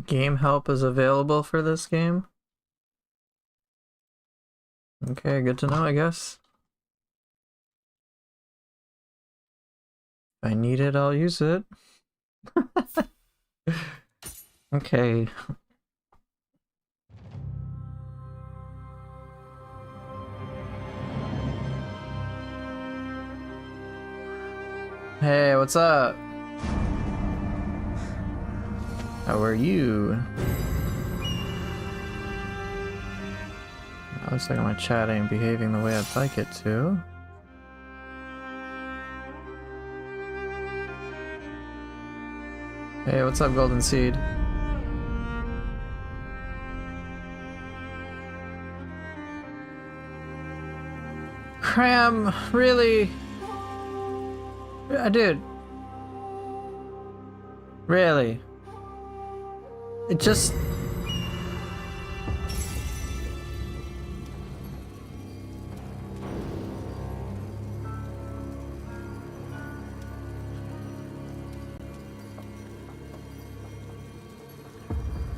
Game help is available for this game. Okay, good to know, I guess. If I need it, I'll use it. Okay. Hey, what's up? How are you? Looks like my chat ain't behaving the way I'd like it to. Hey, what's up, Golden Seed? Cram, really? Dude. Really? It just...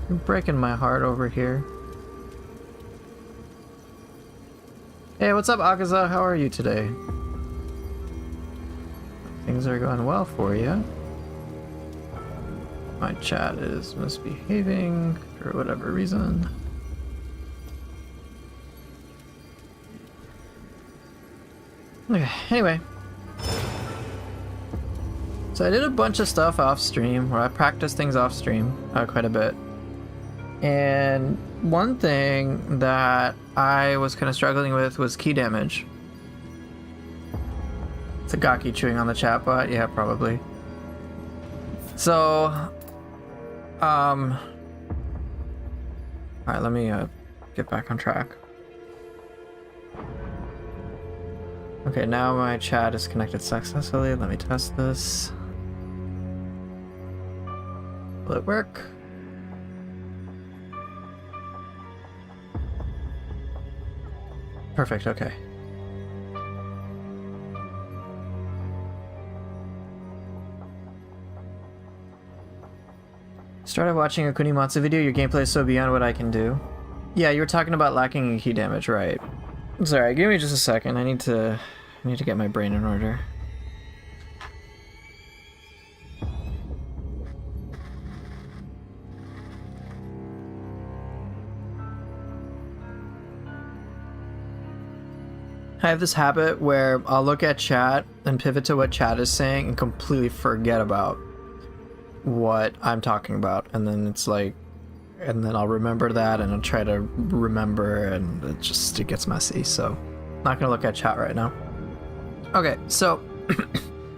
You're breaking my heart over here. Hey, what's up, Akaza? How are you today? Things are going well for you. My chat is misbehaving for whatever reason. Okay, anyway. So I did a bunch of stuff off stream, where I practiced things off stream quite a bit. And one thing that I was kind of struggling with was key damage. It's a Gaki chewing on the chat bot, yeah, probably. So, alright, let me get back on track. Okay, now my chat is connected successfully. Let me test this. Will it work? Perfect, okay. Started watching a Kunimatsu video. Your gameplay is so beyond what I can do. Yeah, you were talking about lacking in key damage, right? Sorry, give me just a second. I need to get my brain in order. I have this habit where I'll look at chat and pivot to what chat is saying and completely forget about what I'm talking about, and then it's like, and then I'll remember that and I'll try to remember, and it gets messy. So not gonna look at chat right now. Okay, so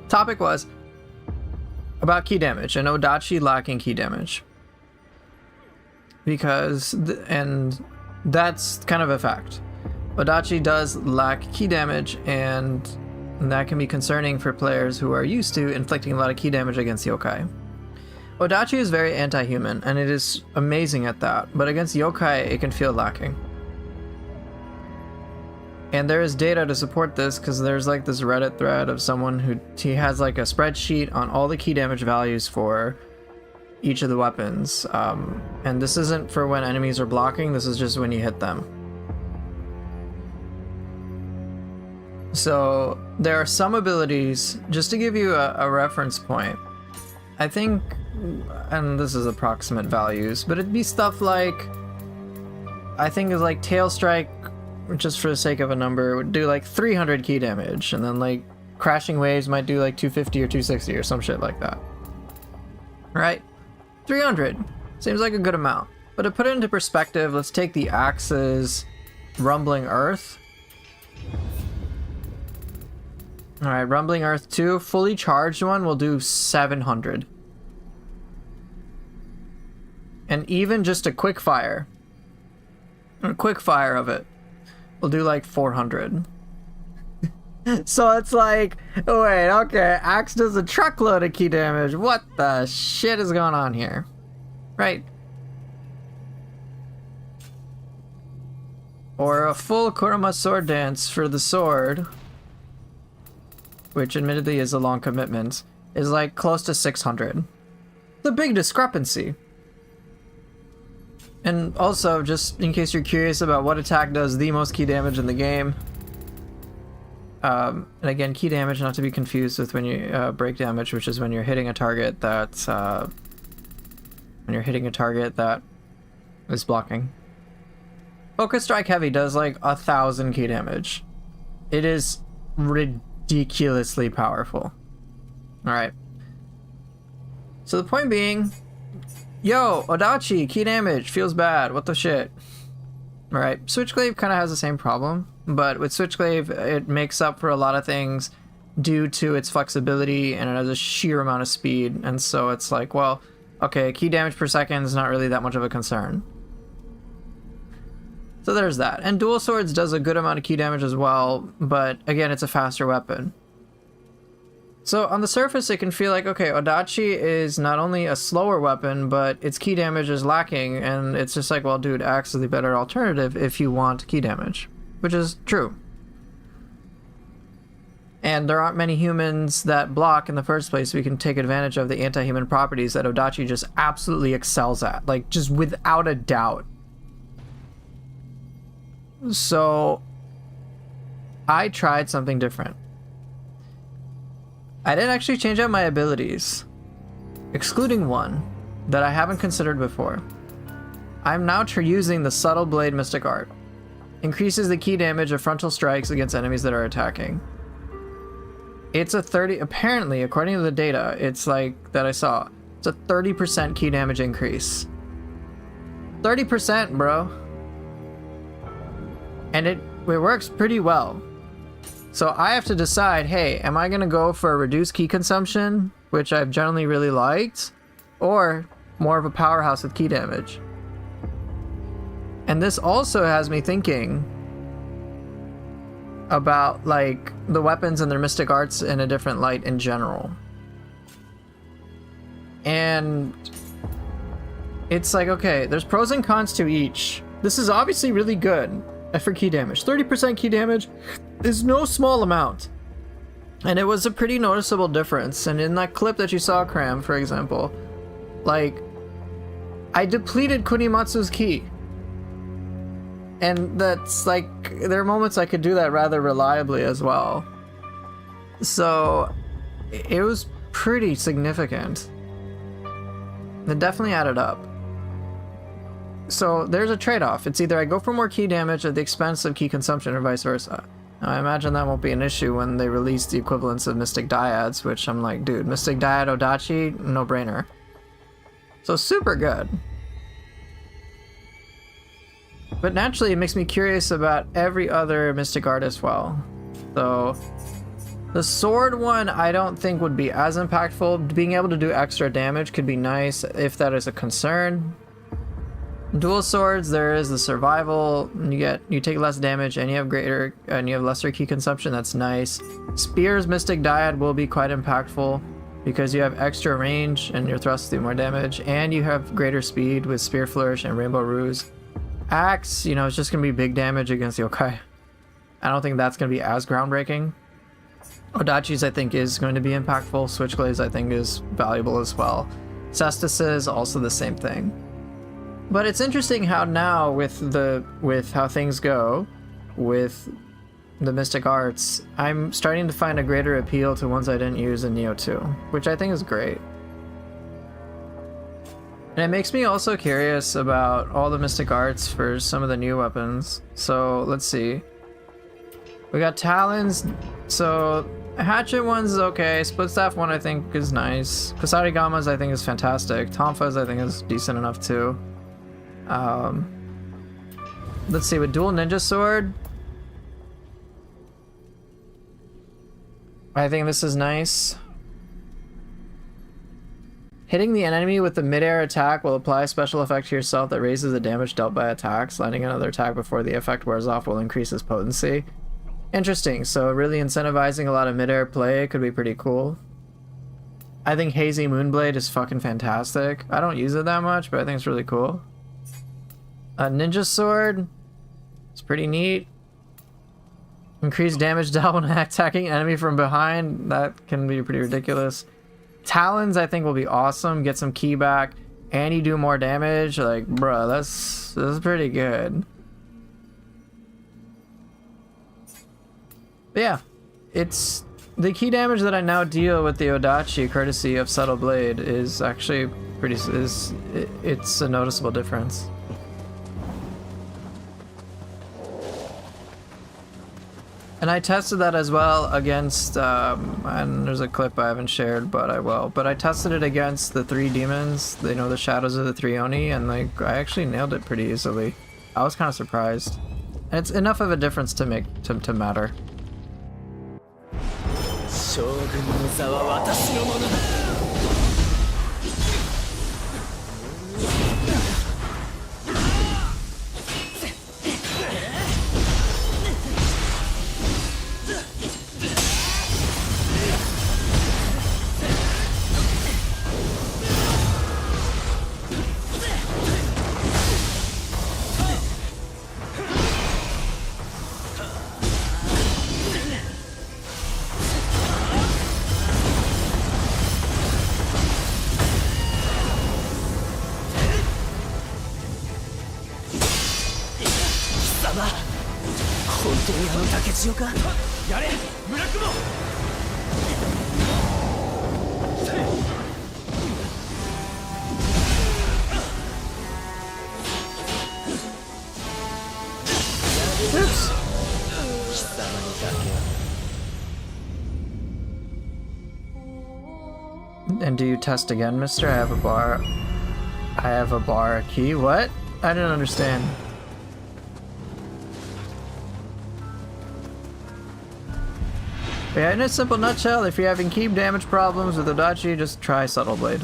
topic was about key damage and Odachi lacking key damage, because and that's kind of a fact. Odachi does lack key damage, and that can be concerning for players who are used to inflicting a lot of key damage against yokai. Odachi is very anti-human, and it is amazing at that, but against yokai it can feel lacking. And there is data to support this, because there's like this Reddit thread of someone who has like a spreadsheet on all the key damage values for each of the weapons. And this isn't for when enemies are blocking, this is just when you hit them. So there are some abilities, just to give you a reference point, I think, and this is approximate values, but it'd be stuff like, I think it's like Tail Strike, just for the sake of a number, would do like 300 key damage, and then like Crashing Waves might do like 250 or 260 or some shit like that. Right? 300 seems like a good amount. But to put it into perspective, let's take the Axe's Rumbling Earth. Alright, Rumbling Earth 2, fully charged one will do 700. And even just a quick fire of it will do like 400. So it's like, wait, okay, Axe does a truckload of key damage. What the shit is going on here? Right? or a full Kurama sword dance for the sword, which admittedly is a long commitment, is like close to 600. It's a big discrepancy. And also, just in case you're curious about what attack does the most key damage in the game, and again, key damage not to be confused with when you break damage, which is when you're hitting a target that is blocking. Focus Strike Heavy does like 1,000 key damage. It is ridiculously powerful. Alright. So the point being, yo, Odachi, key damage, feels bad, what the shit. Alright, Switchglaive kind of has the same problem, but with Switchglaive, it makes up for a lot of things due to its flexibility, and it has a sheer amount of speed, and so it's like, well, okay, key damage per second is not really that much of a concern. So there's that. And Dual Swords does a good amount of key damage as well, but again, it's a faster weapon. So on the surface, it can feel like, okay, Odachi is not only a slower weapon, but its key damage is lacking, and it's just like, well, dude, Axe is the better alternative if you want key damage, which is true. And there aren't many humans that block in the first place, so we can take advantage of the anti-human properties that Odachi just absolutely excels at, like, just without a doubt. So I tried something different. I didn't actually change out my abilities, excluding one that I haven't considered before. I'm now using the Subtle Blade Mystic Art. Increases the key damage of frontal strikes against enemies that are attacking. It's a 30, apparently, according to the data, it's like, that I saw, it's a 30% key damage increase. 30%, bro. And it works pretty well. So I have to decide, hey, am I going to go for a reduced key consumption, which I've generally really liked, or more of a powerhouse with key damage? And this also has me thinking about, like, the weapons and their mystic arts in a different light in general. And it's like, okay, there's pros and cons to each. This is obviously really good for key damage. 30% key damage is no small amount. And it was a pretty noticeable difference. And in that clip that you saw, Cram, for example, like, I depleted Kunimatsu's ki. And that's like, there are moments I could do that rather reliably as well. So it was pretty significant. It definitely added up. So there's a trade-off. It's either I go for more key damage at the expense of key consumption or vice versa. Now, I imagine that won't be an issue when they release the equivalents of Mystic Dyads, which I'm like, dude, Mystic Dyad Odachi, no brainer. So super good. But naturally, it makes me curious about every other Mystic Art as well. So the sword one I don't think would be as impactful. Being able to do extra damage could be nice if that is a concern. Dual swords, there is the survival. You take less damage and you have lesser key consumption. That's nice. Spears, Mystic Dyad will be quite impactful because you have extra range and your thrusts do more damage, and you have greater speed with Spear Flourish and Rainbow Ruse. Axe, you know, it's just gonna be big damage against yokai. I don't think that's gonna be as groundbreaking. Odachi's, I think, is going to be impactful. Switchglaives, I think, is valuable as well. Cestus's, also the same thing. But it's interesting how now, with how things go, with the Mystic Arts, I'm starting to find a greater appeal to ones I didn't use in Neo 2, which I think is great. And it makes me also curious about all the Mystic Arts for some of the new weapons. So let's see. We got Talons, so Hatchet one's okay. Split Staff one I think is nice. Kusarigama's I think is fantastic. Tonfa's I think is decent enough too. Let's see, with Dual Ninja Sword, I think this is nice. Hitting the enemy with the mid-air attack will apply a special effect to yourself that raises the damage dealt by attacks. Landing another attack before the effect wears off will increase its potency. Interesting, so really incentivizing a lot of mid-air play could be pretty cool. I think Hazy Moonblade is fucking fantastic. I don't use it that much, but I think it's really cool. A Ninja Sword. It's pretty neat. Increased damage dealt when attacking enemy from behind. That can be pretty ridiculous. Talons, I think, will be awesome. Get some ki back, and you do more damage. Like, bruh, this is pretty good. But yeah, it's the ki damage that I now deal with the Odachi, courtesy of Subtle Blade, is actually pretty. It's a noticeable difference. And I tested that as well against, and there's a clip I haven't shared, but I will. But I tested it against the 3 demons, you know, the shadows of the 3 Oni, and like I actually nailed it pretty easily. I was kind of surprised. And it's enough of a difference to make to matter. Oops. And do you test again, mister? I have a bar key. What? I didn't understand. But yeah, in a simple nutshell, if you're having keep damage problems with Odachi, just try Subtle Blade.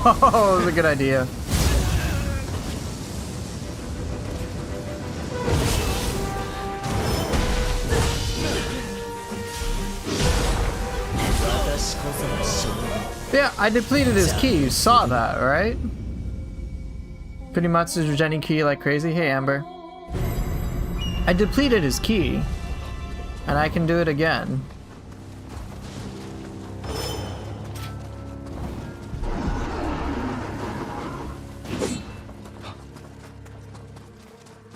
Oh, that was a good idea. Yeah, I depleted his ki. You saw that, right? Kunimatsu's regenerating ki like crazy. Hey, Amber. I depleted his ki, and I can do it again.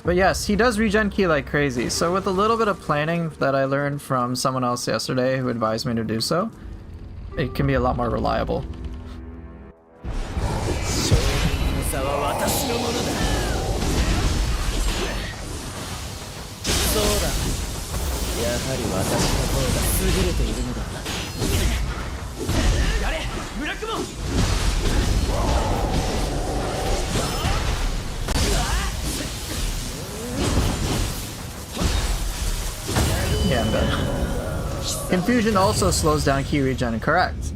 But yes, he does regen ki like crazy, so with a little bit of planning that I learned from someone else yesterday who advised me to do so, it can be a lot more reliable. bad. Confusion also slows down ki regen, correct.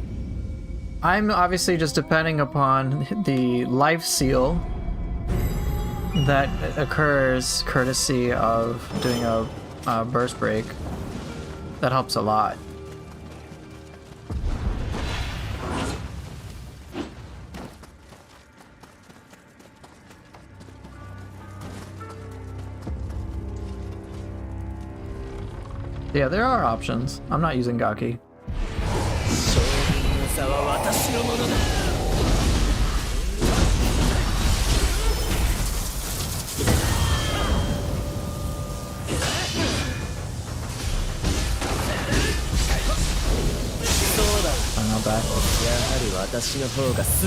I'm obviously just depending upon the life seal that occurs courtesy of doing a burst break. That helps a lot. Yeah, there are options. I'm not using Gaki.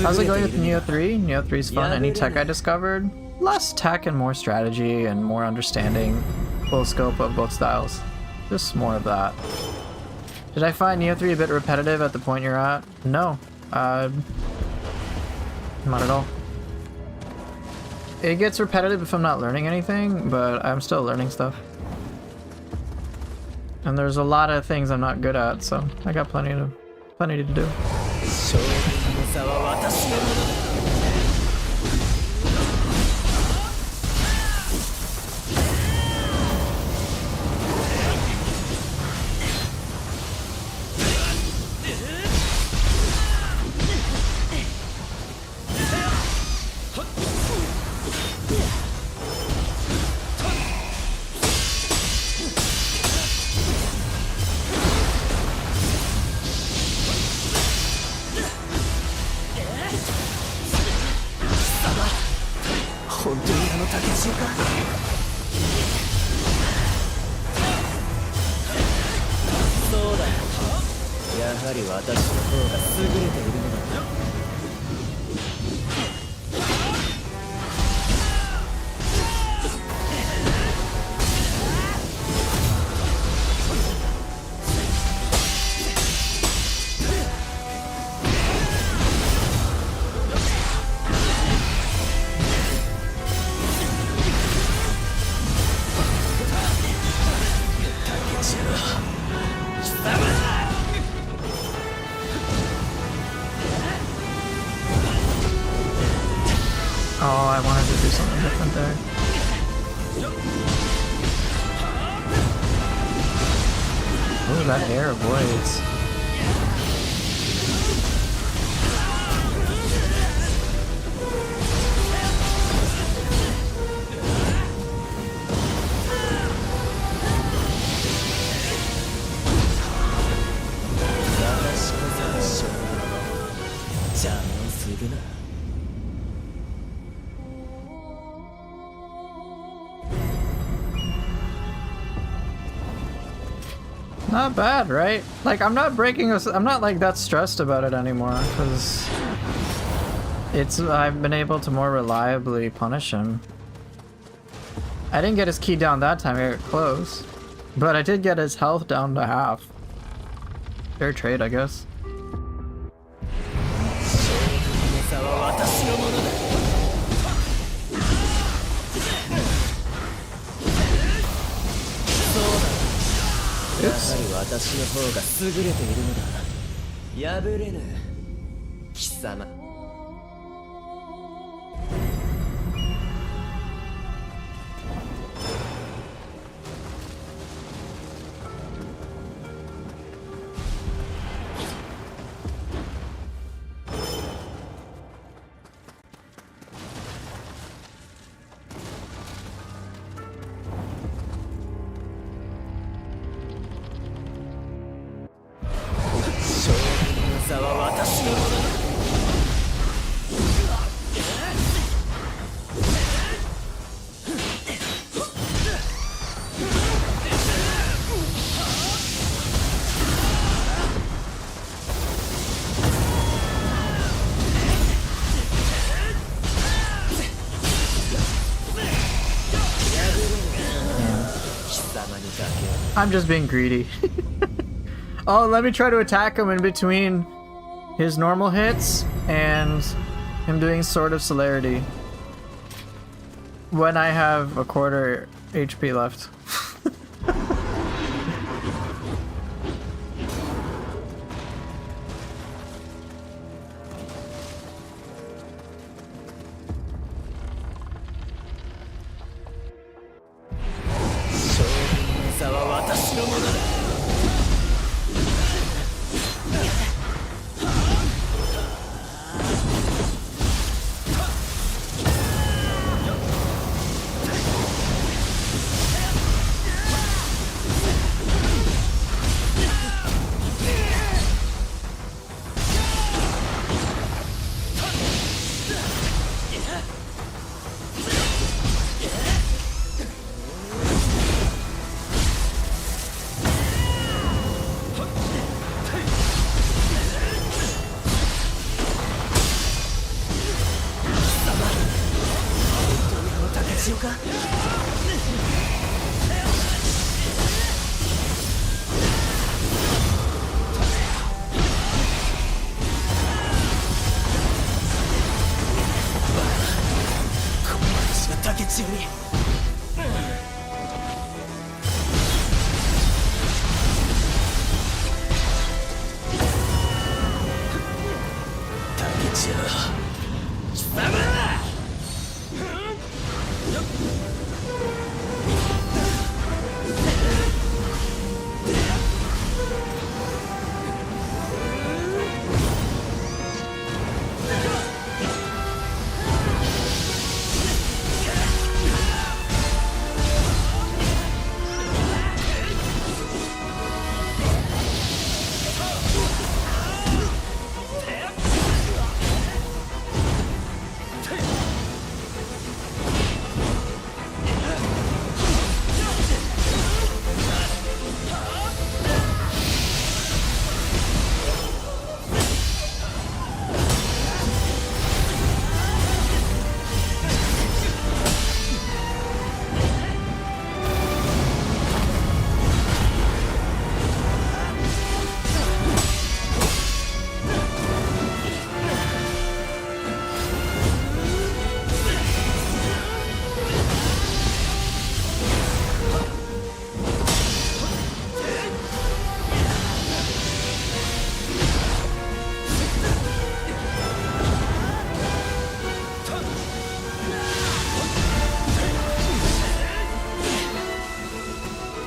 How's it going with Neo 3? Neo 3 is fun. Any tech I discovered? Less tech and more strategy and more understanding full scope of both styles. Just more of that. Did I find Neo 3 a bit repetitive at the point you're at? No. Not at all. It gets repetitive if I'm not learning anything, but I'm still learning stuff. And there's a lot of things I'm not good at, so I got plenty to do. Oh, I wanted to do something different there. Ooh, that air avoids. Not bad, right? Like, I'm not breaking this. I'm not like that stressed about it anymore because I've been able to more reliably punish him. I didn't get his key down that time. I got close, but I did get his health down to half. Fair trade, I guess. Oops. I'm just being greedy. Oh, let me try to attack him in between his normal hits and him doing Sword of Celerity when I have a quarter HP left.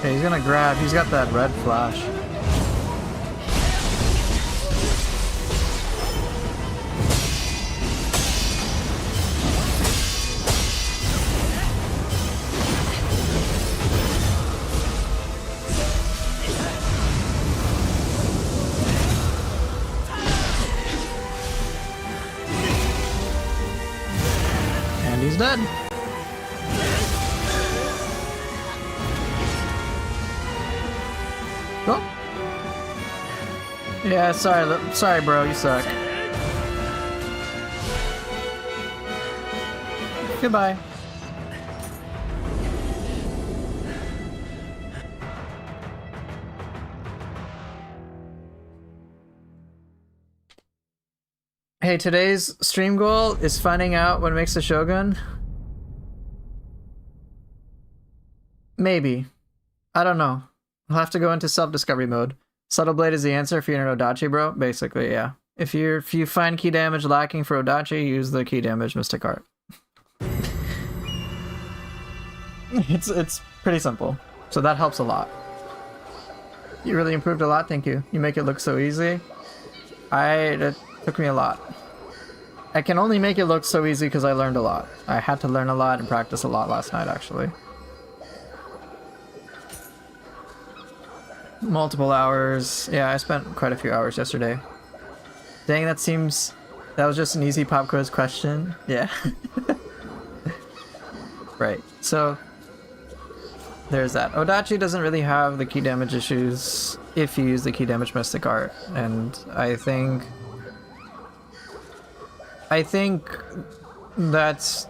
Okay, he's gonna grab. He's got that red flash. And he's dead. Oh. Yeah, sorry, bro, you suck. Goodbye. Hey, today's stream goal is finding out what makes a Shogun. Maybe. I don't know. I'll have to go into self-discovery mode. Subtle Blade is the answer if you're an Odachi, bro. Basically, yeah. If you find key damage lacking for Odachi, use the key damage Mystic Art. It's pretty simple. So that helps a lot. You really improved a lot, thank you. You make it look so easy. It took me a lot. I can only make it look so easy because I learned a lot. I had to learn a lot and practice a lot last night, actually. Multiple hours. Yeah, I spent quite a few hours yesterday. Dang, that was just an easy pop quiz question. Yeah. Right. So there's that. Odachi doesn't really have the key damage issues if you use the key damage Mystic Art, and I think that's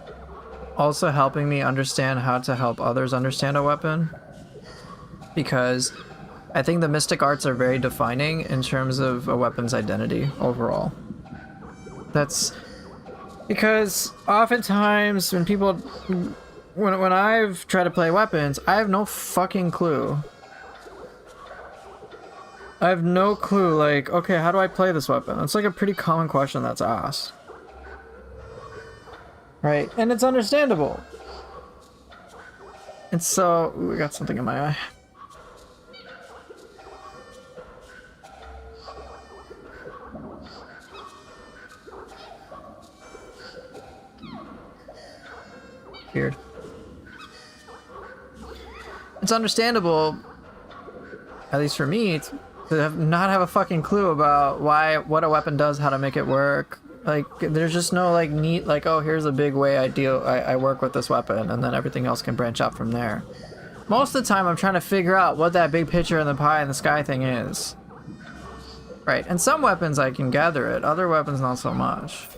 also helping me understand how to help others understand a weapon, because I think the Mystic Arts are very defining in terms of a weapon's identity overall. That's because oftentimes when I've tried to play weapons, I have no fucking clue. I have no clue, like, okay, how do I play this weapon? It's like a pretty common question that's asked. Right? And it's understandable. And so, ooh, I got something in my eye. Weird. It's understandable, at least for me, to not have a fucking clue about what a weapon does, how to make it work. Like, there's just no like neat, like, oh, here's a big way I work with this weapon, and then everything else can branch out from there. Most of the time, I'm trying to figure out what that big picture in the pie in the sky thing is. Right, and some weapons I can gather it, other weapons not so much.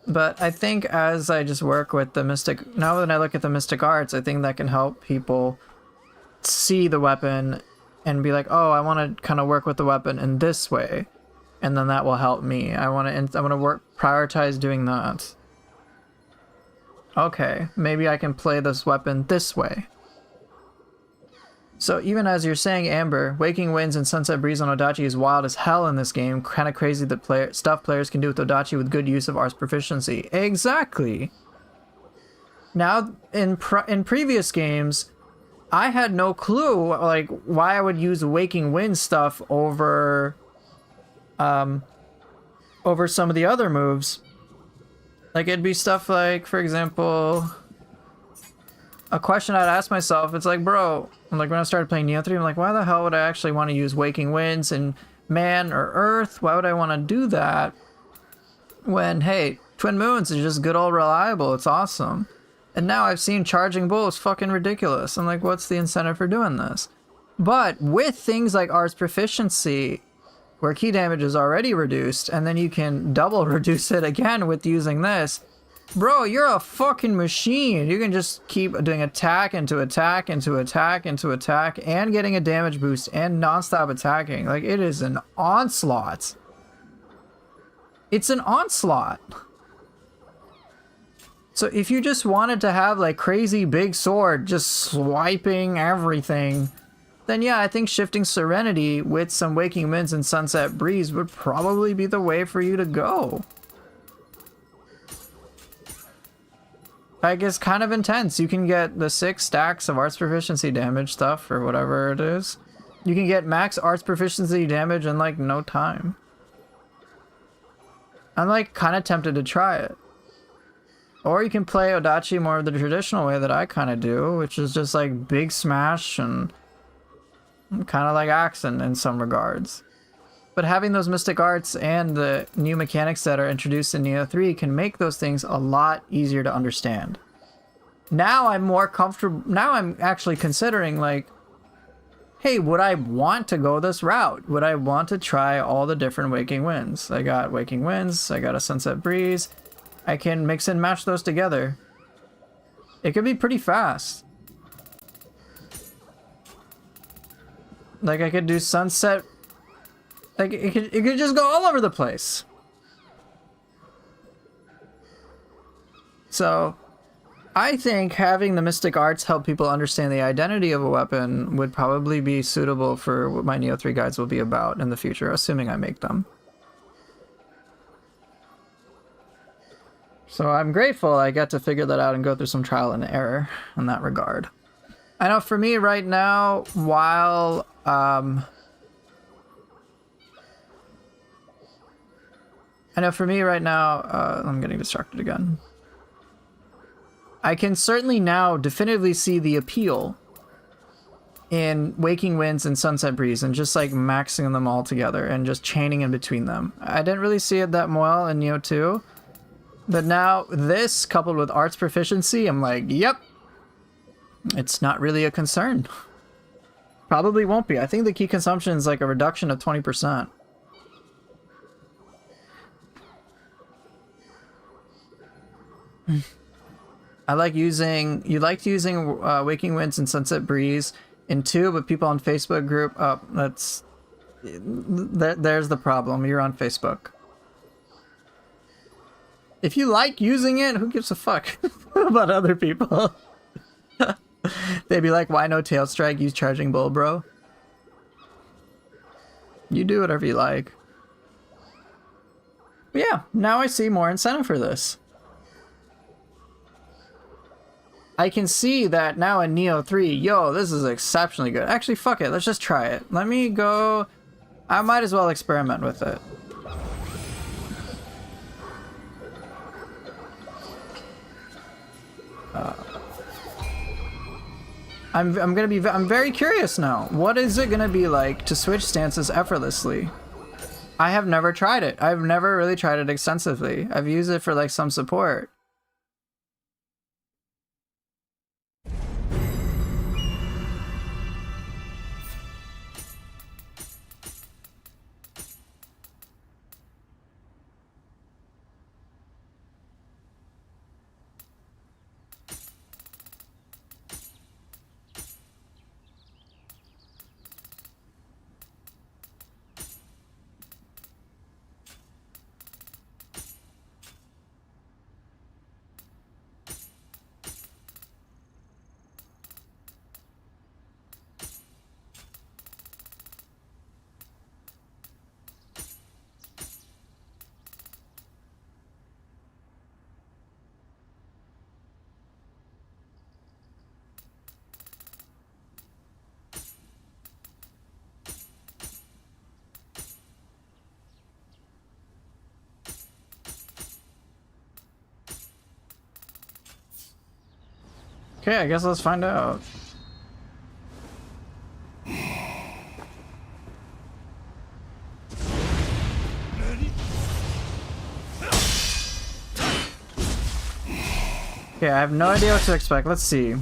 But I think as I just work with the mystic, now that I look at the mystic arts, I think that can help people see the weapon and be like, oh, I want to kind of work with the weapon in this way, and then that will help me. I want to prioritize doing that. Okay, maybe I can play this weapon this way. So even as you're saying, Amber, Waking Winds and Sunset Breeze on Odachi is wild as hell in this game. Kind of crazy the stuff players can do with Odachi with good use of arts proficiency. Exactly. Now, in previous games, I had no clue like why I would use Waking Wind stuff over some of the other moves. Like it'd be stuff like, for example, a question I'd ask myself, it's like, bro, like when I started playing Neo 3, I'm like, why the hell would I actually want to use Waking Winds and Man or Earth? Why would I want to do that when, hey, Twin Moons is just good old reliable, it's awesome. And now I've seen Charging Bull is fucking ridiculous. I'm like, what's the incentive for doing this? But with things like Arts Proficiency, where key damage is already reduced, and then you can double reduce it again with using this, bro, you're a fucking machine. You can just keep doing attack into attack into attack into attack and getting a damage boost and non-stop attacking. Like, it is an onslaught. It's an onslaught. So if you just wanted to have like crazy big sword just swiping everything, then yeah, I think shifting Serenity with some Waking Winds and Sunset Breeze would probably be the way for you to go. Like, it's kind of intense. You can get the 6 stacks of Arts Proficiency damage stuff, or whatever it is. You can get max Arts Proficiency damage in, like, no time. I'm, like, kind of tempted to try it. Or you can play Odachi more of the traditional way that I kind of do, which is just, like, big smash and kind of like Accent in some regards. But having those Mystic Arts and the new mechanics that are introduced in Neo 3 can make those things a lot easier to understand. Now I'm more comfortable. Now I'm actually considering, like, hey, would I want to go this route? Would I want to try all the different Waking Winds? I got Waking Winds, I got a Sunset Breeze. I can mix and match those together. It could be pretty fast. Like, I could do Sunset. Like, it could just go all over the place. So, I think having the Mystic Arts help people understand the identity of a weapon would probably be suitable for what my Neo 3 guides will be about in the future, assuming I make them. So I'm grateful I got to figure that out and go through some trial and error in that regard. I know for me right now, while I'm getting distracted again. I can certainly now definitively see the appeal in Waking Winds and Sunset Breeze and just like maxing them all together and just chaining in between them. I didn't really see it that well in Neo 2, but now this coupled with Arts Proficiency, I'm like, yep, it's not really a concern. Probably won't be. I think the key consumption is like a reduction of 20%. I like using, you liked using Waking Winds and Sunset Breeze in 2, but people on Facebook group, there's the problem. You're on Facebook. If you like using it, who gives a fuck about other people? They'd be like, why no Tail Strike? Use Charging Bull, bro. You do whatever you like. But yeah, now I see more incentive for this. I can see that now in Neo 3, yo, this is exceptionally good. Actually, fuck it, let's just try it. Let me go... I might as well experiment with it. I'm very curious now. What is it gonna be like to switch stances effortlessly? I have never tried it. I've never really tried it extensively. I've used it for like some support. Okay, I guess let's find out. Okay, I have no idea what to expect. Let's see.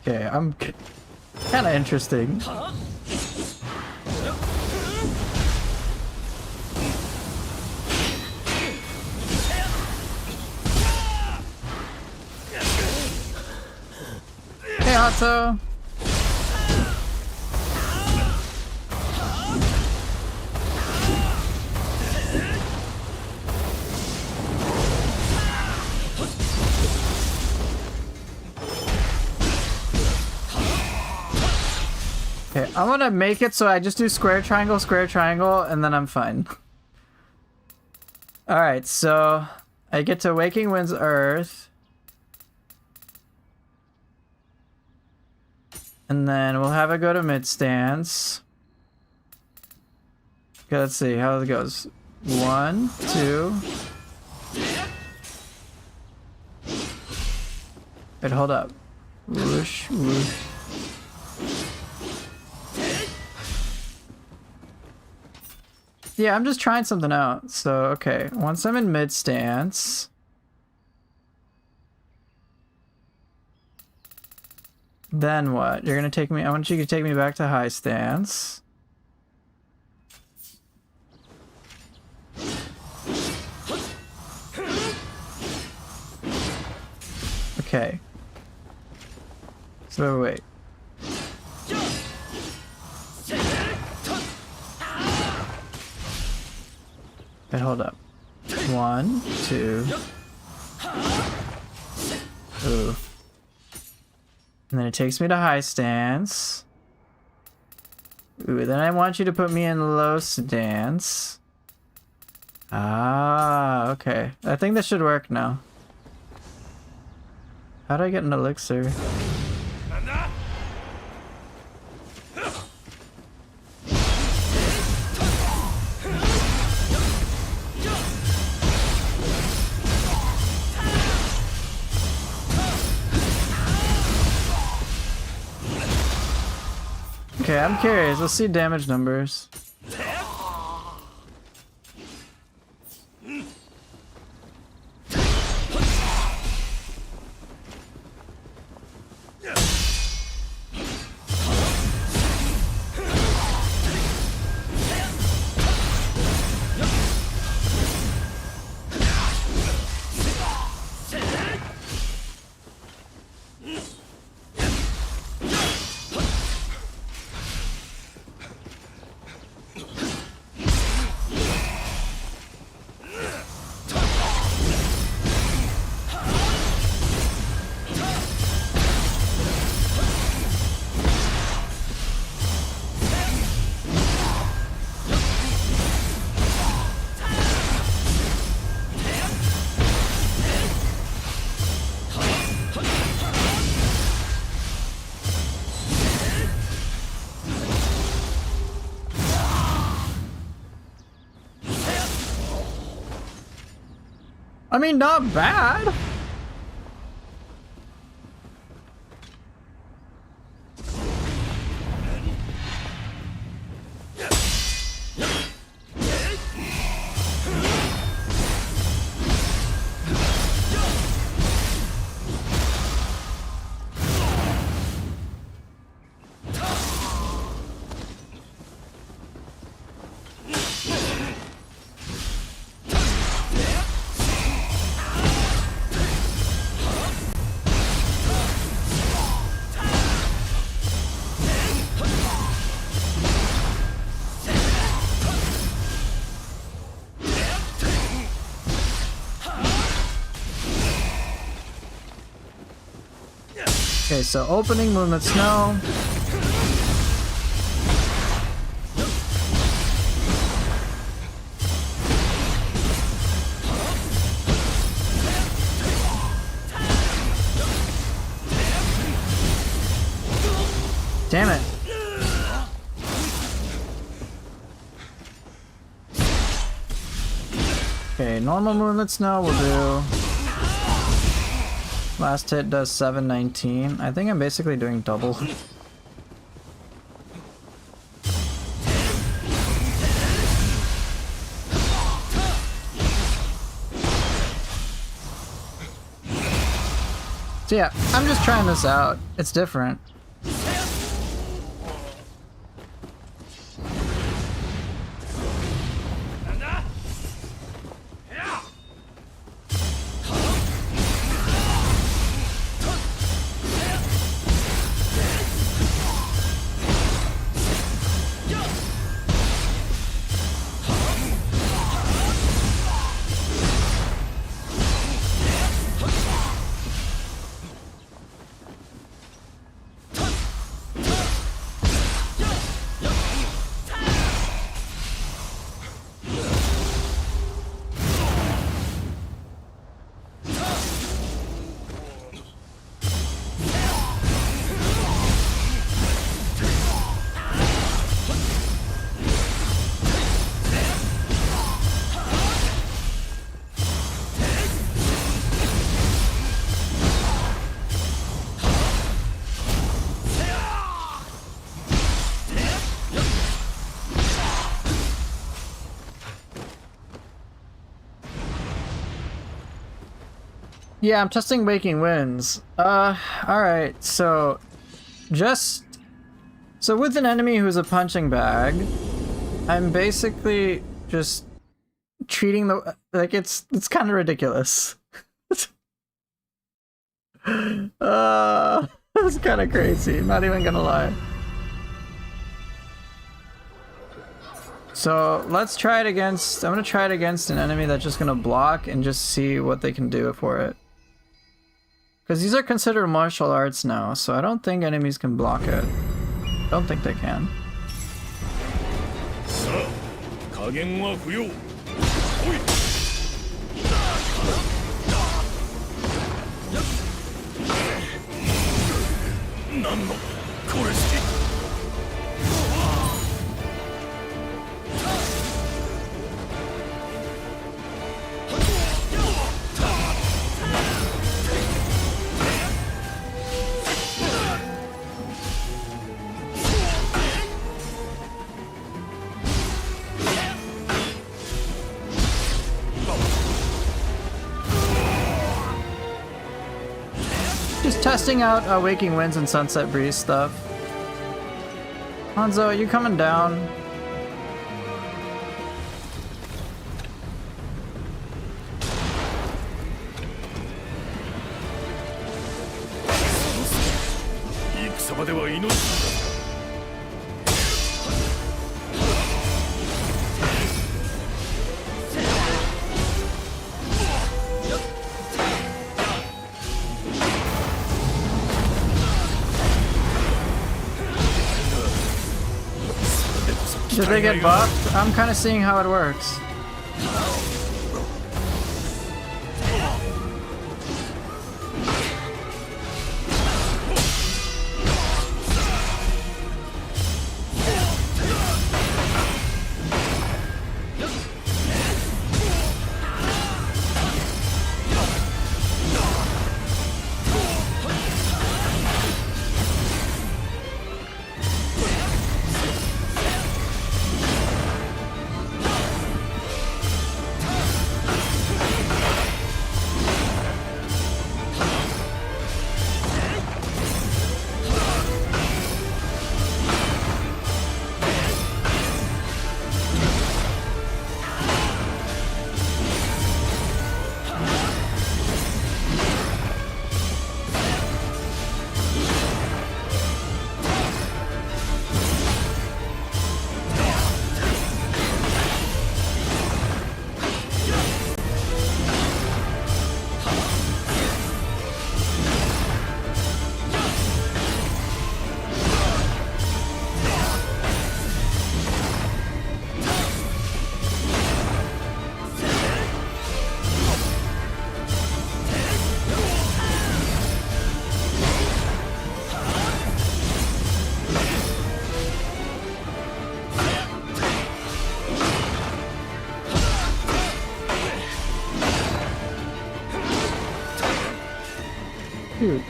Okay, I'm kind of interesting. Hey, Hato. Okay, I'm gonna make it so I just do square, triangle, and then I'm fine. Alright, so I get to Waking Winds Earth. And then we'll have it go to mid stance. Okay, let's see how it goes. 1, 2. Wait, hold up. Whoosh, whoosh. Yeah, I'm just trying something out. So, okay. Once I'm in mid stance. Then what? You're gonna take me. I want you to take me back to high stance. Okay. So, wait. Wait, hold up. 1, 2. Ooh. And then it takes me to high stance. Ooh, then I want you to put me in low stance. Ah, okay. I think this should work now. How do I get an elixir? Okay, I'm curious. Let's see damage numbers. I mean, not bad. Okay, so opening movement snow. Damn it. Okay, normal movement snow will do. Last hit does 719. I think I'm basically doing double. So yeah, I'm just trying this out. It's different. Yeah, I'm testing Waking Winds. Alright, so with an enemy who's a punching bag, I'm basically just treating the like it's kind of ridiculous. It's kind of crazy, not even gonna lie. So let's try it against, I'm gonna try it against an enemy that's just gonna block and just see what they can do for it. Because these are considered martial arts now, so I don't think enemies can block it. Don't think they can. Just testing out Waking Winds and Sunset Breeze stuff. Hanzo, are you coming down? Did they get buffed? I'm kind of seeing how it works. cute.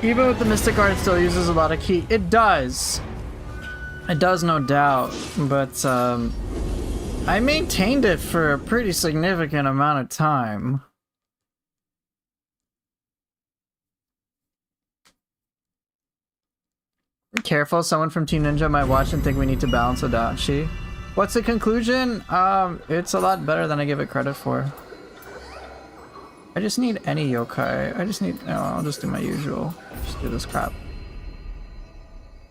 Even with the Mystic Art, it still uses a lot of ki. It does. It does, no doubt. But, I maintained it for a pretty significant amount of time. Careful, someone from Team Ninja might watch and think we need to balance Odachi. What's the conclusion? It's a lot better than I give it credit for. I just need any yokai. I just need... No, I'll just do my usual. Just do this crap.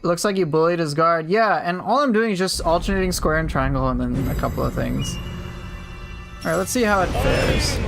Looks like you bullied his guard. Yeah, and all I'm doing is just alternating square and triangle and then a couple of things. Alright, let's see how it fares.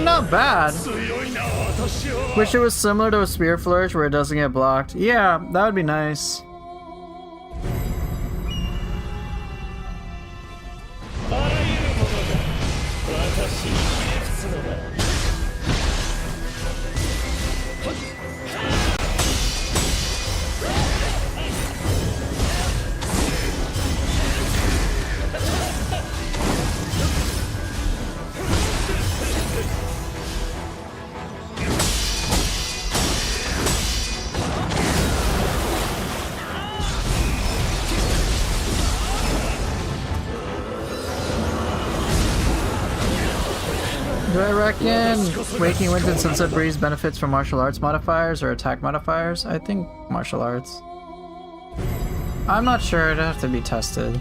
Not bad. Wish it was similar to a spear flourish where it doesn't get blocked. Yeah, that would be nice. Do I reckon Waking Winds and Sunset Breeze benefits from martial arts modifiers or attack modifiers? I think martial arts. I'm not sure, it'd have to be tested.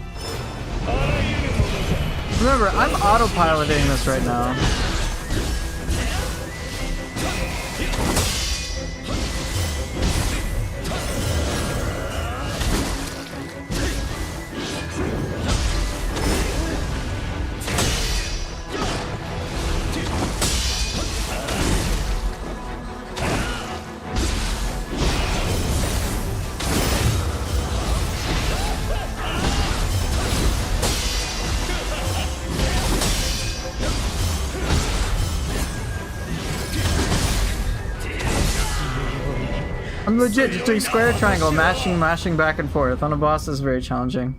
Remember, I'm autopiloting this right now. I'm legit just doing square triangle, mashing back and forth. On a boss is very challenging.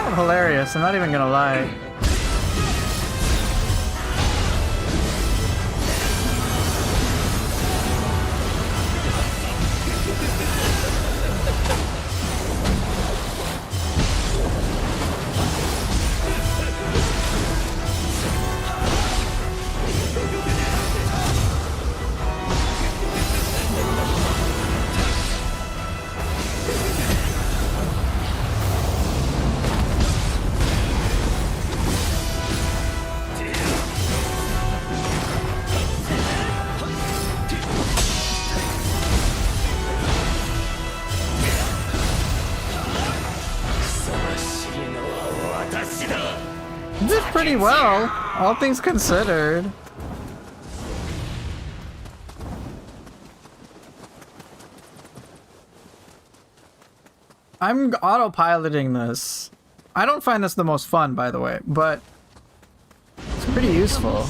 of hilarious, I'm not even gonna lie. Did pretty well, all things considered. I'm autopiloting this. I don't find this the most fun, by the way, but it's pretty useful.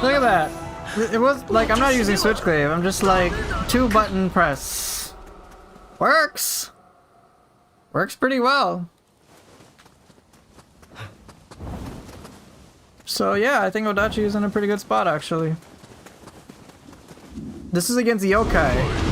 Look at that. It was like, I'm not using switchclave, I'm just like 2-button press. Works! Works pretty well. So yeah, I think Odachi is in a pretty good spot actually. This is against the yokai.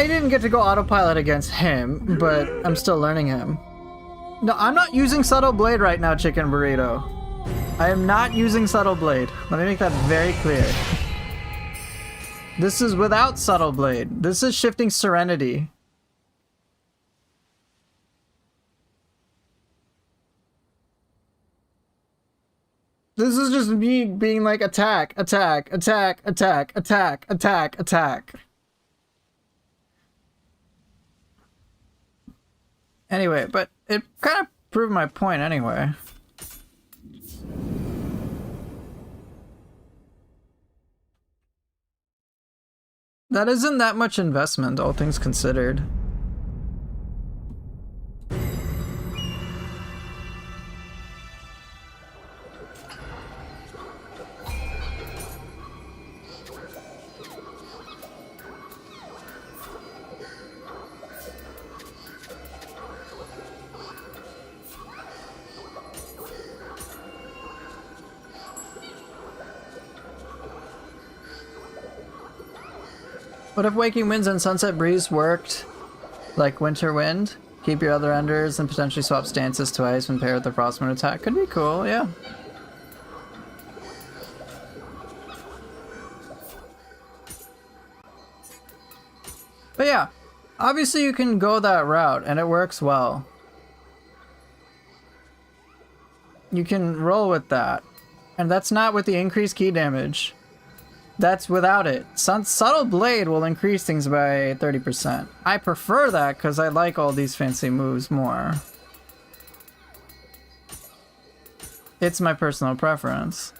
I didn't get to go autopilot against him, but I'm still learning him. No, I'm not using Subtle Blade right now, Chicken Burrito. I am not using Subtle Blade. Let me make that very clear. This is without Subtle Blade. This is Shifting Serenity. This is just me being like attack, attack, attack, attack, attack, attack, attack. Anyway, but it kind of proved my point anyway. That isn't that much investment, all things considered. What if Waking Winds and Sunset Breeze worked like Winter Wind? Keep your other enders and potentially swap stances twice when paired with the Frostmoon attack. Could be cool, yeah. But yeah, obviously you can go that route and it works well. You can roll with that. And that's not with the increased key damage. That's without it. Subtle Blade will increase things by 30%. I prefer that because I like all these fancy moves more. It's my personal preference.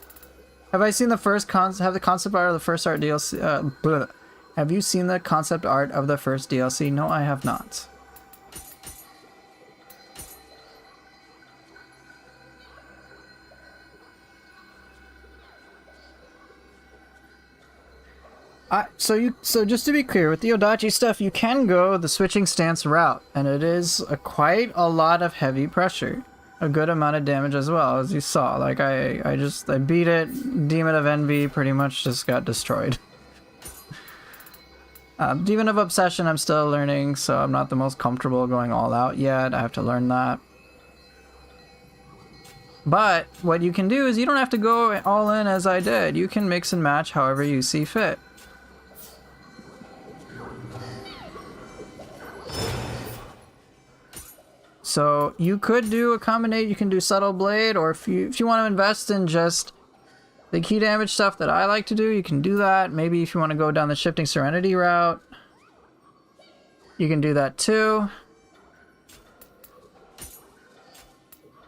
Have I seen the first have the concept art of the first art DLC? Have you seen the concept art of the first DLC? No, I have not. So just to be clear, with the Odachi stuff, you can go the switching stance route, and it is quite a lot of heavy pressure. A good amount of damage as well, as you saw. Like, I beat it, Demon of Envy pretty much just got destroyed. Demon of Obsession I'm still learning, so I'm not the most comfortable going all out yet. I have to learn that. But what you can do is you don't have to go all in as I did. You can mix and match however you see fit. So you could do a combination. You can do Subtle Blade, or if you want to invest in just the key damage stuff that I like to do, you can do that. Maybe if you want to go down the Shifting Serenity route, you can do that too.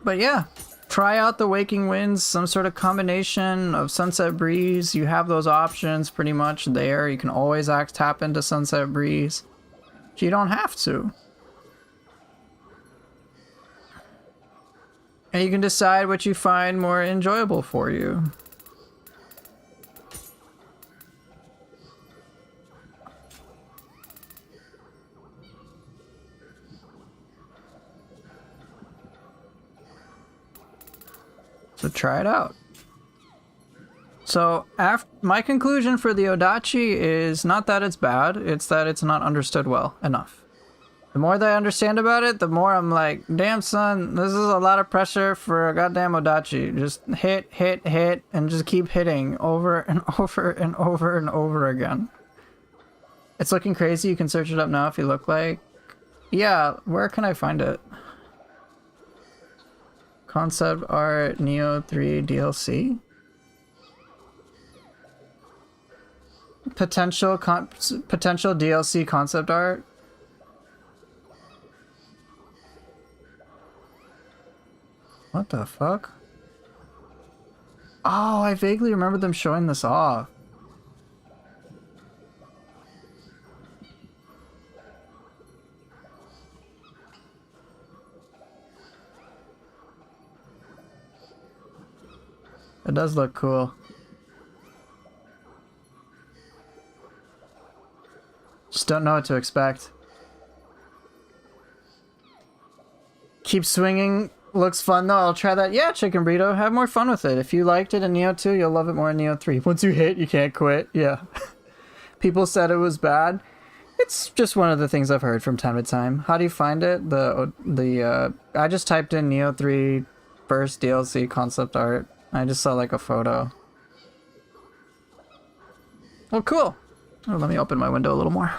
But yeah, try out the Waking Winds, some sort of combination of Sunset Breeze. You have those options pretty much there. You can always tap into Sunset Breeze. But you don't have to. And you can decide what you find more enjoyable for you. So try it out. So my conclusion for the Odachi is not that it's bad, it's that it's not understood well enough. The more that I understand about it, the more I'm like, damn son, this is a lot of pressure for a goddamn Odachi. Just hit, hit, hit, and just keep hitting over and over and over and over again. It's looking crazy. You can search it up now if you look like. Yeah, where can I find it? Concept art Neo 3 DLC? Potential DLC concept art? What the fuck? Oh, I vaguely remember them showing this off. It does look cool. Just don't know what to expect. Keep swinging. Looks fun though. I'll try that. Yeah, Chicken Burrito. Have more fun with it. If you liked it in Neo 2, you'll love it more in Neo 3. Once you hit, you can't quit. Yeah. People said it was bad. It's just one of the things I've heard from time to time. How do you find it? I just typed in Neo 3 first DLC concept art. I just saw like a photo. Well, cool. Oh, let me open my window a little more.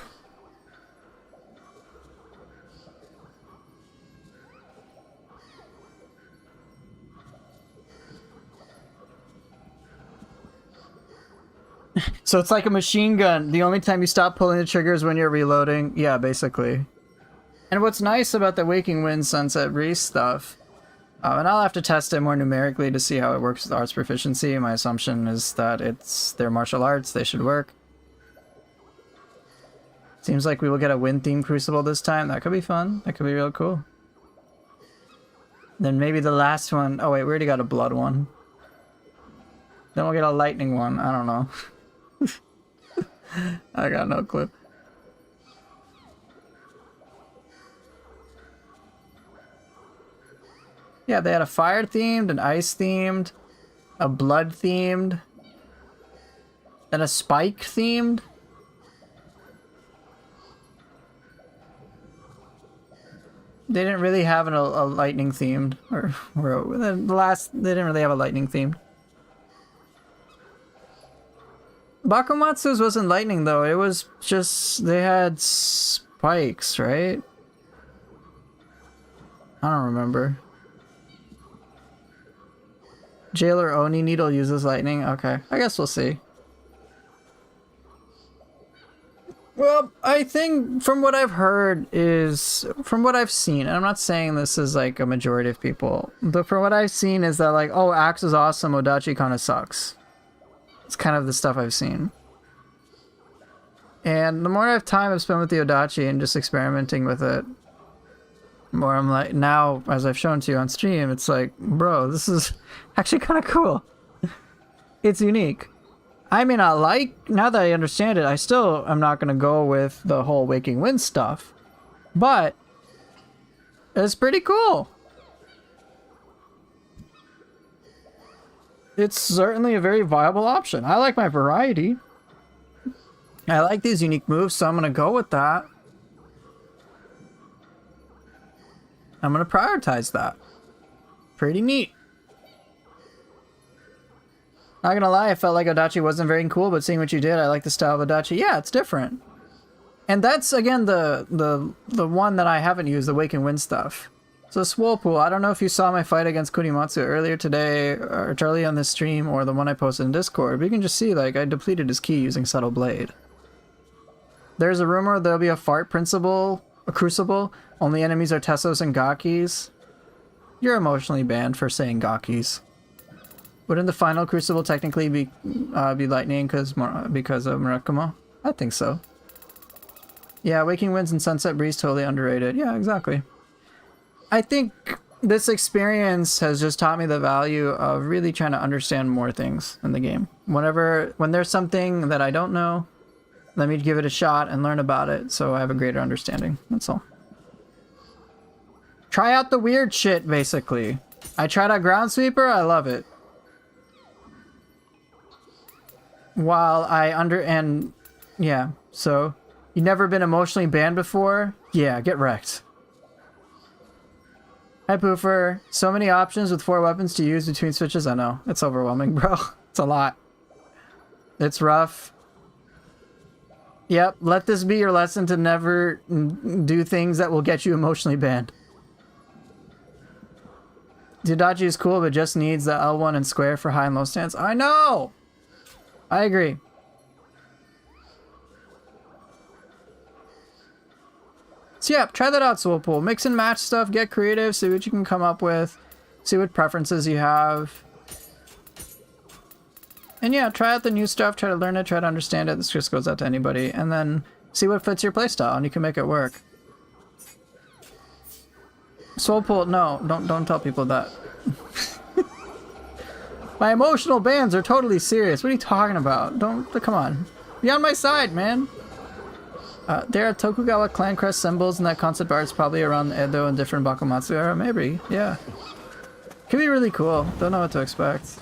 So it's like a machine gun. The only time you stop pulling the trigger is when you're reloading. Yeah, basically. And what's nice about the Waking Wind Sunset Breeze stuff, and I'll have to test it more numerically to see how it works with arts proficiency. My assumption is that they're martial arts. They should work. Seems like we will get a wind-themed Crucible this time. That could be fun. That could be real cool. Then maybe the last one. Oh wait, we already got a blood one. Then we'll get a lightning one. I don't know. I got no clue. Yeah, they had a fire themed, an ice themed, a blood themed, and a spike themed. They didn't really have a lightning themed, or the last. They didn't really have a lightning themed. Bakumatsu's wasn't lightning though. It was just they had spikes, right? I don't remember. Jailer Oni Needle uses lightning. Okay, I guess we'll see. Well, I think from what I've heard from what I've seen, and I'm not saying this is like a majority of people, but from what I've seen is that like, oh, Axe is awesome, Odachi kind of sucks. It's kind of the stuff I've seen. And the more I have time I've spent with the Odachi and just experimenting with it, the more I'm like, now, as I've shown to you on stream, it's like, bro, this is actually kind of cool. It's unique. I may not like, now that I understand it, I still am not going to go with the whole Waking Wind stuff. But it's pretty cool. It's certainly a very viable option. I like my variety. I like these unique moves, so I'm going to go with that. I'm going to prioritize that. Pretty neat. Not gonna lie, I felt like Odachi wasn't very cool, but seeing what you did, I like the style of Odachi. Yeah, it's different. And that's, again, the one that I haven't used, the Wake and Wind stuff. So Swolpool, I don't know if you saw my fight against Kunimatsu earlier today, or early on this stream, or the one I posted in Discord, but you can just see, like, I depleted his ki using Subtle Blade. There's a rumor there'll be a fart principle, a crucible, only enemies are Tessos and Gakis. You're emotionally banned for saying Gakis. Wouldn't the final crucible technically be lightning because of Murakumo? I think so. Yeah, Waking Winds and Sunset Breeze totally underrated. Yeah, exactly. I think this experience has just taught me the value of really trying to understand more things in the game. When there's something that I don't know, let me give it a shot and learn about it so I have a greater understanding. That's all. Try out the weird shit, basically. I tried out Ground Sweeper, I love it. Yeah, so you never been emotionally banned before? Yeah, get wrecked. Hi Poofer, so many options with 4 weapons to use between switches. I know, it's overwhelming, bro. It's a lot. It's rough. Yep, let this be your lesson to never do things that will get you emotionally banned. Odachi is cool, but just needs the L1 and square for high and low stance. I know! I agree. So yeah, try that out, Soulpool. Mix and match stuff, get creative, see what you can come up with, see what preferences you have. And yeah, try out the new stuff, try to learn it, try to understand it. This just goes out to anybody. And then see what fits your playstyle, and you can make it work. Soulpool, no, don't tell people that. My emotional bans are totally serious. What are you talking about? Come on. Be on my side, man. There are Tokugawa clan crest symbols in that concept art. It's probably around the Edo and different Bakumatsu era. Maybe, yeah. Could be really cool. Don't know what to expect.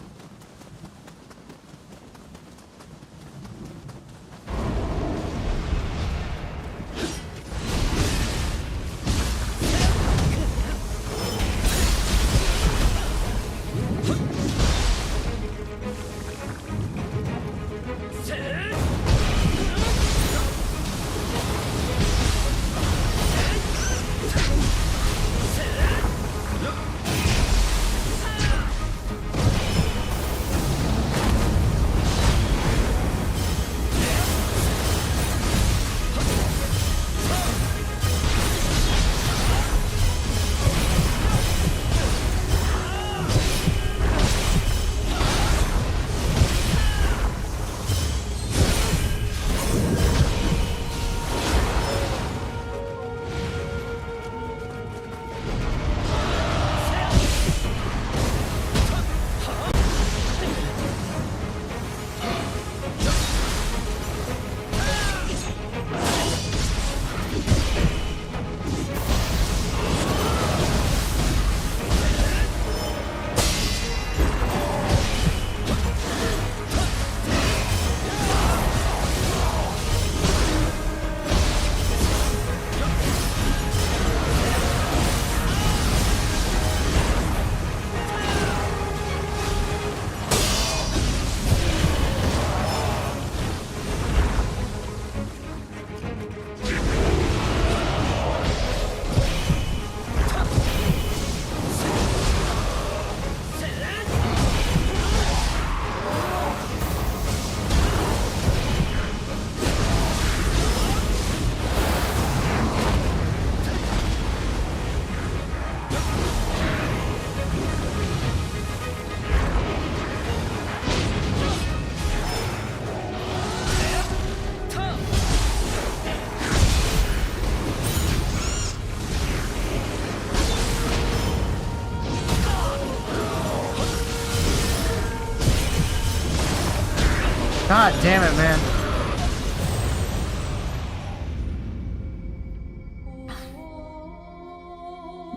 God damn it, man.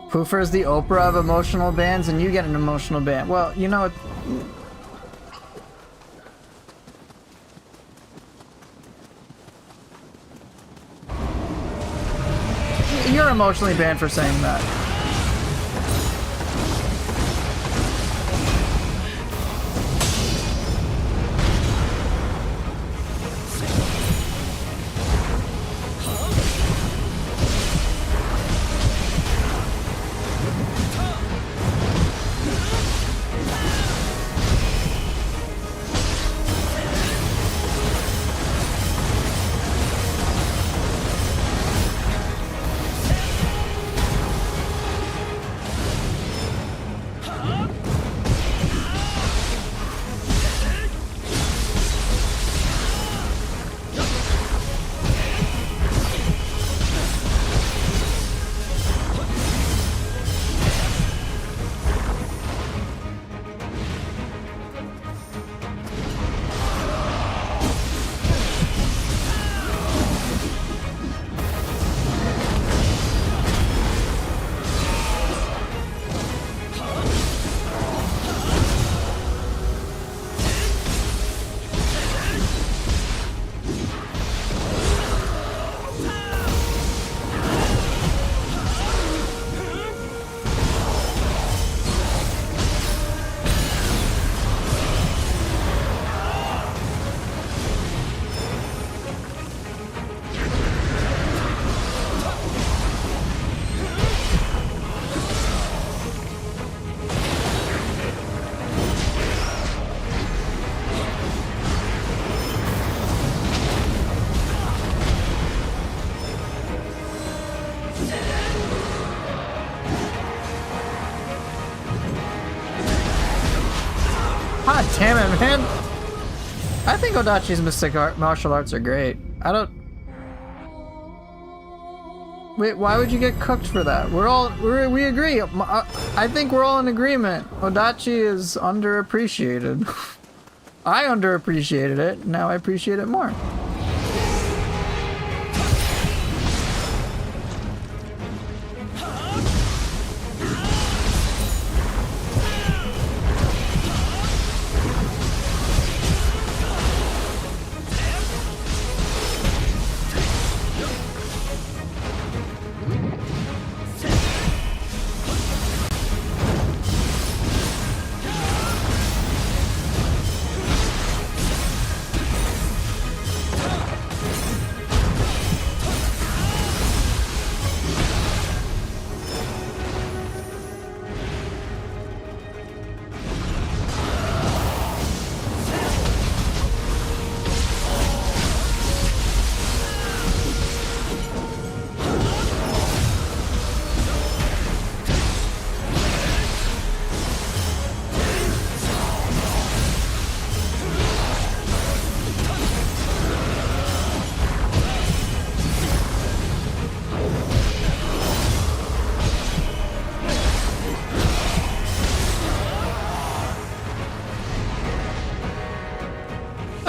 Poofer is the Oprah of emotional bands, and you get an emotional band. Well, you know what? You're emotionally banned for saying that. God damn it, man. I think Odachi's martial arts are great. I don't... Wait, why would you get cooked for that? We agree. I think we're all in agreement. Odachi is underappreciated. I underappreciated it. Now I appreciate it more.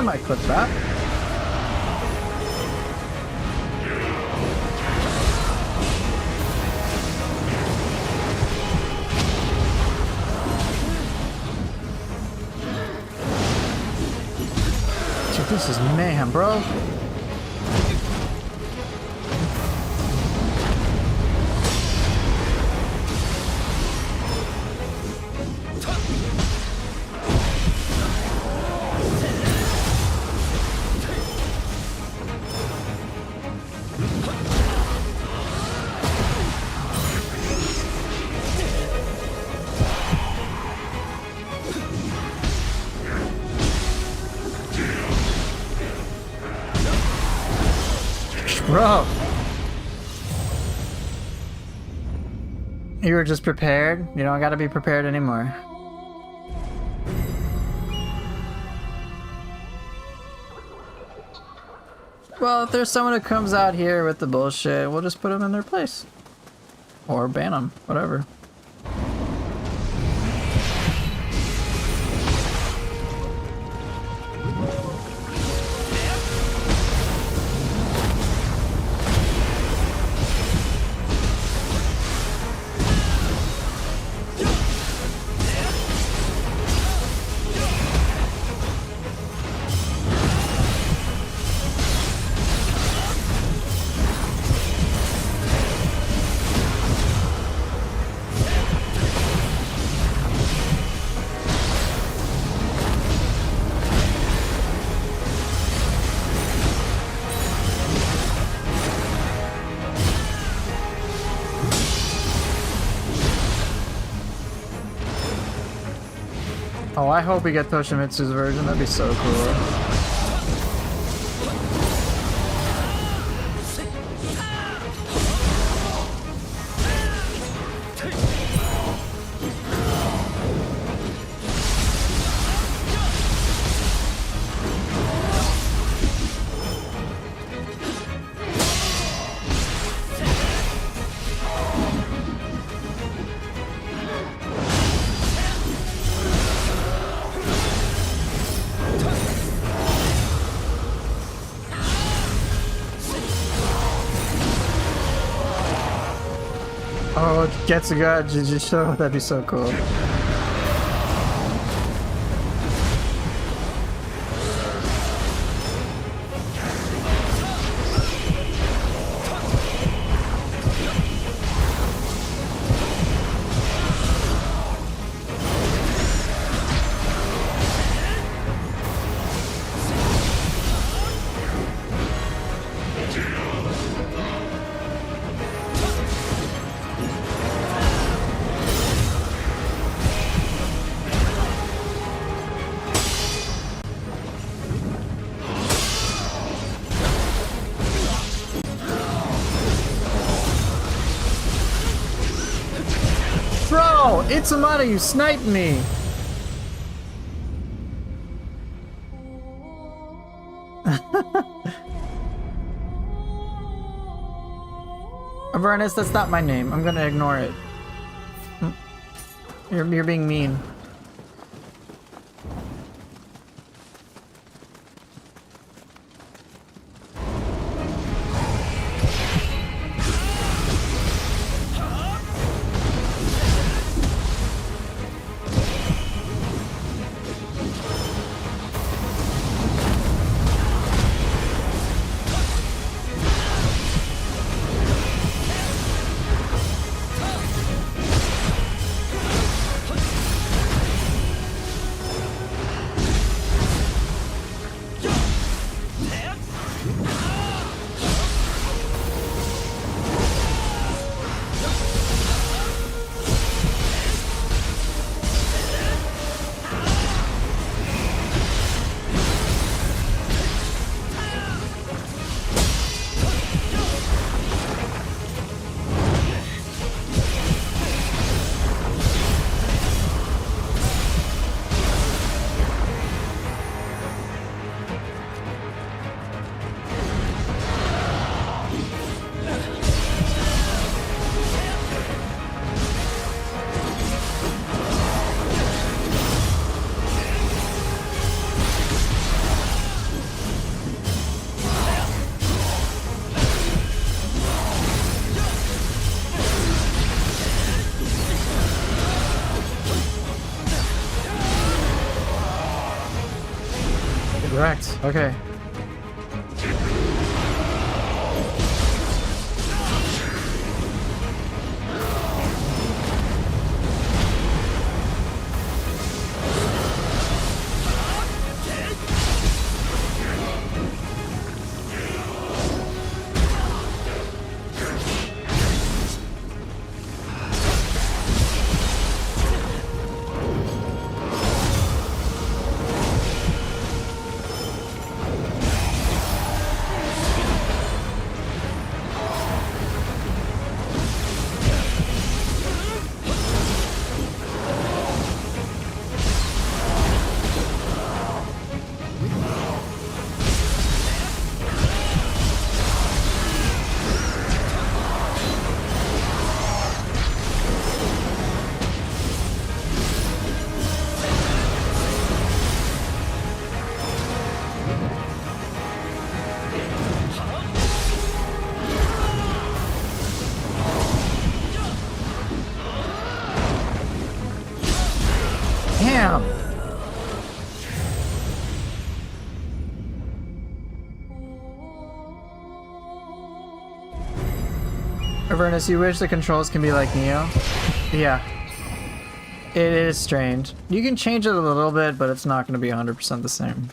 might clip that. Dude, this is mayhem, bro. Bro, you were just prepared. You don't gotta be prepared anymore. Well, if there's someone who comes out here with the bullshit, we'll just put them in their place. Or ban them, whatever. Oh, I hope we get Toshimitsu's version. That'd be so cool. Oh, Getsuga Jujutsu, that'd be so cool. Bro, Itsumata, you sniped me! Avernus, that's not my name. I'm gonna ignore it. You're being mean. Direct. Okay. Damn! Avernus, you wish the controls can be like Neo? Yeah. It is strange. You can change it a little bit, but it's not going to be 100% the same.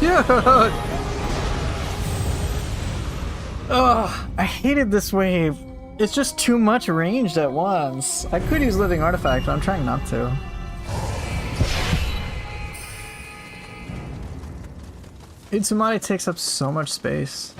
Dude! Oh, I hated this wave. It's just too much ranged at once. I could use Living Artifact, but I'm trying not to. Utsumari takes up so much space.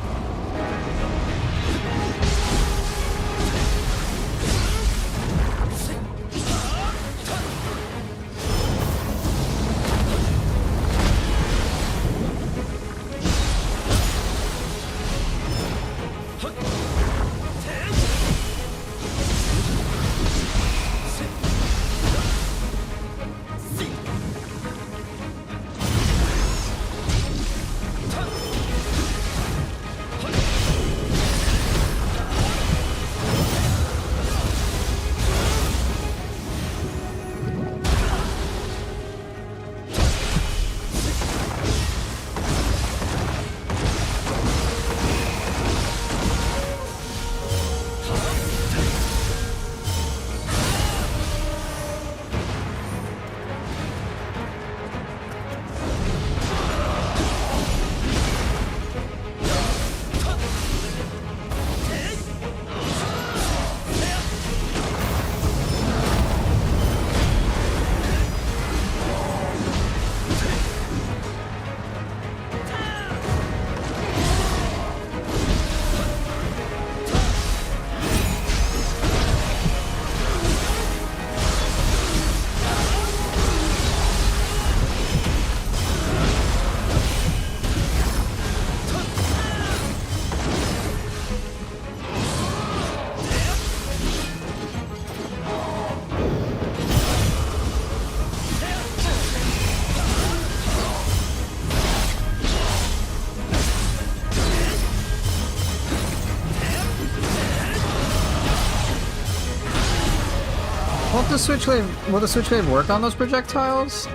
the Switchblade, will the Switchblade work on those projectiles?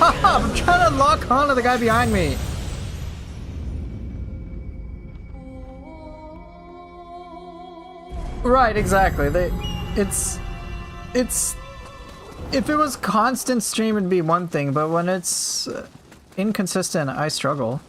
I'm trying to lock onto the guy behind me. Right, exactly. It's if it was constant stream it'd be one thing, but when it's inconsistent, I struggle.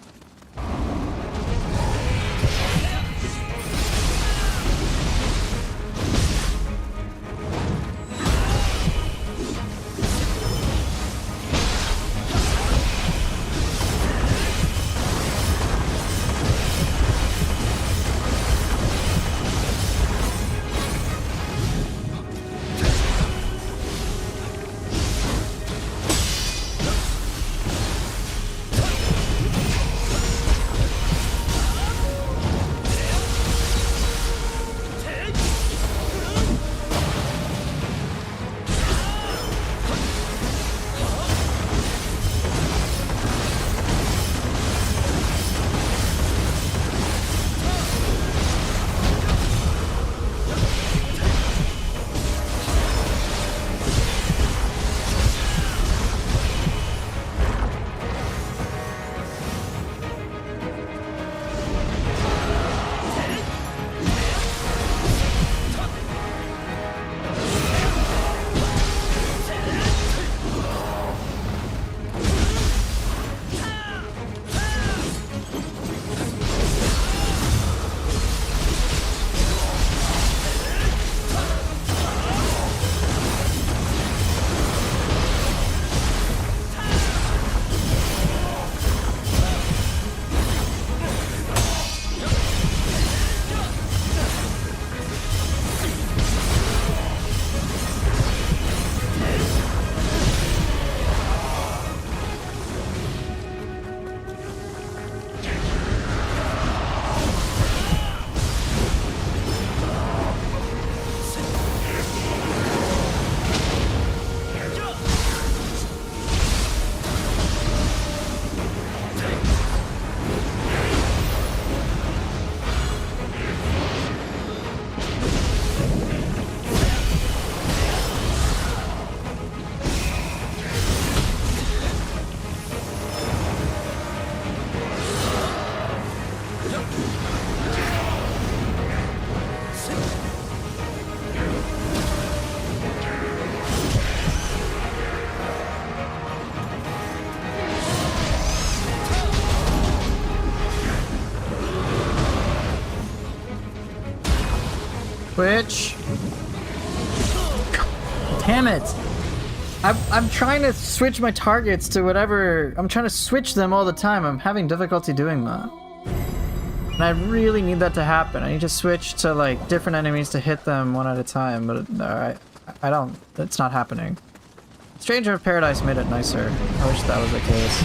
Which? Damn it! I'm trying to switch my targets to whatever. I'm trying to switch them all the time. I'm having difficulty doing that. And I really need that to happen. I need to switch to like different enemies to hit them one at a time, but I don't. It's not happening. Stranger of Paradise made it nicer. I wish that was the case.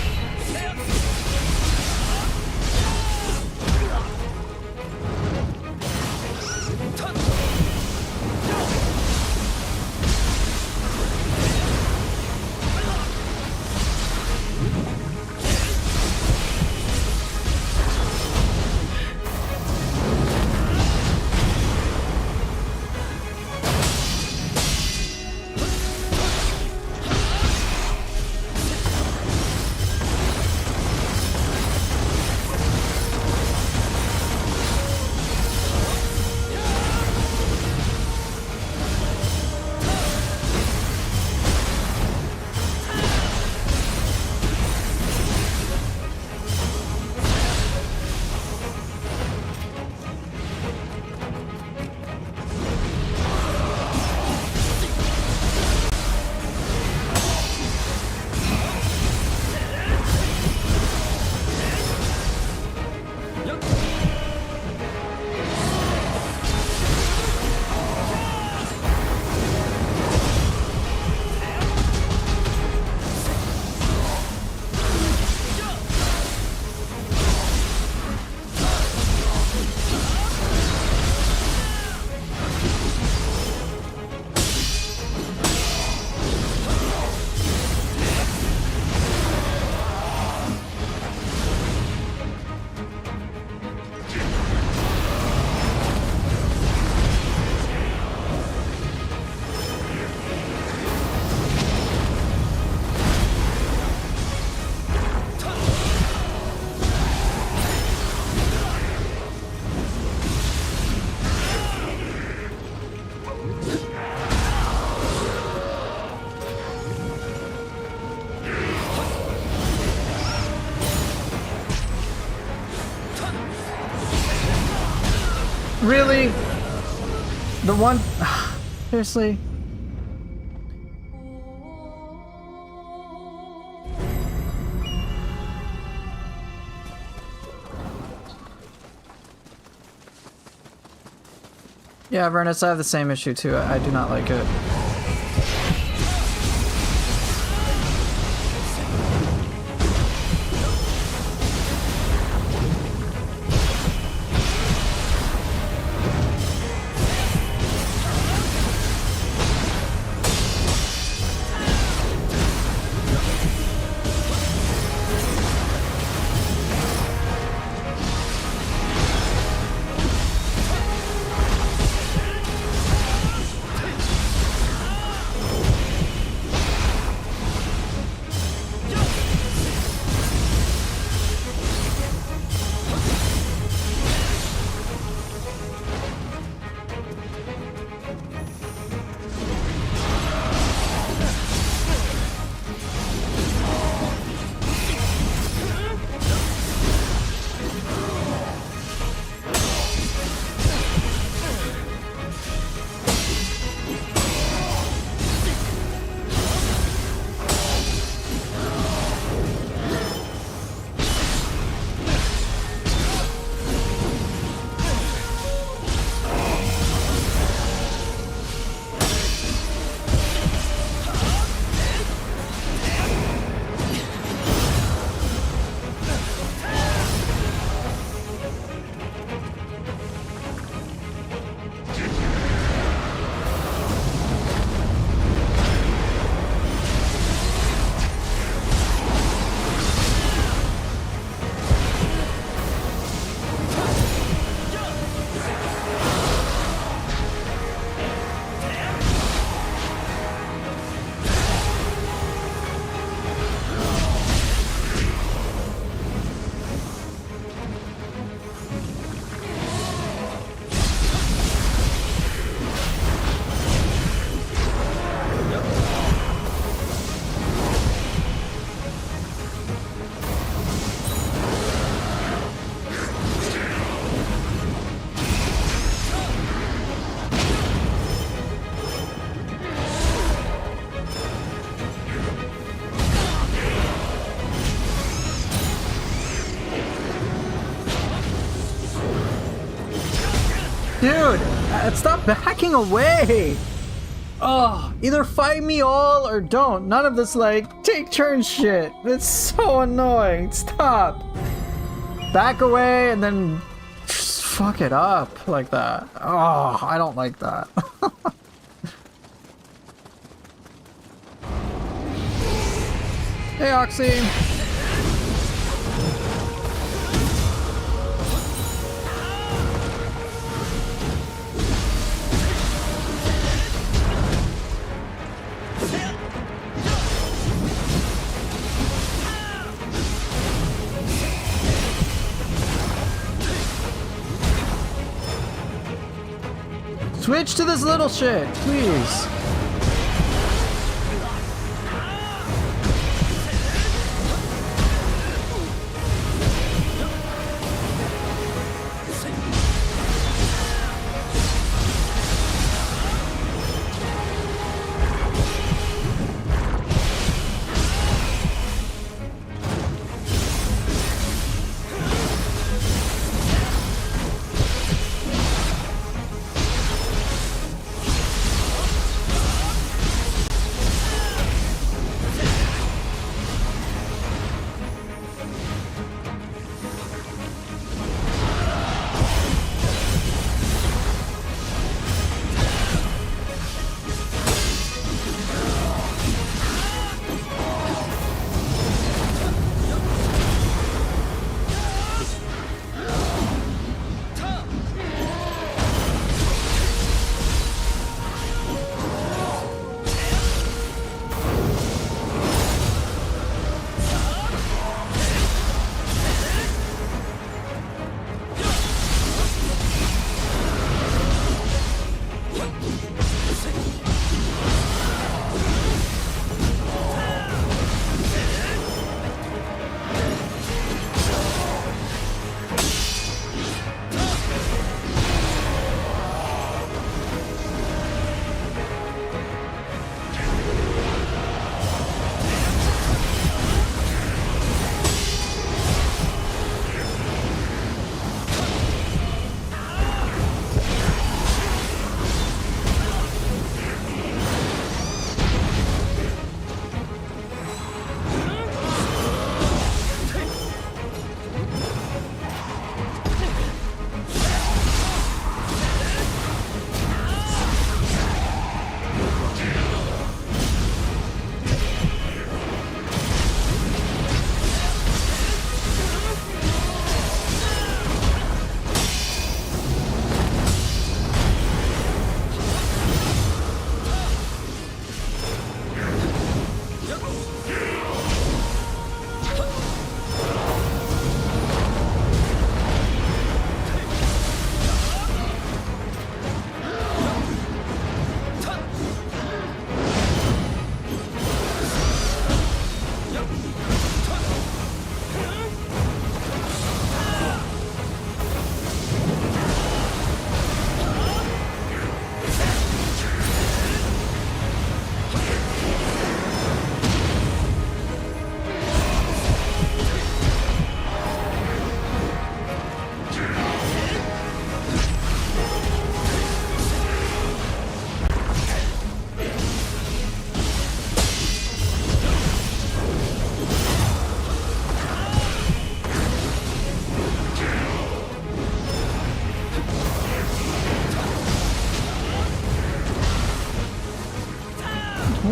Really? The one... Seriously? Yeah, Vernus, I have the same issue too. I do not like it. Dude, stop backing away! Oh, either fight me all or don't. None of this, like, take turns shit. It's so annoying. Stop. Back away and then just fuck it up like that. Oh, I don't like that. Hey, Oxy. Switch to this little shit, please.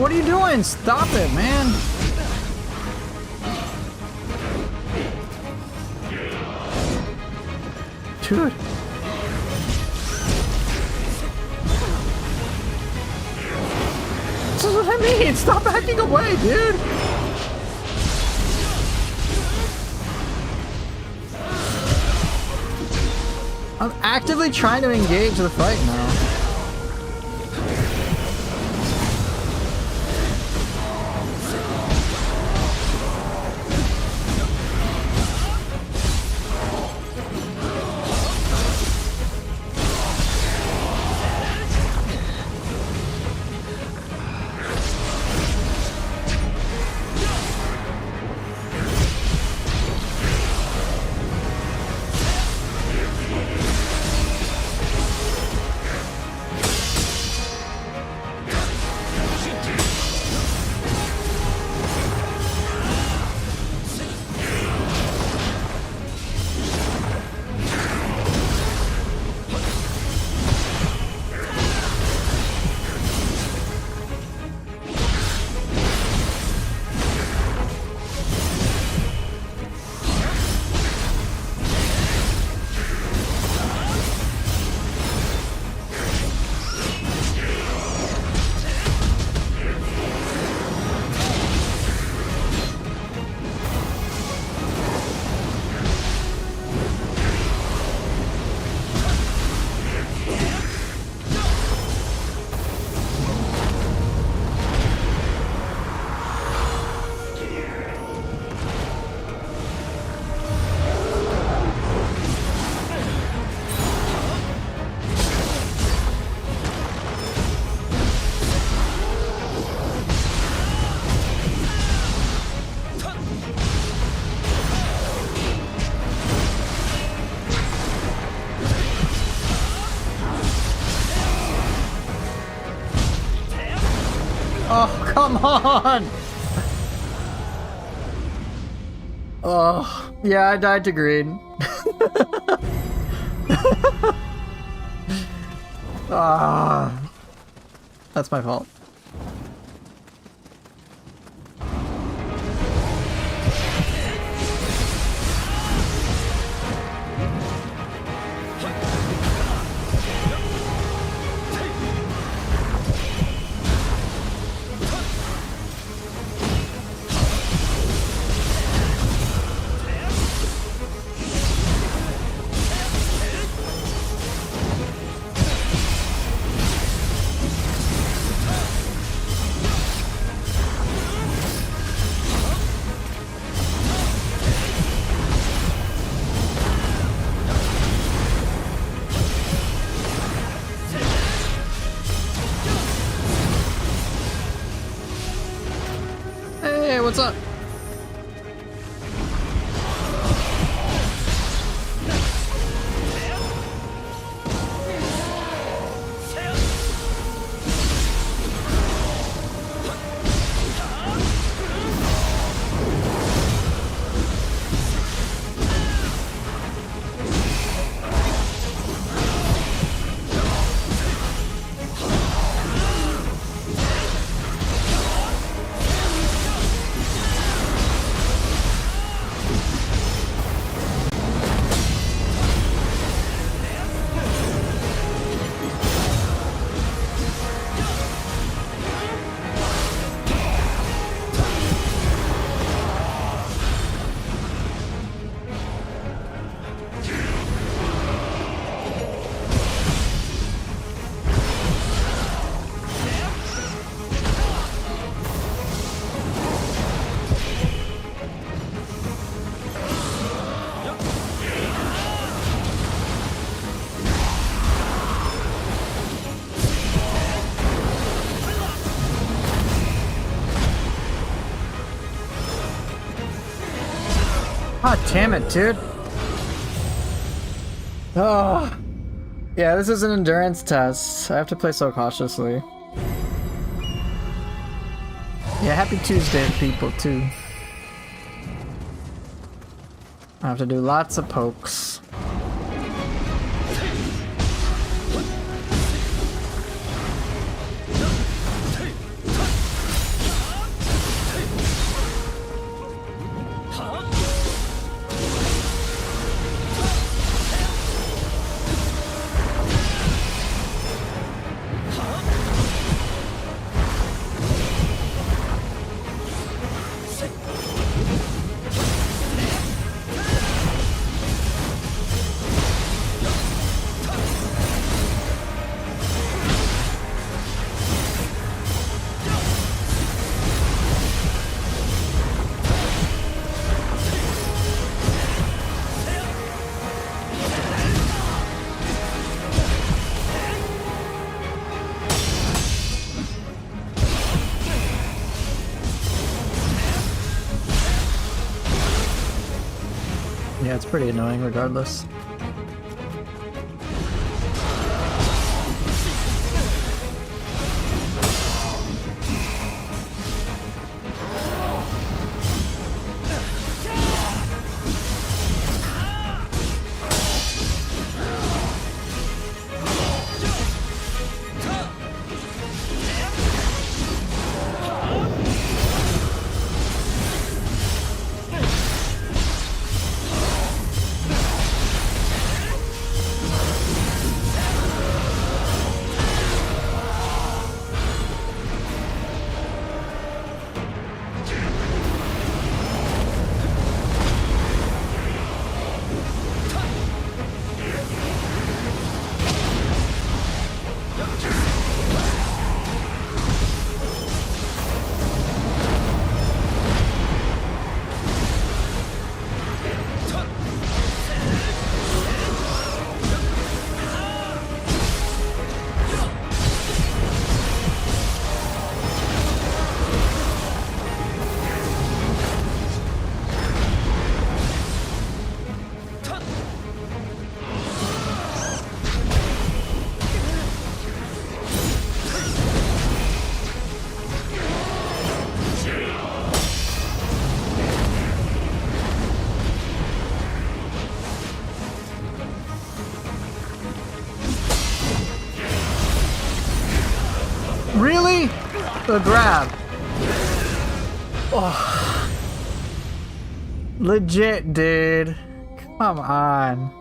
what are you doing? Stop it, man. Dude. This is what I mean. Stop backing away, dude. I'm actively trying to engage the fight now. Oh, come on! Oh, yeah, I died to greed. Ah, that's my fault. Hey, what's up? God damn it, dude. Oh. Yeah, this is an endurance test. I have to play so cautiously. Yeah, happy Tuesday to people, too. I have to do lots of pokes. It's pretty annoying regardless. Really? The grab. Oh. Legit, dude. Come on.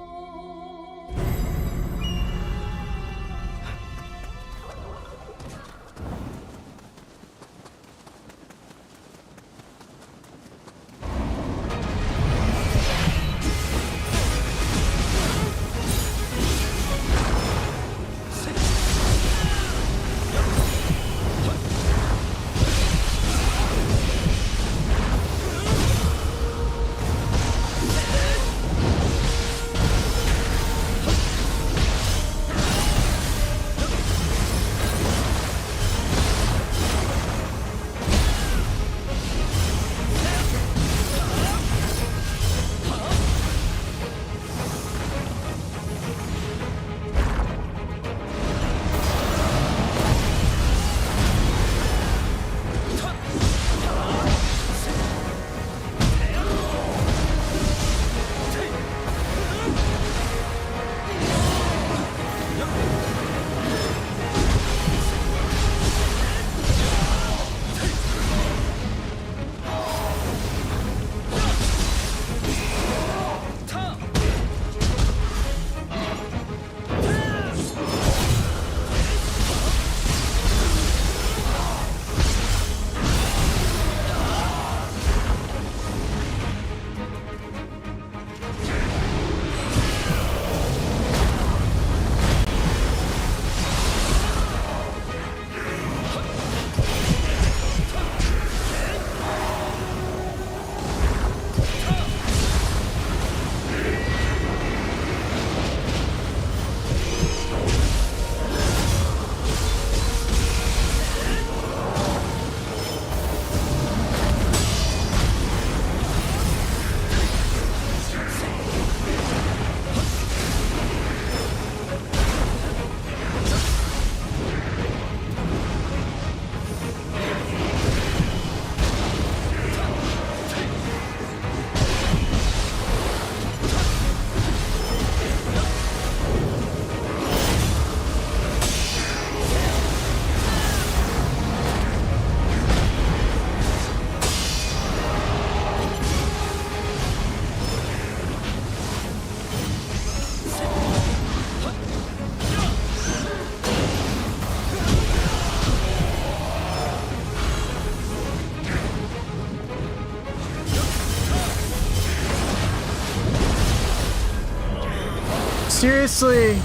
Seriously?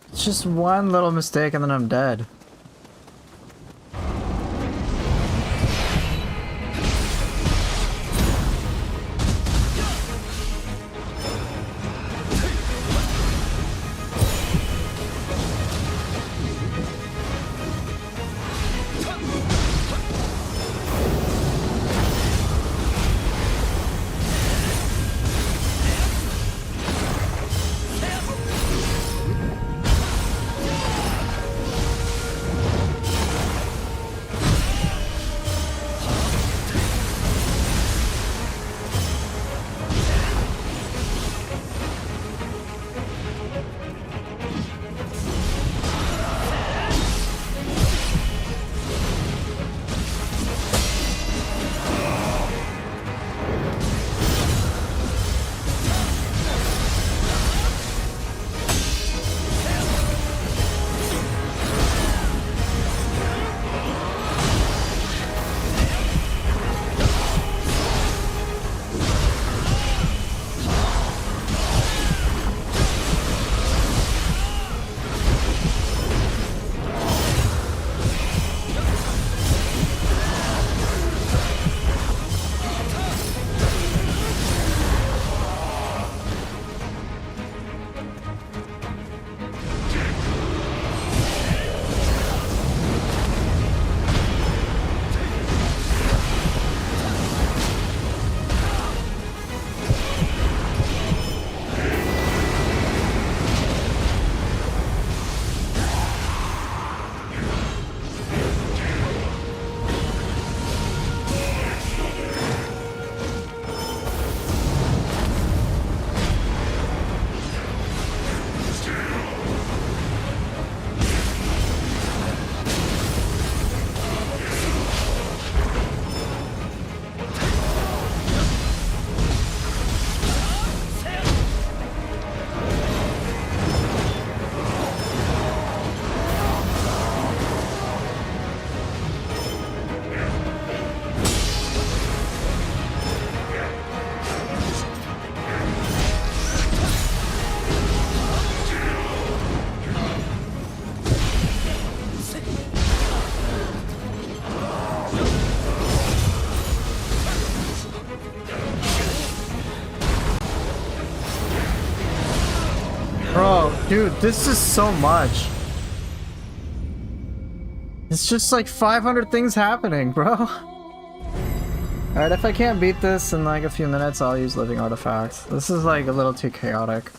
It's just one little mistake and then I'm dead. Dude, this is so much. It's just like 500 things happening, bro. Alright, if I can't beat this in like a few minutes, I'll use living artifacts. This is like a little too chaotic.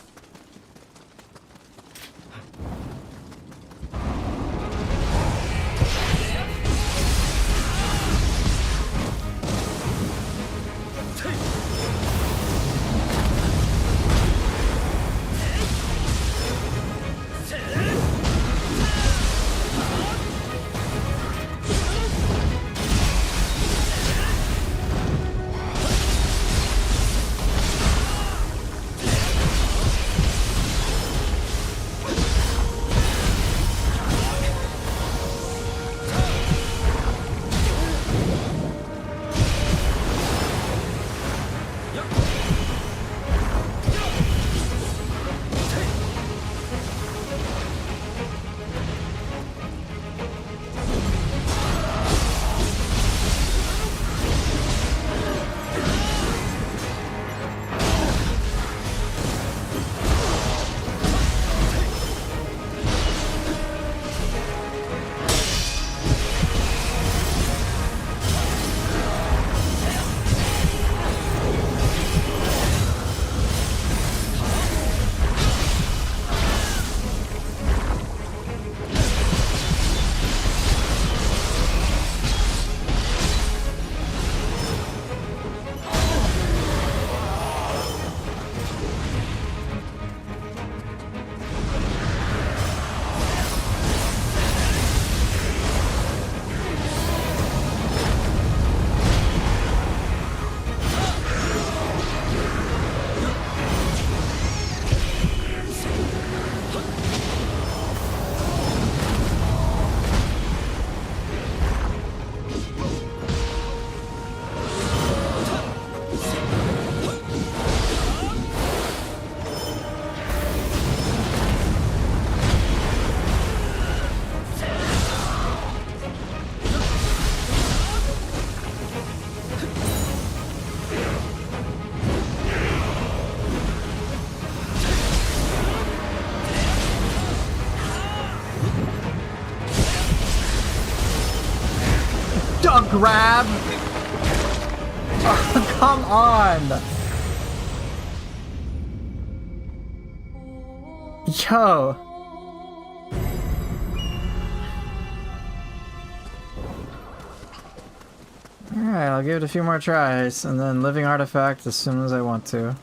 Grab! Oh, come on! Yo! Alright, I'll give it a few more tries, and then living artifact as soon as I want to.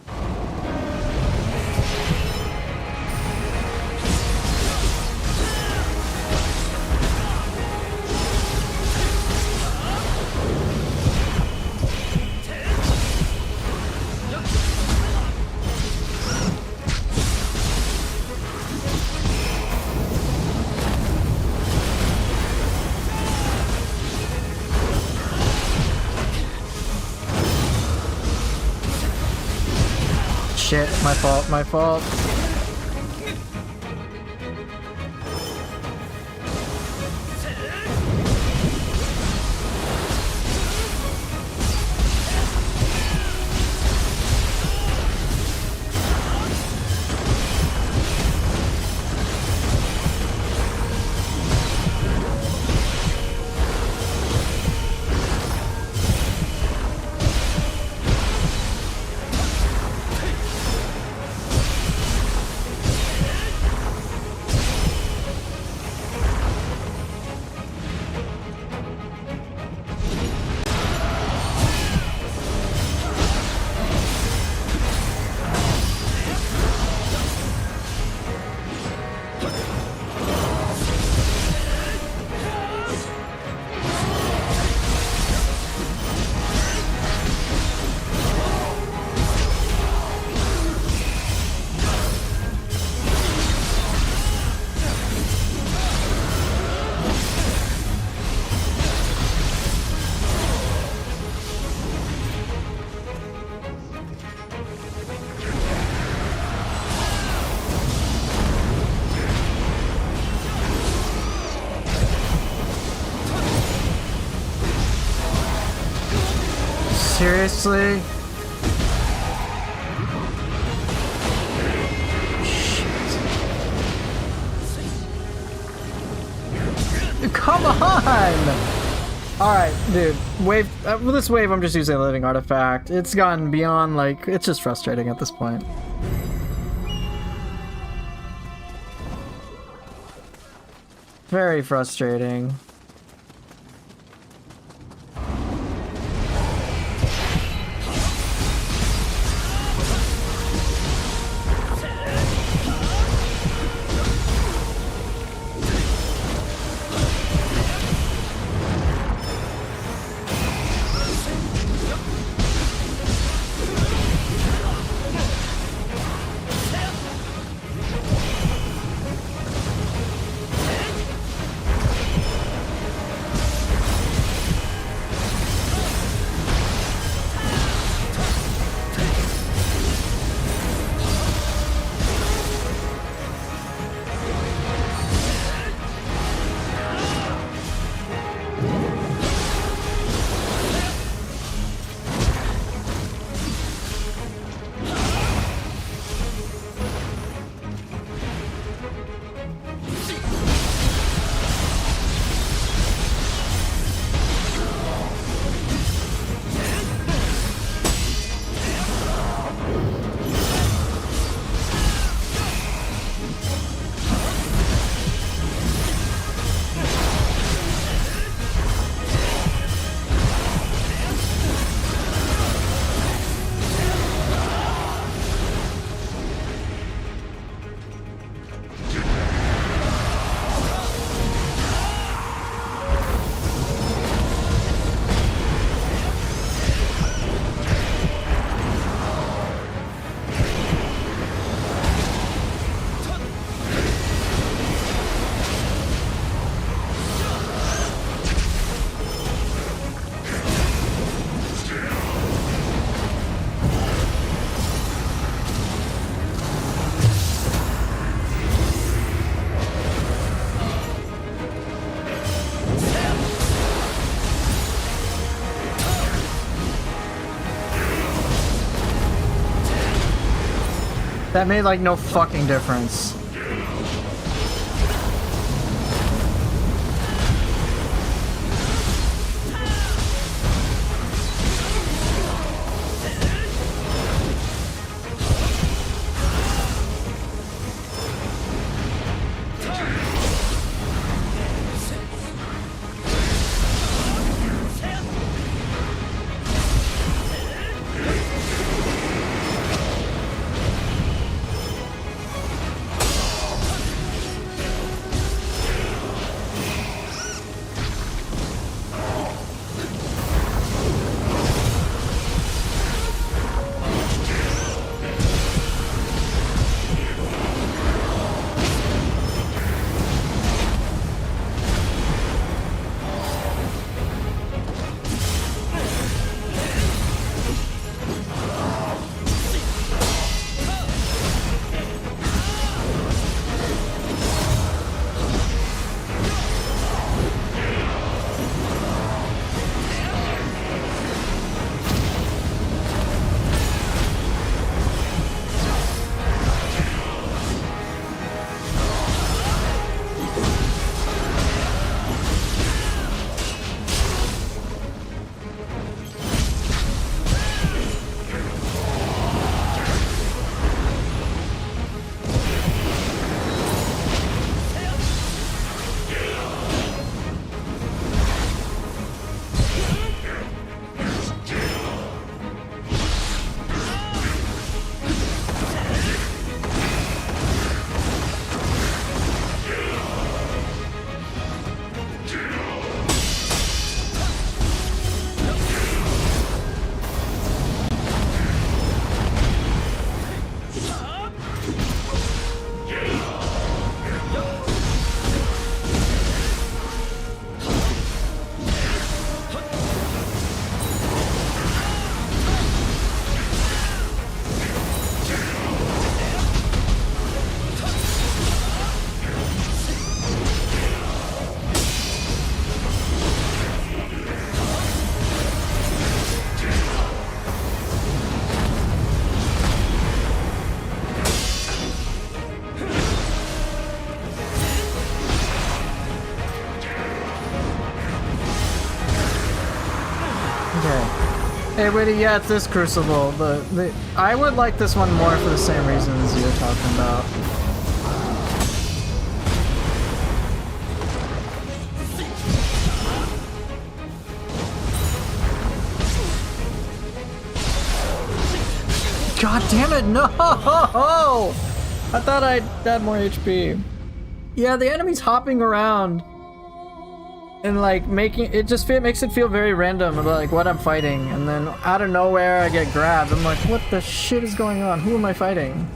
Shit, my fault, my fault. Seriously? Shit. Come on! Alright, dude. Wave. With this wave, I'm just using a living artifact. It's gone beyond, like, it's just frustrating at this point. Very frustrating. That made like no fucking difference. Hey, Witty, yeah, it's this Crucible. I would like this one more for the same reasons you're talking about. God damn it, no! I thought I had more HP. Yeah, the enemy's hopping around and like making it just makes it feel very random about like what I'm fighting, and then out of nowhere I get grabbed. I'm like, what the shit is going on? Who am I fighting?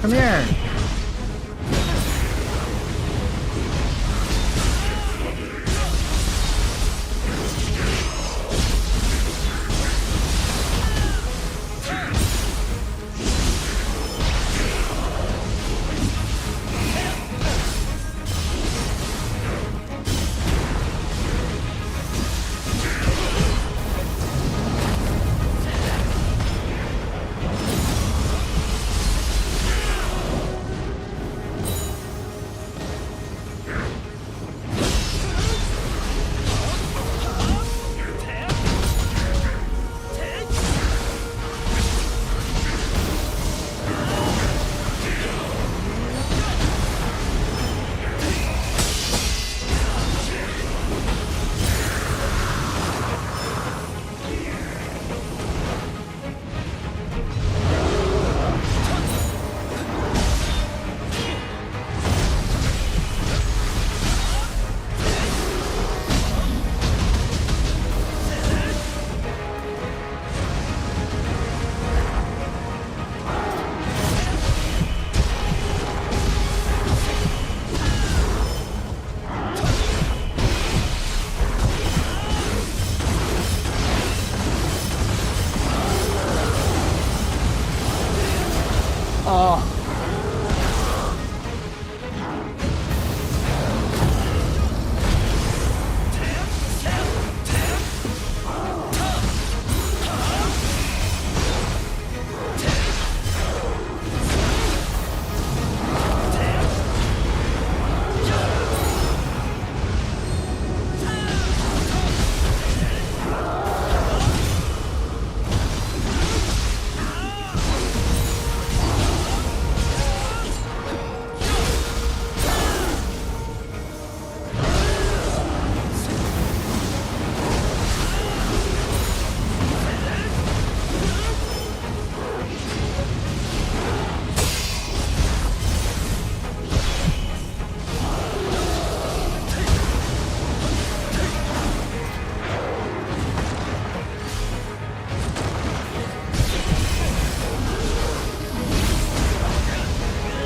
Come here.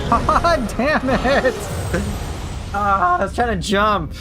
God damn it! Ah, I was trying to jump.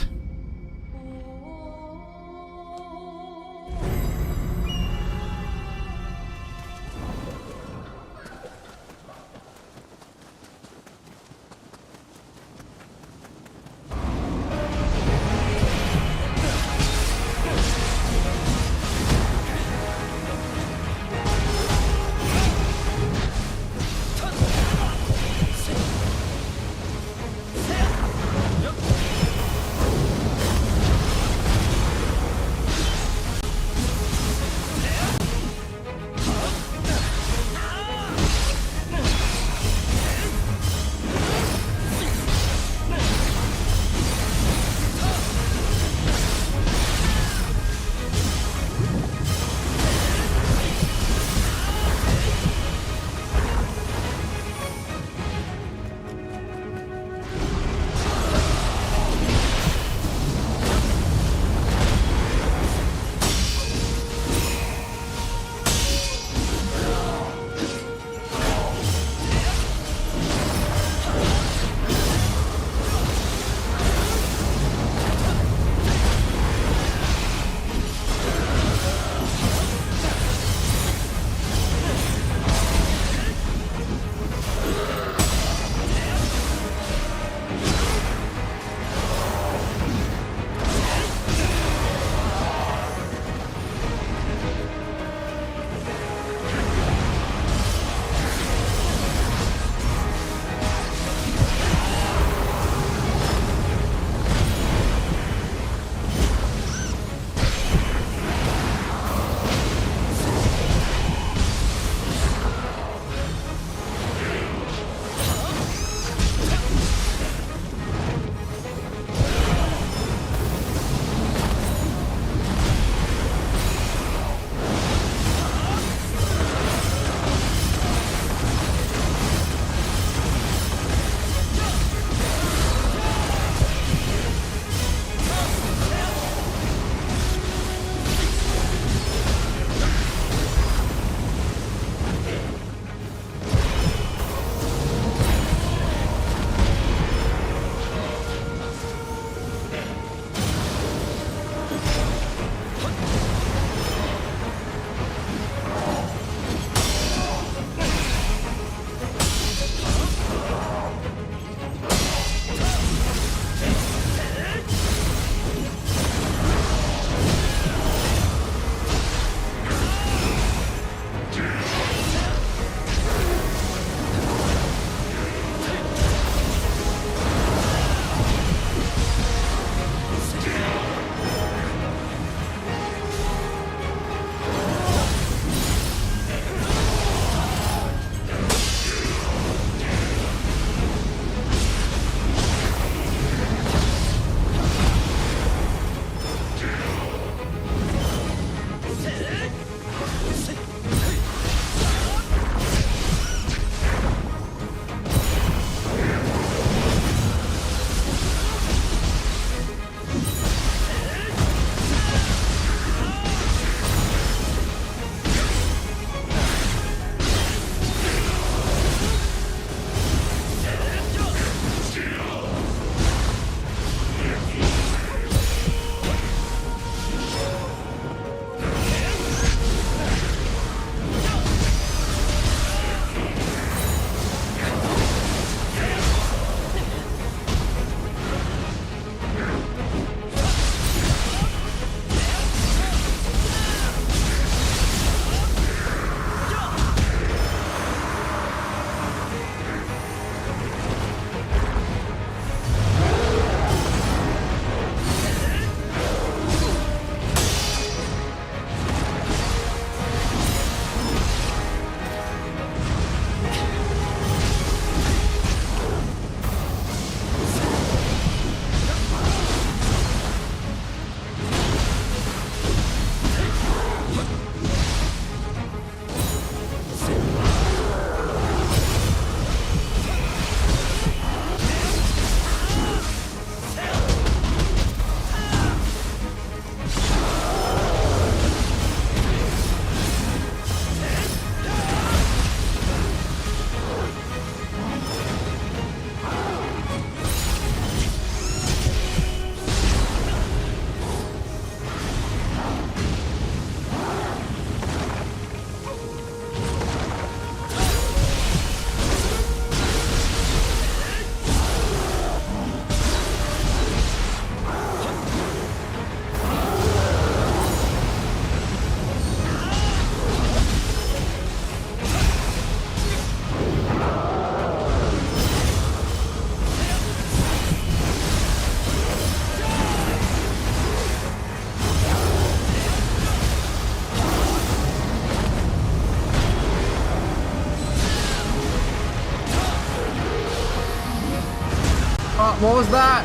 What was that?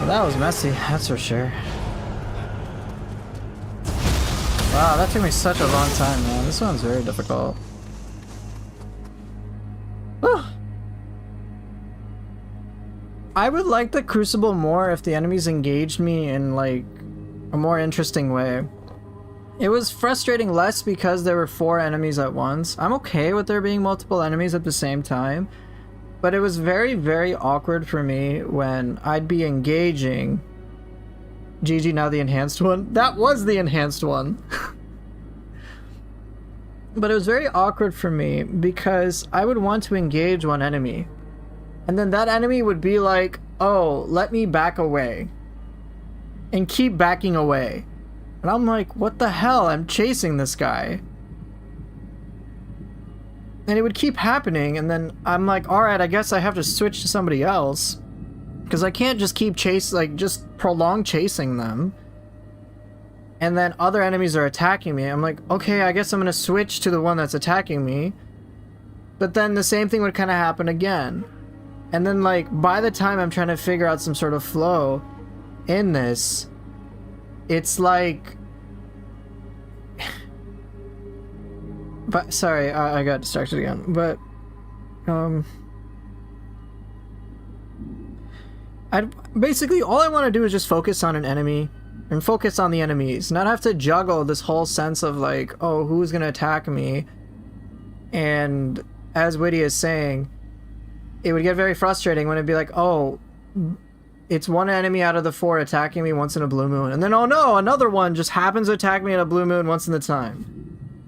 That was messy, that's for sure. Wow, that took me such a long time, man. This one's very difficult. I would like the Crucible more if the enemies engaged me in, like, a more interesting way. It was frustrating less because there were 4 enemies at once. I'm okay with there being multiple enemies at the same time. But it was very, very awkward for me when I'd be engaging. GG, now the enhanced one. That was the enhanced one. But it was very awkward for me because I would want to engage one enemy. And then that enemy would be like, oh, let me back away. And keep backing away. And I'm like, what the hell? I'm chasing this guy. And it would keep happening, and then I'm like, alright, I guess I have to switch to somebody else. Because I can't just keep just prolong chasing them. And then other enemies are attacking me. I'm like, okay, I guess I'm gonna switch to the one that's attacking me. But then the same thing would kind of happen again. And then, like, by the time I'm trying to figure out some sort of flow in this, it's like... But sorry, I got distracted again. But basically all I want to do is just focus on an enemy and focus on the enemies, not have to juggle this whole sense of like, oh, who's gonna attack me? And as Witty is saying, it would get very frustrating when it'd be like, oh, it's one enemy out of the 4 attacking me once in a blue moon, and then oh no, another one just happens to attack me at a blue moon once in the time.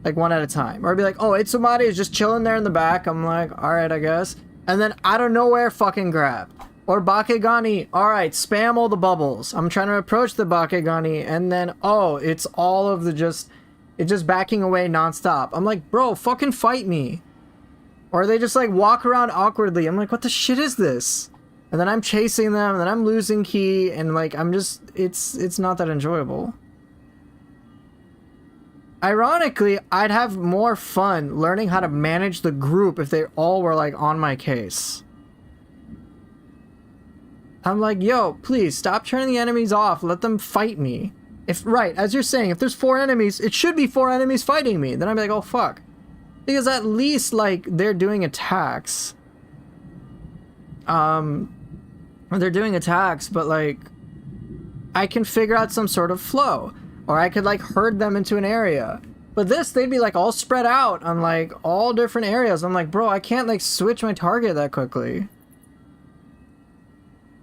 Like, one at a time. Or I'd be like, oh, Itsumari is just chilling there in the back. I'm like, alright, I guess. And then out of nowhere, fucking grab. Or Bakegani, alright, spam all the bubbles. I'm trying to approach the Bakegani, and then, oh, it's all of the it's just backing away nonstop. I'm like, bro, fucking fight me. Or they just, like, walk around awkwardly. I'm like, what the shit is this? And then I'm chasing them, and then I'm losing ki, and, like, I'm just, it's not that enjoyable. Ironically, I'd have more fun learning how to manage the group if they all were, like, on my case. I'm like, yo, please, stop turning the enemies off. Let them fight me. Right, as you're saying, if there's 4 enemies, it should be 4 enemies fighting me. Then I'd be like, oh, fuck. Because at least, like, they're doing attacks. They're doing attacks, but, like, I can figure out some sort of flow. Or I could, like, herd them into an area. But this, they'd be like all spread out on like all different areas. I'm like, bro, I can't like switch my target that quickly.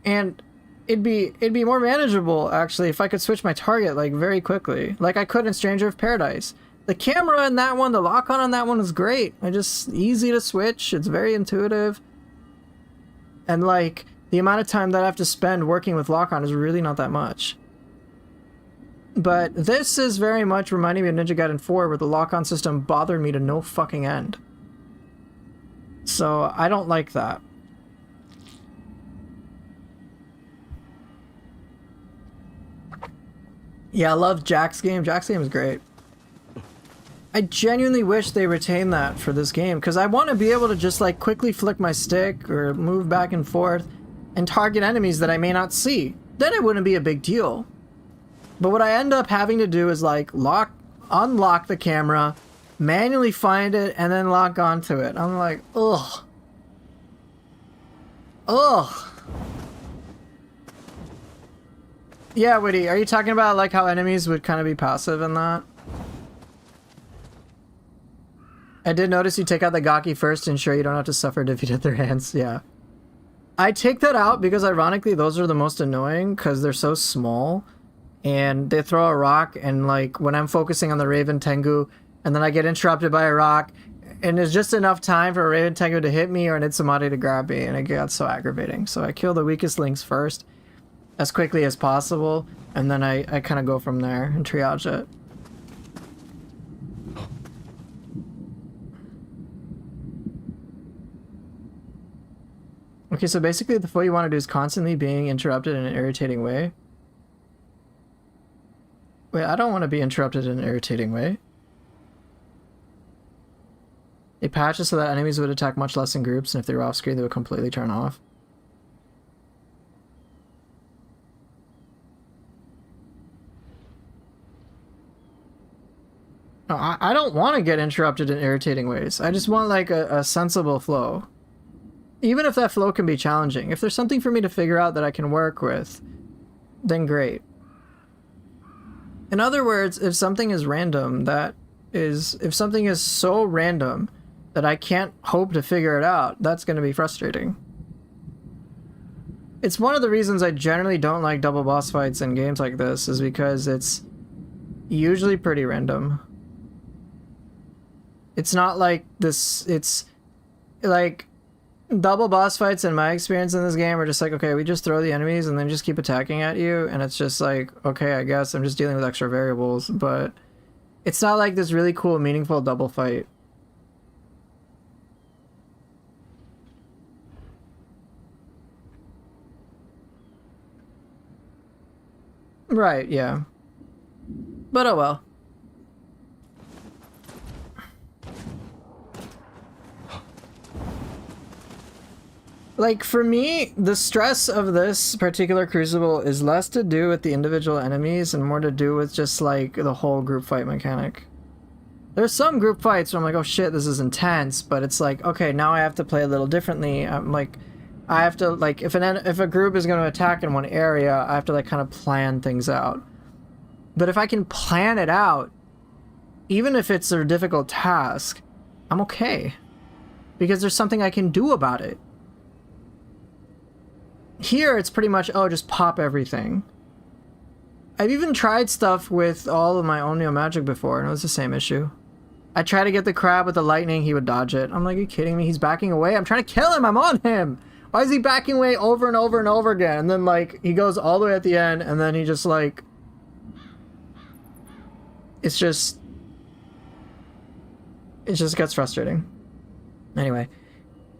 And it'd be more manageable actually if I could switch my target like very quickly, like I could in Stranger of Paradise. The camera in that one, the lock-on on that one is great. It's just easy to switch. It's very intuitive. And like the amount of time that I have to spend working with lock-on is really not that much. But this is very much reminding me of Ninja Gaiden 4, where the lock-on system bothered me to no fucking end. So I don't like that. Yeah, I love Jack's game. Jack's game is great. I genuinely wish they retained that for this game, because I want to be able to just like quickly flick my stick or move back and forth and target enemies that I may not see. Then it wouldn't be a big deal. But what I end up having to do is like unlock the camera, manually find it, and then lock onto it. I'm like, ugh. Ugh. Yeah, Witty, are you talking about like how enemies would kind of be passive in that? I did notice you take out the Gaki first to ensure you don't have to suffer defeat at their hands. Yeah. I take that out because ironically those are the most annoying because they're so small. And they throw a rock, and like when I'm focusing on the Raven Tengu, and then I get interrupted by a rock, and there's just enough time for a Raven Tengu to hit me or an Itsumari to grab me, and it got so aggravating. So I kill the weakest links first, as quickly as possible, and then I kind of go from there and triage it. Okay, so basically what you want to do is constantly being interrupted in an irritating way. Wait, I don't want to be interrupted in an irritating way. It patches so that enemies would attack much less in groups, and if they were off screen, they would completely turn off. No, I don't want to get interrupted in irritating ways. I just want like a sensible flow. Even if that flow can be challenging. If there's something for me to figure out that I can work with, then great. In other words, if something is random, if something is so random that I can't hope to figure it out, that's going to be frustrating. It's one of the reasons I generally don't like double boss fights in games like this, is because it's usually pretty random. It's not like this, it's like double boss fights in my experience in this game are just like, okay, we just throw the enemies and then just keep attacking at you, and it's just like, okay, I guess I'm just dealing with extra variables, but it's not like this really cool, meaningful double fight. Right, yeah. But oh well. Like, for me, the stress of this particular Crucible is less to do with the individual enemies and more to do with just, like, the whole group fight mechanic. There's some group fights where I'm like, oh shit, this is intense, but it's like, okay, now I have to play a little differently. I'm like, I have to, like, if a group is going to attack in one area, I have to, like, kind of plan things out. But if I can plan it out, even if it's a difficult task, I'm okay. Because there's something I can do about it. Here, it's pretty much, oh, just pop everything. I've even tried stuff with all of my Onryo magic before, and it was the same issue. I tried to get the crab with the lightning, he would dodge it. I'm like, are you kidding me? He's backing away. I'm trying to kill him. I'm on him. Why is he backing away over and over and over again? And then, like, he goes all the way at the end, and then he just, like... It just gets frustrating. Anyway.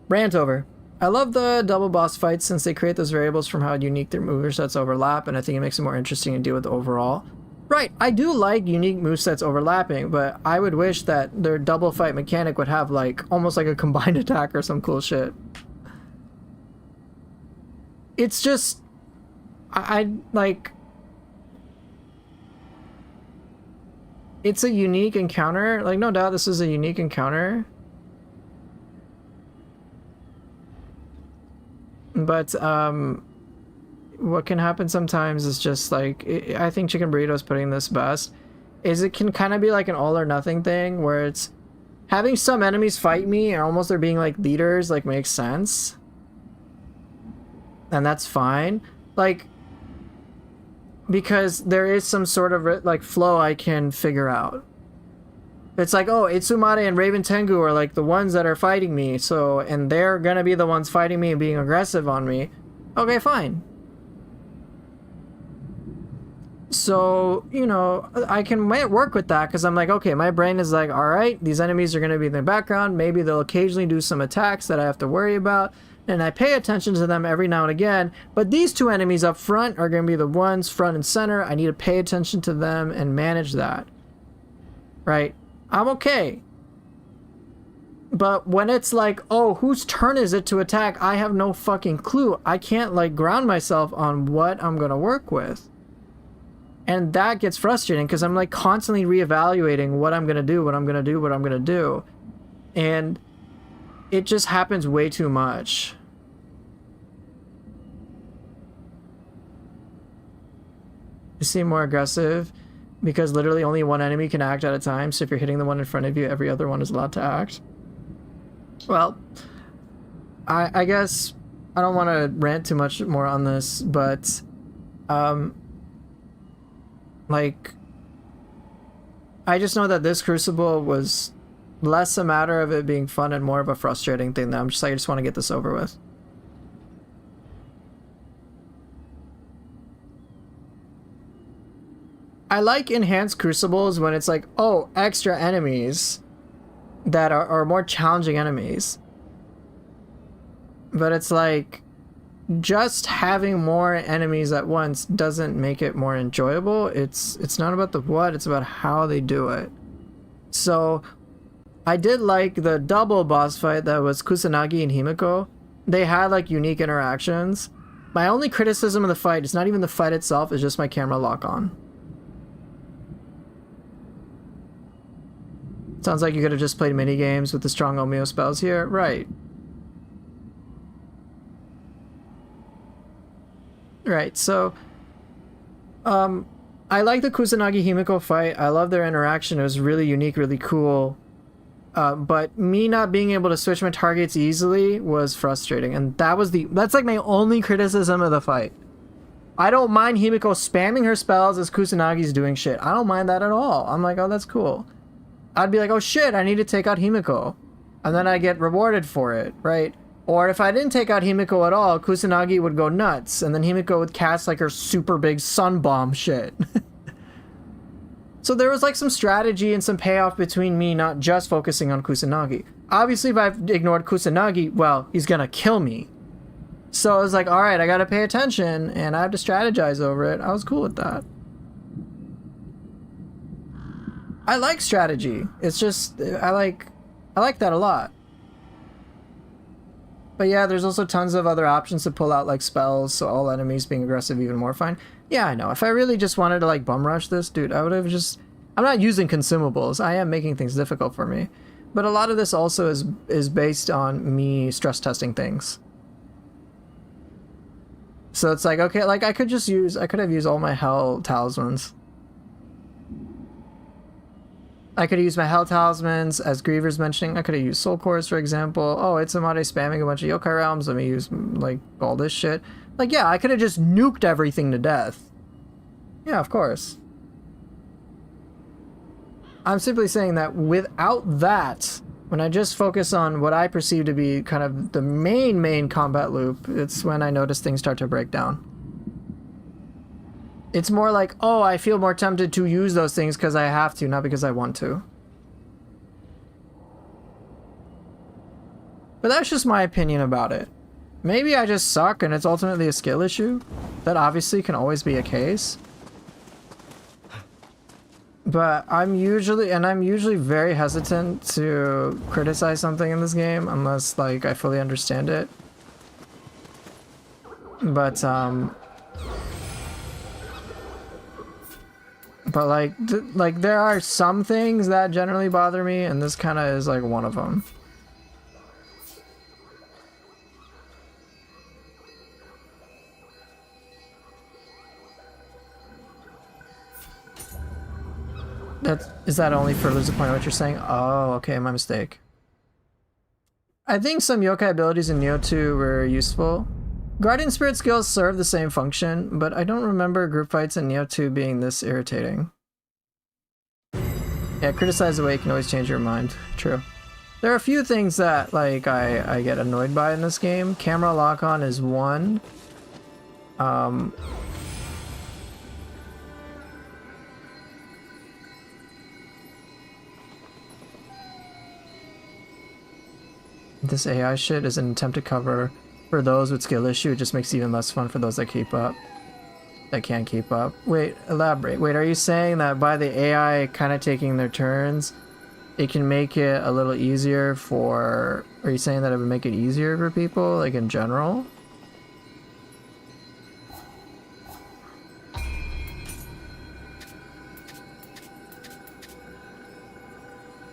Rant over. I love the double boss fights since they create those variables from how unique their movesets overlap, and I think it makes it more interesting to deal with overall. Right, I do like unique movesets overlapping, but I would wish that their double fight mechanic would have, like, almost like a combined attack or some cool shit. It's just... I like... It's a unique encounter. Like, no doubt this is a unique encounter. But, what can happen sometimes is just, like, I think Chicken Burrito's putting this best. is it can kind of be like an all or nothing thing where it's having some enemies fight me and almost they're being like leaders, like makes sense. And that's fine. Like, because there is some sort of like flow I can figure out. It's like, oh, Itsumare and Raven Tengu are like the ones that are fighting me, so, and they're gonna be the ones fighting me and being aggressive on me. Okay, fine. So, you know, I can work with that because I'm like, okay, my brain is like, all right, these enemies are gonna be in the background. Maybe they'll occasionally do some attacks that I have to worry about, and I pay attention to them every now and again. But these two enemies up front are gonna be the ones front and center. I need to pay attention to them and manage that. Right? I'm okay. But when it's like, oh, whose turn is it to attack? I have no fucking clue. I can't like ground myself on what I'm gonna work with. And that gets frustrating because I'm like constantly reevaluating what I'm gonna do, what I'm gonna do, what I'm gonna do. And it just happens way too much. You seem more aggressive. Because literally only one enemy can act at a time, so if you're hitting the one in front of you, every other one is allowed to act. Well, I guess I don't want to rant too much more on this, but like, I just know that this Crucible was less a matter of it being fun and more of a frustrating thing that I'm just like, I just want to get this over with. I like enhanced Crucibles when it's like, oh, extra enemies that are more challenging enemies. But it's like, just having more enemies at once doesn't make it more enjoyable. It's not about the what, it's about how they do it. So, I did like the double boss fight that was Kusanagi and Himiko. They had like unique interactions. My only criticism of the fight is not even the fight itself, it's just my camera lock on. Sounds like you could have just played mini games with the strong Omeo spells here. Right. Right, so I like the Kusanagi Himiko fight. I love their interaction. It was really unique, really cool. But me not being able to switch my targets easily was frustrating. And that's like my only criticism of the fight. I don't mind Himiko spamming her spells as Kusanagi's doing shit. I don't mind that at all. I'm like, oh, that's cool. I'd be like, oh shit, I need to take out Himiko. And then I get rewarded for it, right? Or if I didn't take out Himiko at all, Kusanagi would go nuts, and then Himiko would cast like her super big sun bomb shit. So there was like some strategy and some payoff between me not just focusing on Kusanagi. Obviously, if I've ignored Kusanagi, well, he's gonna kill me. So I was like, alright, I gotta pay attention, and I have to strategize over it. I was cool with that. I like strategy. It's just, I like that a lot. But yeah, there's also tons of other options to pull out, like spells, so all enemies being aggressive even more fine. Yeah, I know. If I really just wanted to like bum rush this, dude, I would have just... I'm not using consumables. I am making things difficult for me. But a lot of this also is based on me stress testing things. So it's like, okay, like I could have used all my hell talismans. I could have used my Hell Talismans, as Griever's mentioning. I could have used Soul Cores, for example. Oh, it's Amade spamming a bunch of Yokai Realms. Let me use, like, all this shit. Like, yeah, I could have just nuked everything to death. Yeah, of course. I'm simply saying that without that, when I just focus on what I perceive to be kind of the main combat loop, it's when I notice things start to break down. It's more like, oh, I feel more tempted to use those things because I have to, not because I want to. But that's just my opinion about it. Maybe I just suck and it's ultimately a skill issue. That obviously can always be a case. But I'm usually very hesitant to criticize something in this game unless, like, I fully understand it. But like there are some things that generally bother me, and this kind of is like one of them. Is that only for lose a point what you're saying? Oh, okay, my mistake. I think some yokai abilities in Nioh 2 were useful. Guardian Spirit skills serve the same function, but I don't remember group fights in Nioh 2 being this irritating. Yeah, criticize the way you can always change your mind. True. There are a few things that like I get annoyed by in this game. Camera lock-on is one. This AI shit is an attempt to cover for those with skill issue. It just makes it even less fun for those that keep up. That can't keep up. Wait, elaborate. Wait, are you saying that by the AI kind of taking their turns, it can make it a little easier for... Are you saying that it would make it easier for people, like in general?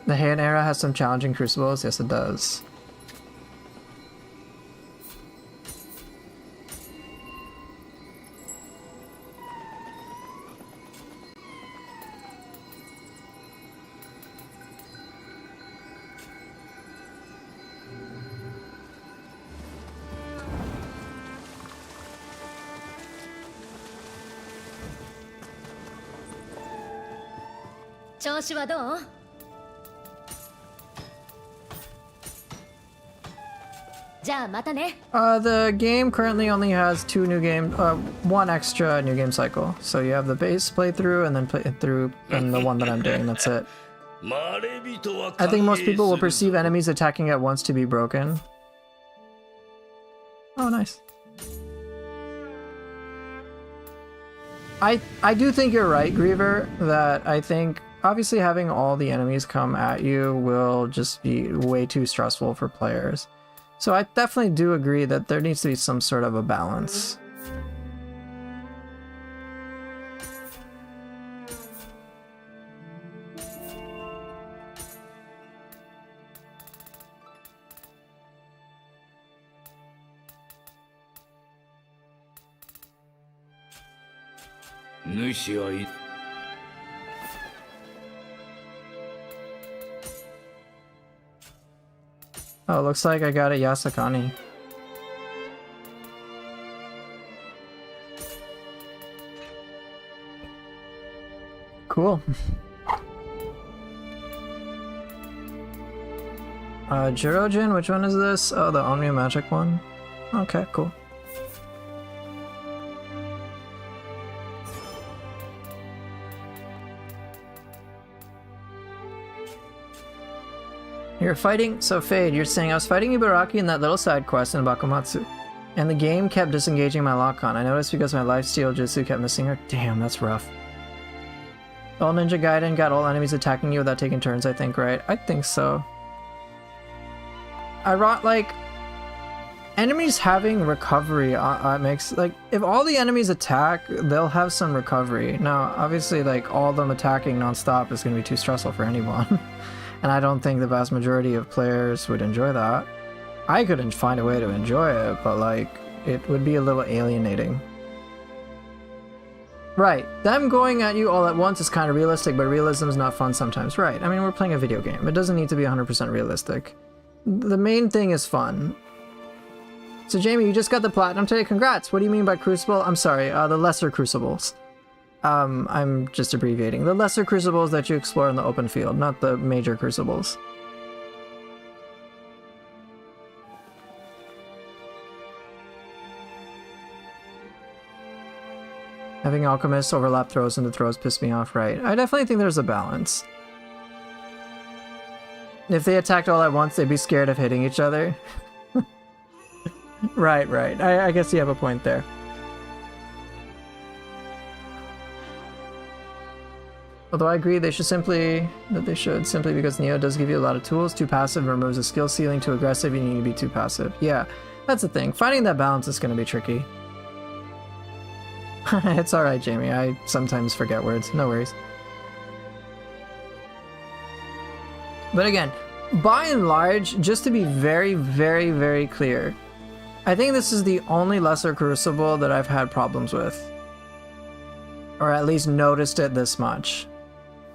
The Heian era has some challenging crucibles. Yes, it does. The game currently only has one extra new game cycle. So you have the base playthrough and then play through and the one that I'm doing, that's it. I think most people will perceive enemies attacking at once to be broken. Oh, nice. I do think you're right, Griever, that I think obviously having all the enemies come at you will just be way too stressful for players. So I definitely do agree that there needs to be some sort of a balance. Oh, looks like I got a Yasakani. Cool. Jirojin, which one is this? Oh, the Omnia Magic one? Okay, cool. You're fighting... So, Fade, you're saying I was fighting Ibaraki in that little side quest in Bakumatsu, and the game kept disengaging my lock-on. I noticed because my lifesteal jutsu kept missing her. Damn, that's rough. All Ninja Gaiden got all enemies attacking you without taking turns, I think, right? I think so. Like... Enemies having recovery makes... Like, if all the enemies attack, they'll have some recovery. Now, obviously, like, all of them attacking non-stop is going to be too stressful for anyone. And I don't think the vast majority of players would enjoy that. I couldn't find a way to enjoy it, but like, it would be a little alienating. Right, them going at you all at once is kind of realistic, but realism is not fun sometimes. Right, I mean, we're playing a video game. It doesn't need to be 100% realistic. The main thing is fun. So Jamie, you just got the platinum today. Congrats! What do you mean by crucible? I'm sorry, the lesser crucibles. I'm just abbreviating. The lesser crucibles that you explore in the open field, not the major crucibles. Having alchemists overlap throws into throws pissed me off, right? I definitely think there's a balance. If they attacked all at once, they'd be scared of hitting each other. Right. I guess you have a point there. Although I agree they should simply because Nioh does give you a lot of tools. Too passive removes a skill ceiling. Too aggressive, you need to be too passive. Yeah, that's the thing. Finding that balance is going to be tricky. It's alright, Jamie. I sometimes forget words. No worries. But again, by and large, just to be very, very, very clear, I think this is the only lesser crucible that I've had problems with. Or at least noticed it this much.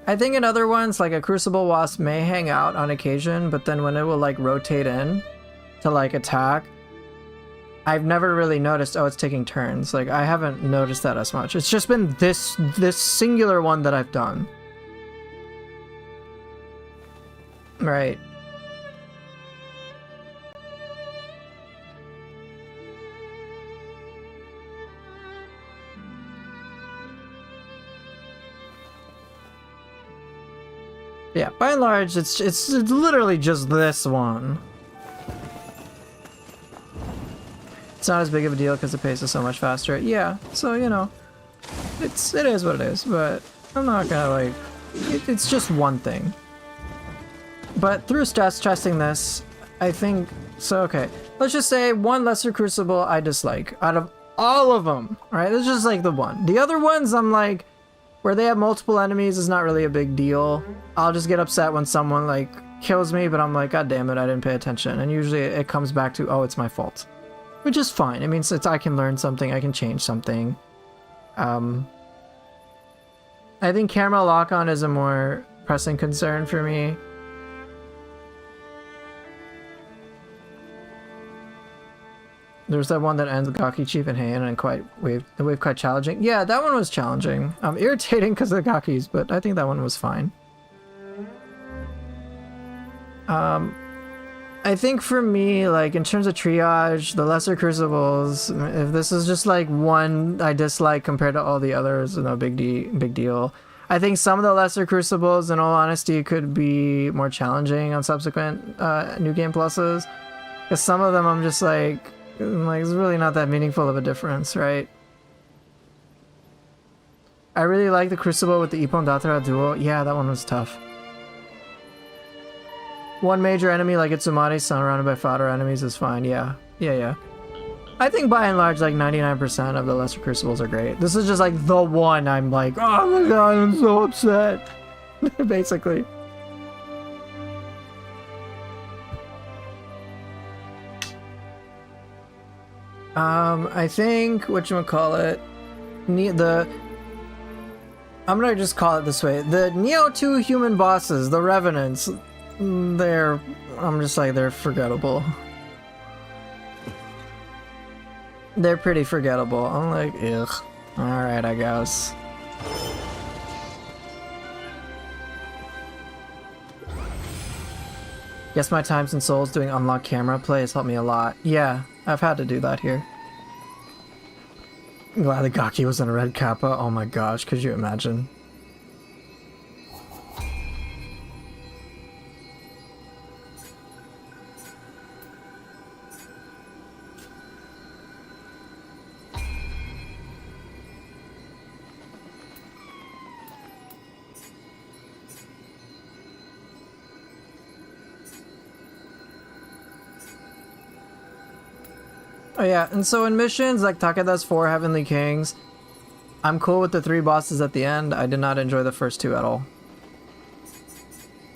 I think in other ones, like a Crucible Wasp may hang out on occasion, but then when it will like rotate in to like attack, I've never really noticed, oh, it's taking turns. Like, I haven't noticed that as much. It's just been this singular one that I've done. Right. Yeah, by and large, it's literally just this one. It's not as big of a deal because the pace is so much faster. Yeah, so you know, it is what it is. But I'm not gonna like, it's just one thing. But through stress testing this, I think so. Okay, let's just say one lesser crucible I dislike out of all of them. Right, it's just like the one. The other ones I'm like, where they have multiple enemies is not really a big deal. I'll just get upset when someone like kills me, but I'm like, God damn it, I didn't pay attention. And usually it comes back to, oh, it's my fault. Which is fine. It means I can learn something, I can change something. I think camera lock-on is a more pressing concern for me. There's that one that ends Gaki Chief and Heian and the wave quite challenging. Yeah, that one was challenging. Irritating because of the Gakis, but I think that one was fine. I think for me, like in terms of triage, the lesser crucibles, if this is just like one I dislike compared to all the others, no big deal. I think some of the lesser crucibles, in all honesty, could be more challenging on subsequent New Game Pluses. Because some of them I'm just like, it's really not that meaningful of a difference, right? I really like the Crucible with the Ippon Datara duel. Yeah, that one was tough. One major enemy like Itsumari surrounded by fodder enemies is fine. Yeah. I think by and large, like 99% of the lesser Crucibles are great. This is just like the one I'm like, oh my god, I'm so upset. Basically. I think, whatchamacallit, I'm gonna just call it this way. The Neo 2 human bosses, the Revenants, I'm just like, they're forgettable. They're pretty forgettable. I'm like, ugh. Alright, I guess. Guess my times and souls doing unlock camera play has helped me a lot. Yeah, I've had to do that here. I'm glad the Gaki was in a red kappa. Oh my gosh, could you imagine? Oh yeah, and so in missions like Takeda's 4 Heavenly Kings, I'm cool with the 3 bosses at the end. I did not enjoy the first 2 at all.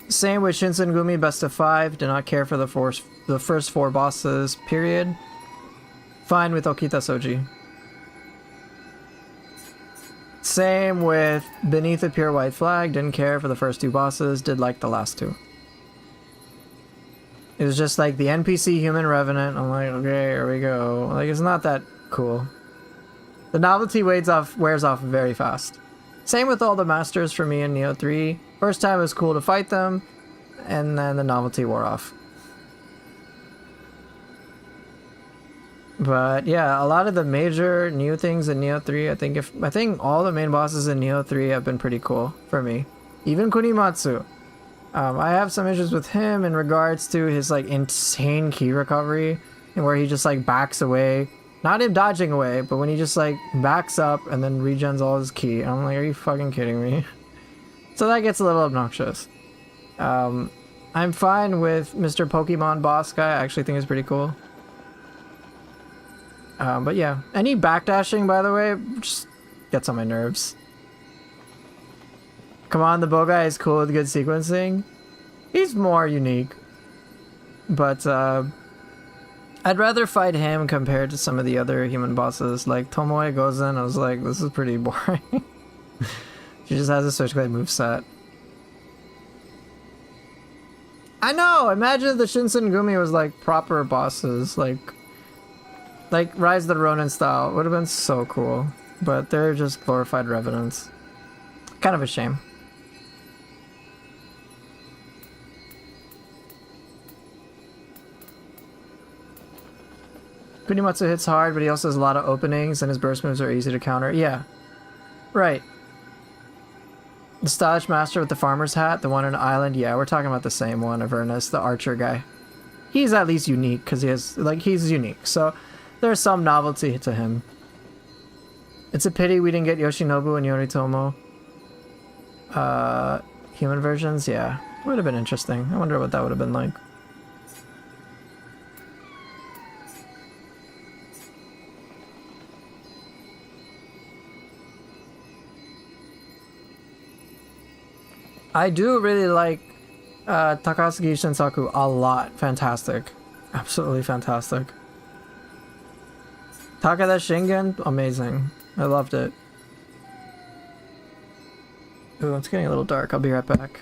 Same with Shinsengumi Best of 5, did not care for the first 4 bosses, period. Fine with Okita Soji. Same with Beneath the Pure White Flag, didn't care for the first 2 bosses, did like the last 2. It was just like the NPC Human Revenant. I'm like, okay, here we go. Like, it's not that cool. The novelty wears off very fast. Same with all the masters for me in Neo 3. First time it was cool to fight them, and then the novelty wore off. But yeah, a lot of the major new things in Neo 3, I think all the main bosses in Neo 3 have been pretty cool for me. Even Kunimatsu. I have some issues with him in regards to his like insane key recovery and where he just like backs away. Not him dodging away, but when he just like backs up and then regens all his ki. I'm like, are you fucking kidding me? So that gets a little obnoxious. I'm fine with Mr. Pokemon boss guy. I actually think it's pretty cool. But yeah, any backdashing, by the way, just gets on my nerves. Come on, the bow guy is cool with good sequencing. He's more unique. But, I'd rather fight him compared to some of the other human bosses. Like, Tomoe Gozen, I was like, this is pretty boring. She just has a Switchblade moveset. I know! Imagine if the Shinsengumi was like proper bosses, like Rise of the Ronin style. Would have been so cool. But they're just glorified revenants. Kind of a shame. Kunimatsu hits hard, but he also has a lot of openings, and his burst moves are easy to counter. Yeah. Right. The stylish master with the farmer's hat, the one on an island, yeah, we're talking about the same one, Avernus, the archer guy. He's at least unique, because he has, like, he's unique, so there's some novelty to him. It's a pity we didn't get Yoshinobu and Yoritomo. Human versions, yeah. Would have been interesting. I wonder what that would have been like. I do really like Takasugi Shinsaku a lot. Fantastic. Absolutely fantastic. Takada Shingen, amazing. I loved it. Ooh, it's getting a little dark. I'll be right back.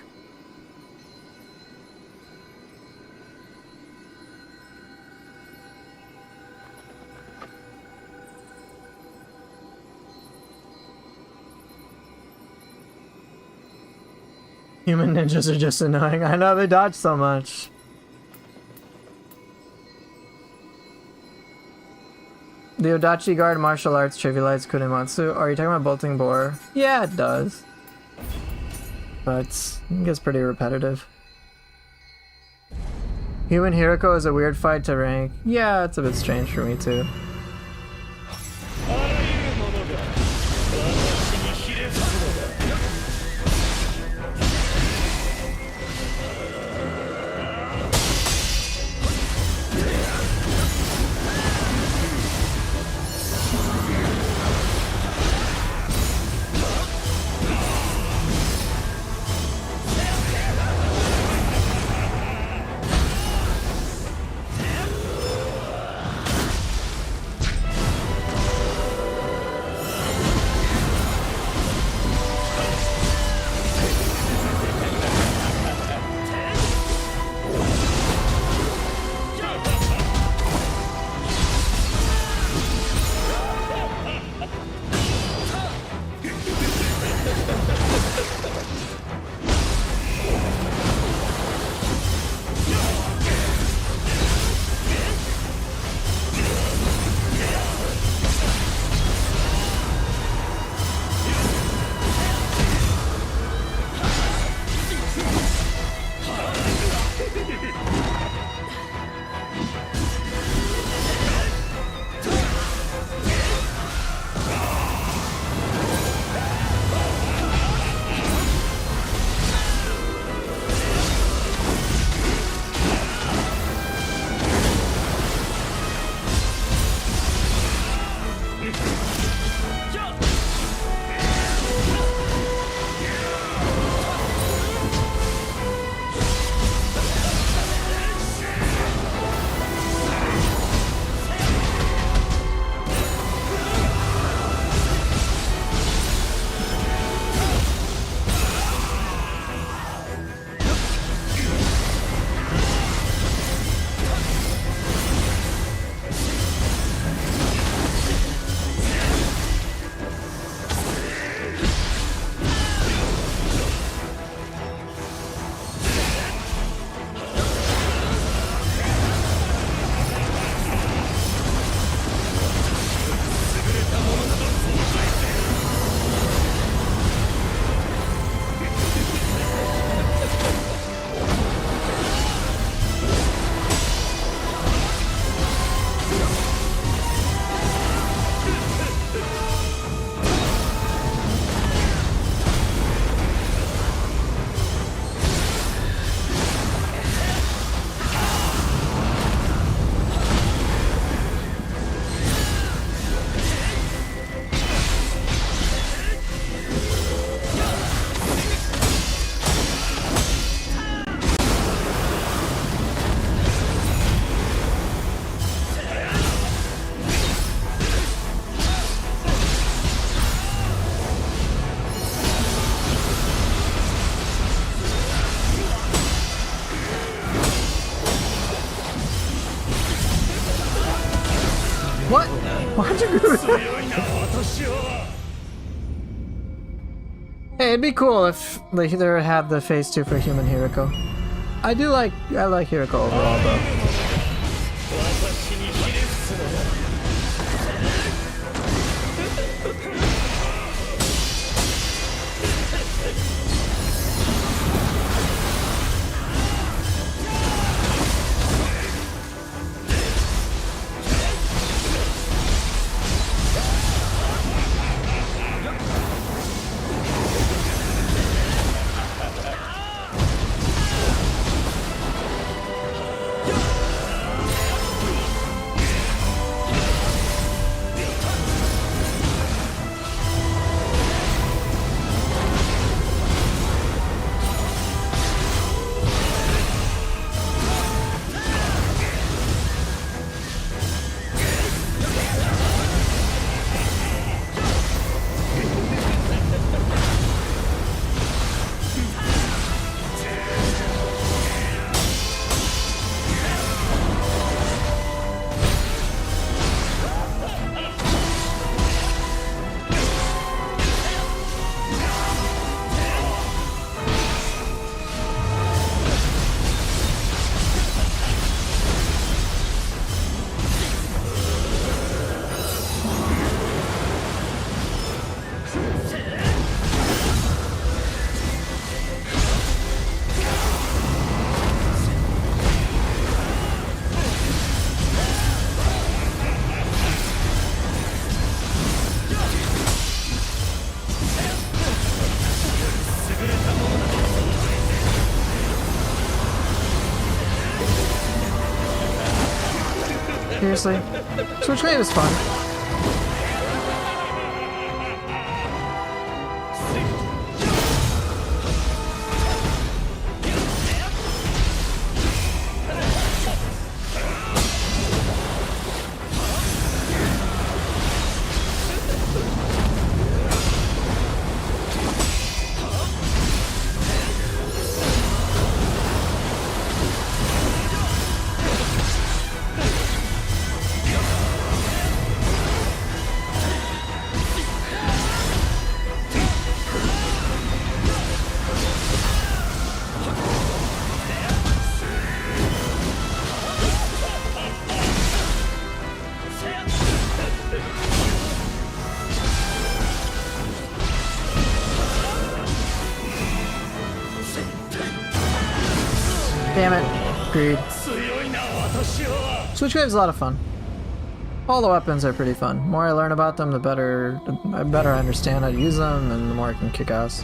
Human ninjas are just annoying. I know, they dodge so much. The Odachi guard martial arts trivialized Kunimatsu. Are you talking about bolting boar? Yeah, it does. But it gets pretty repetitive. Human Hiroko is a weird fight to rank. Yeah, it's a bit strange for me too. Why'd you go? Hey, it'd be cool if they either had the phase 2 for human Hiriko. I like Hiriko overall though. Seriously? Switch Wave is fun. Damn it. Agreed. Switch Wave's a lot of fun. All the weapons are pretty fun. The more I learn about them, the better I understand how to use them, and the more I can kick ass.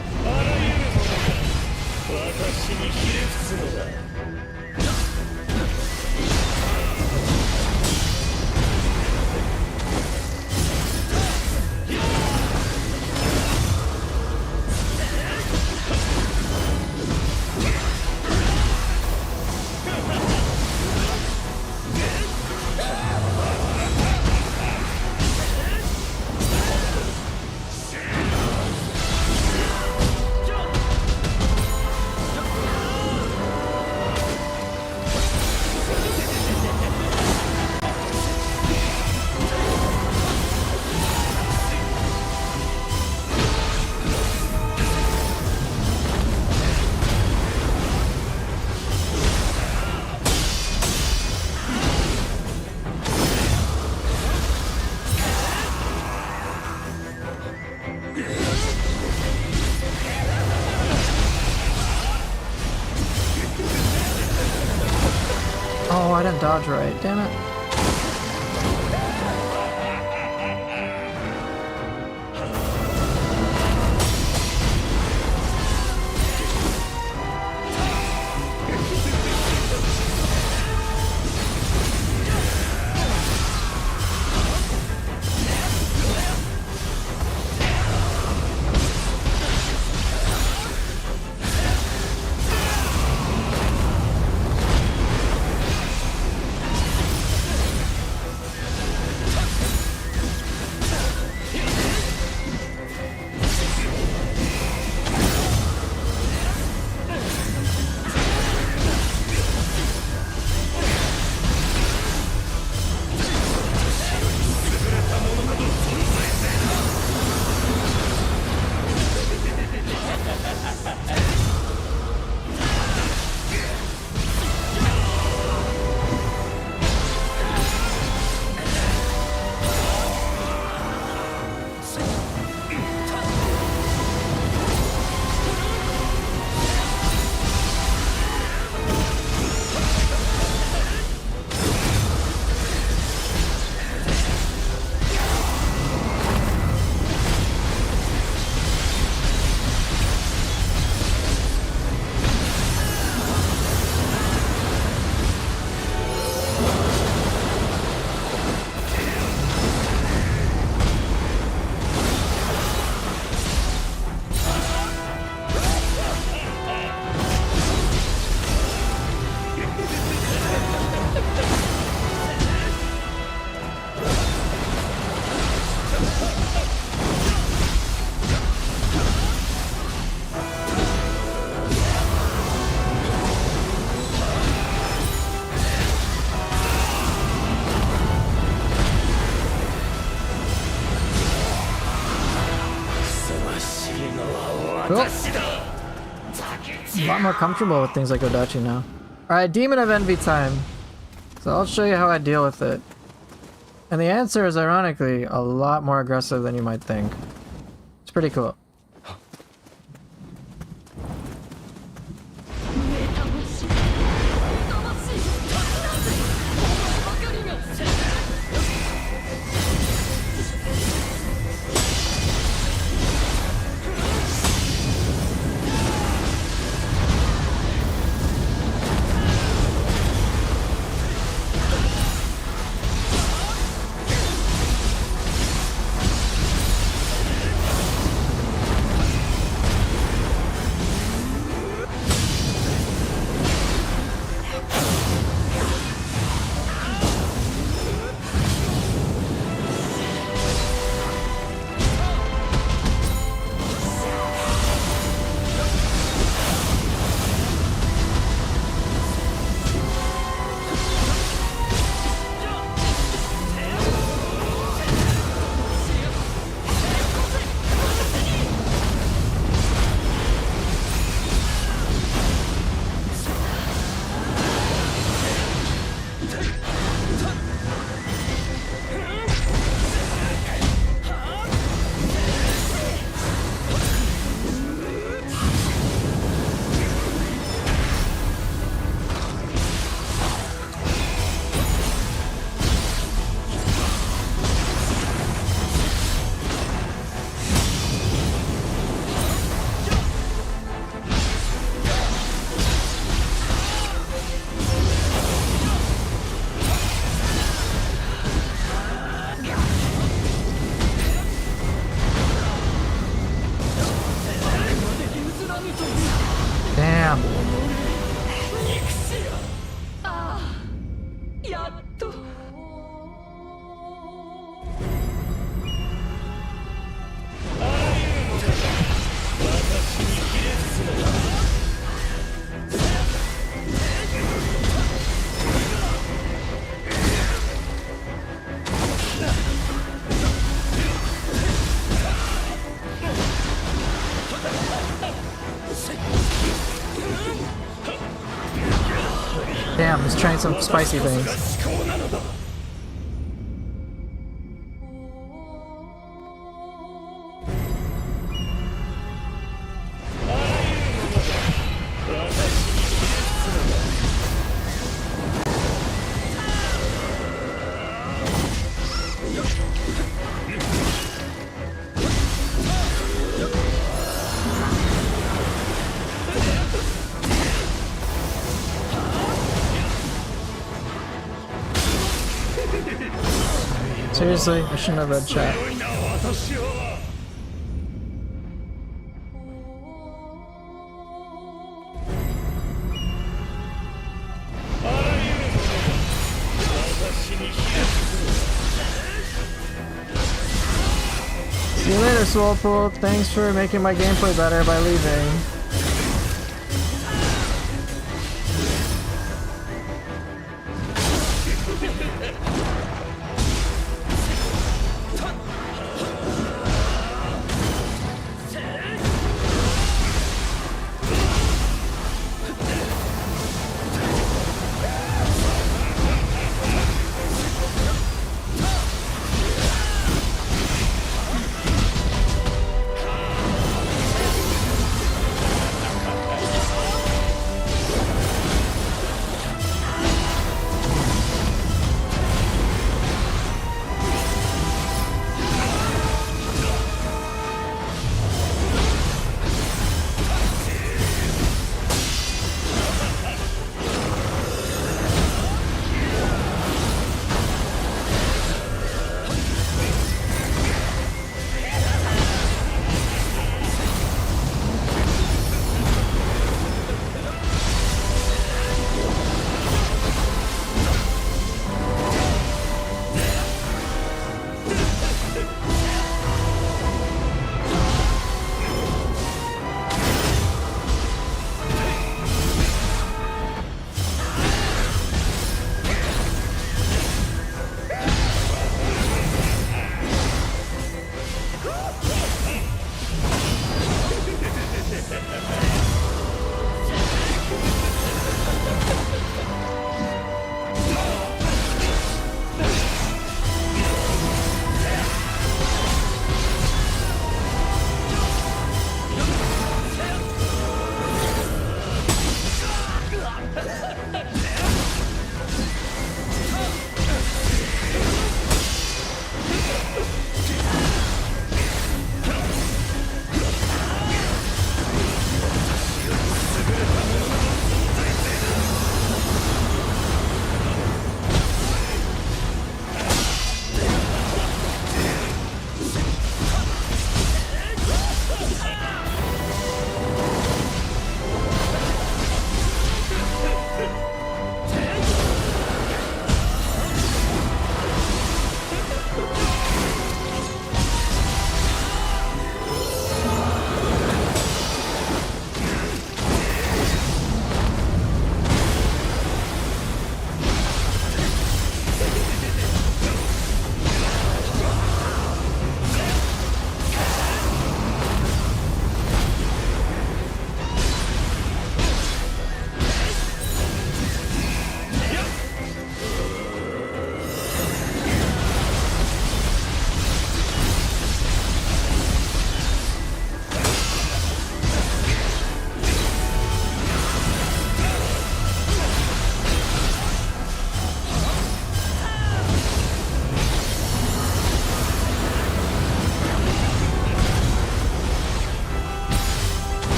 Oh, I didn't dodge right, damn it. lot more comfortable with things like Odachi now. Alright, Demon of Envy time. So I'll show you how I deal with it. And the answer is ironically a lot more aggressive than you might think. It's pretty cool. Damn. Damn, he's trying some spicy things. Seriously, I shouldn't have read chat. See you later, Swolpool. Thanks for making my gameplay better by leaving.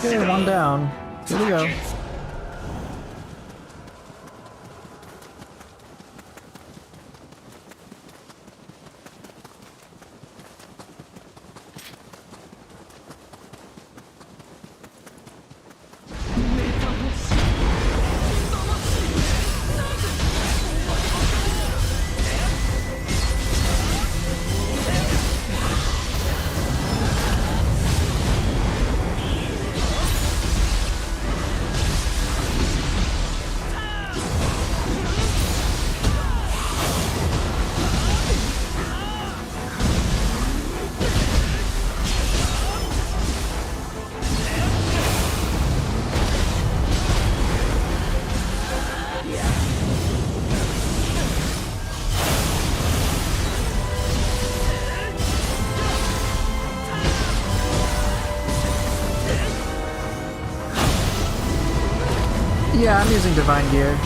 Okay, one down. Here we go. Yeah, I'm using Divine Gear.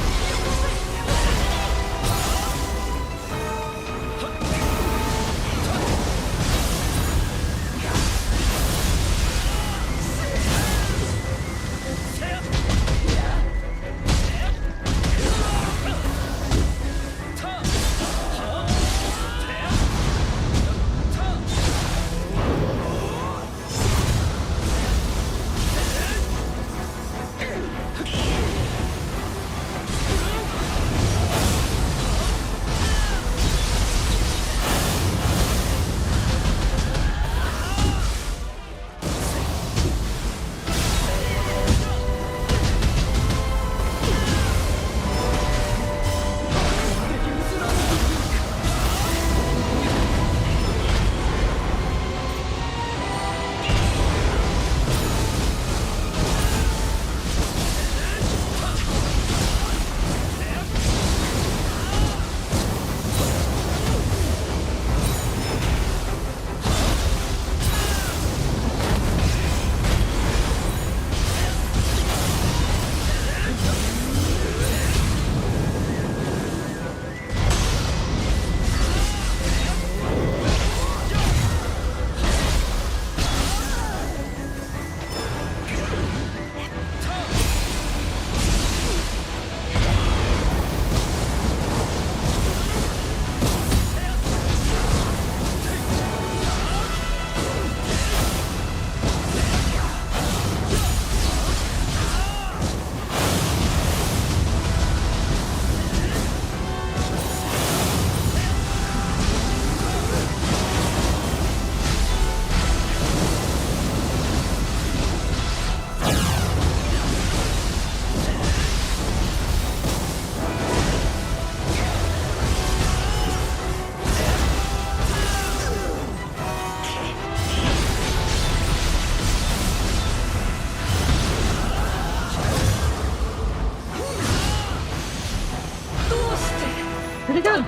Pretty good.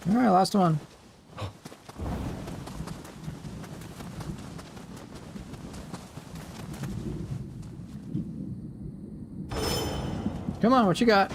Alright, last one. Come on, what you got?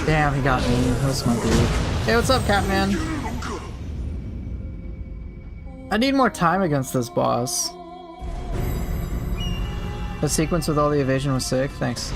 Damn, he got me. That's my dude. Hey, what's up, Catman? I need more time against this boss. The sequence with all the evasion was sick. Thanks.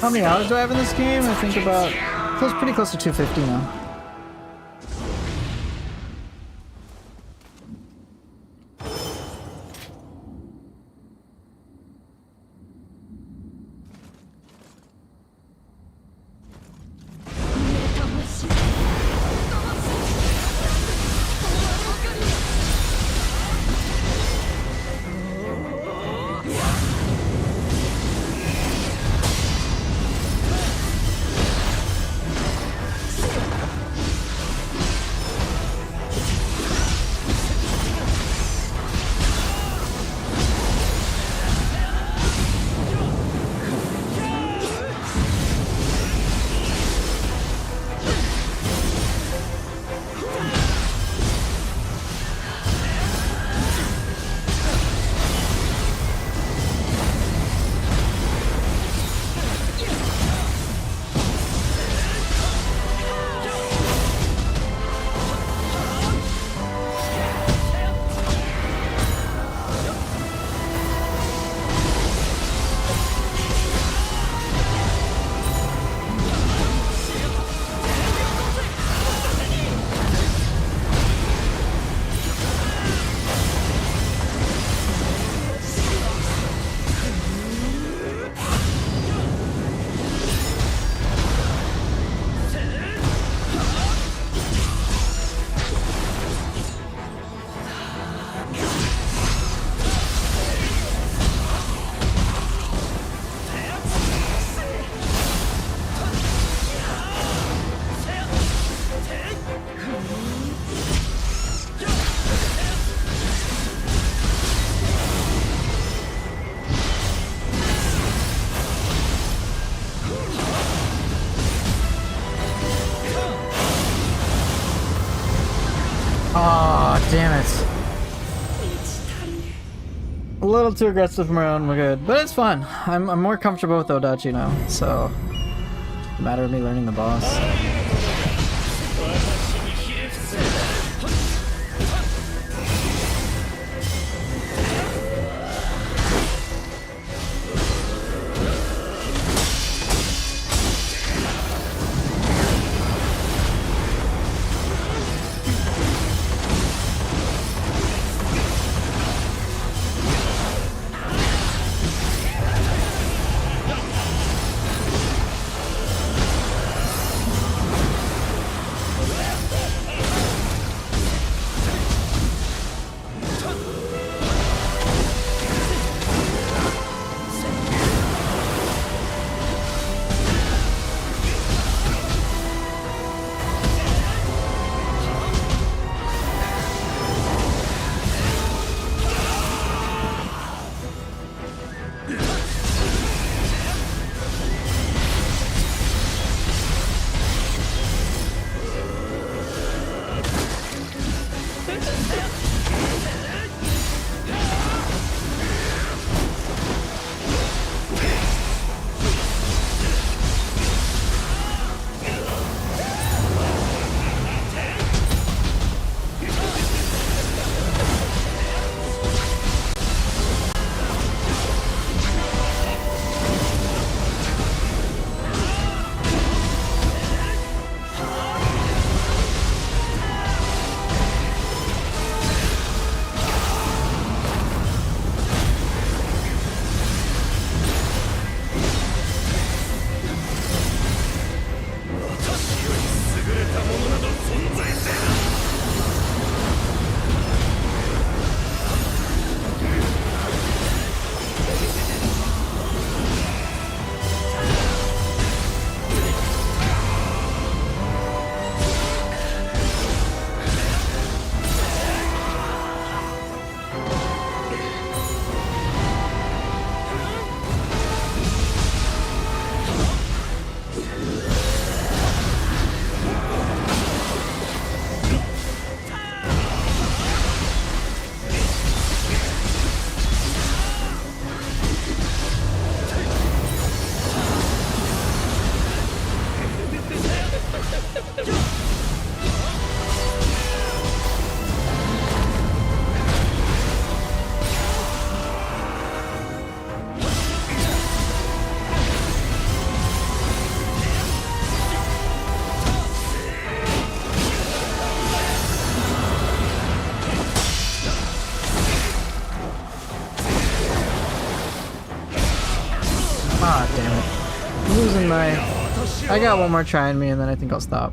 How many hours do I have in this game? I think about pretty close to 250 now. damn it. A little too aggressive for my own good, but it's fun. I'm more comfortable with Odachi now, so it's a matter of me learning the boss. Ah, damn it. I'm losing my... I got one more try in me and then I think I'll stop.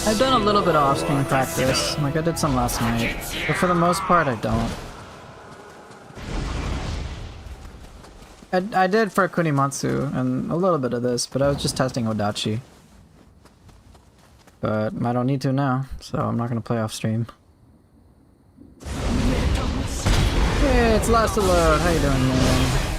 I've done a little bit of off-stream practice, like I did some last night, but for the most part I don't. I did for Kunimatsu and a little bit of this, but I was just testing Odachi. But I don't need to now, so I'm not gonna play off stream. Hey, it's Last Alert. How you doing, man?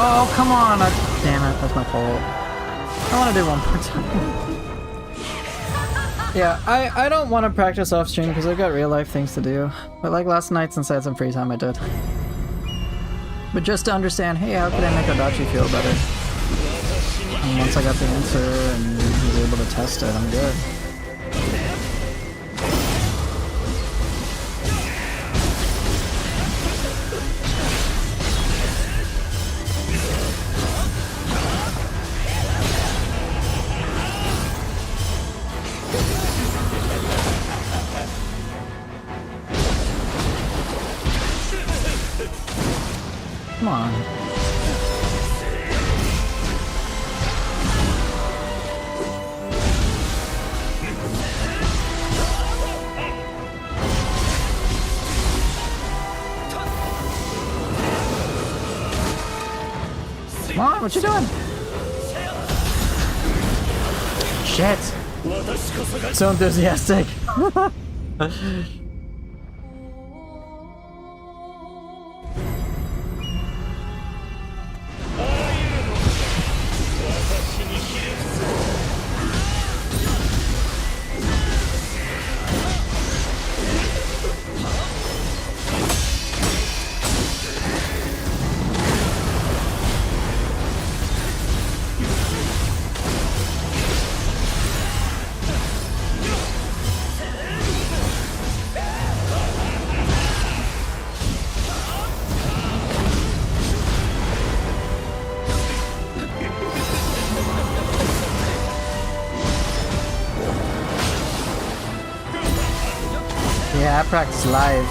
Oh, come on! Damn it, that's my fault. I want to do one more time. Yeah, I don't want to practice off stream because I've got real life things to do. But like last night, since I had some free time, I did. But just to understand, hey, how could I make Odachi feel better? And once I got the answer and was able to test it, I'm good. Come on. Come on, what you doing? Shit. So enthusiastic. Yeah, I practice live.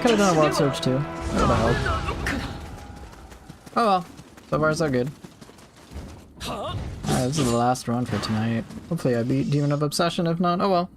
could have done a World Surge too. That would have helped. Oh well. So far so good. Alright, this is the last run for tonight. Hopefully I beat Demon of Obsession, if not, oh well.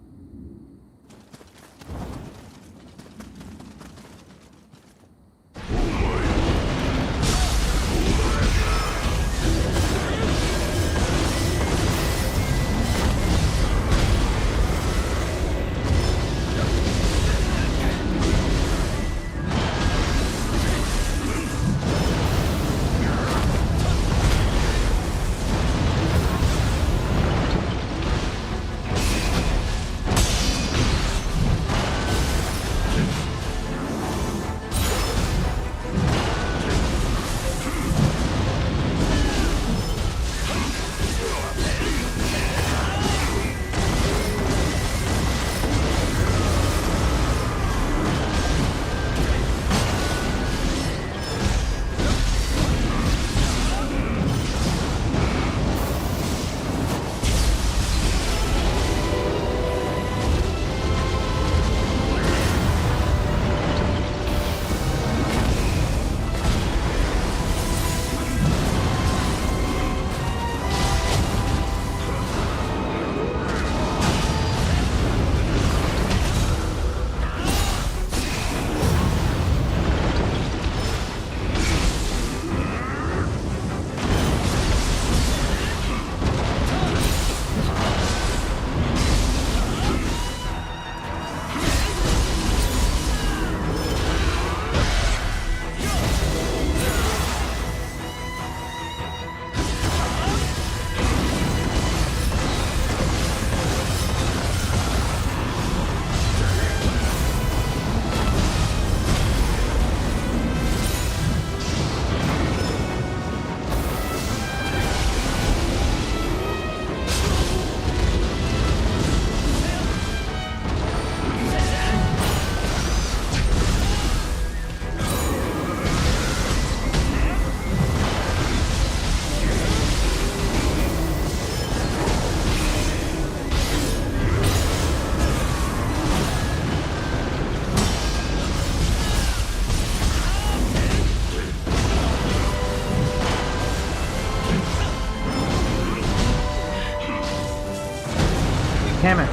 Damn it.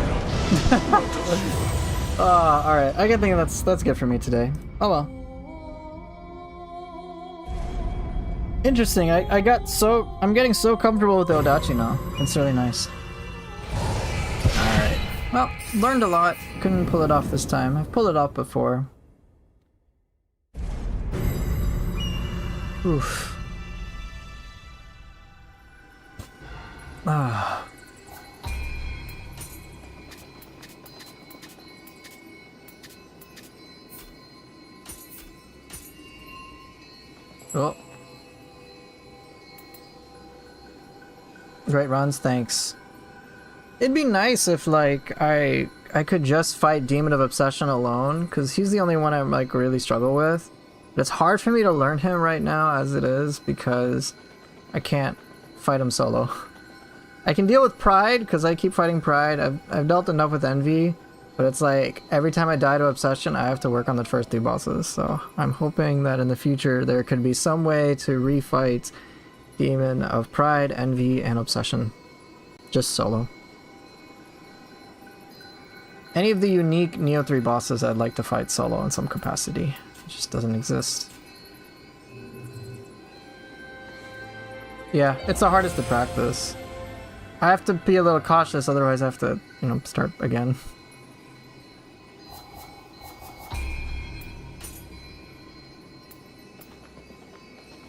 Oh, alright. I think that's good for me today. Oh well. Interesting. I'm getting so comfortable with the Odachi now. It's really nice. Alright. Well, learned a lot. Couldn't pull it off this time. I've pulled it off before. Oof. Ah. Oh. Great runs, thanks. It'd be nice if, like, I could just fight Demon of Obsession alone, because he's the only one I, like, really struggle with. But it's hard for me to learn him right now as it is, because I can't fight him solo. I can deal with Pride, because I keep fighting Pride. I've dealt enough with Envy, but it's like, every time I die to Obsession, I have to work on the first 2 bosses, so I'm hoping that in the future there could be some way to refight Demon of Pride, Envy, and Obsession. Just solo. Any of the unique Neo 3 bosses I'd like to fight solo in some capacity. It just doesn't exist. Yeah, it's the hardest to practice. I have to be a little cautious, otherwise I have to, you know, start again.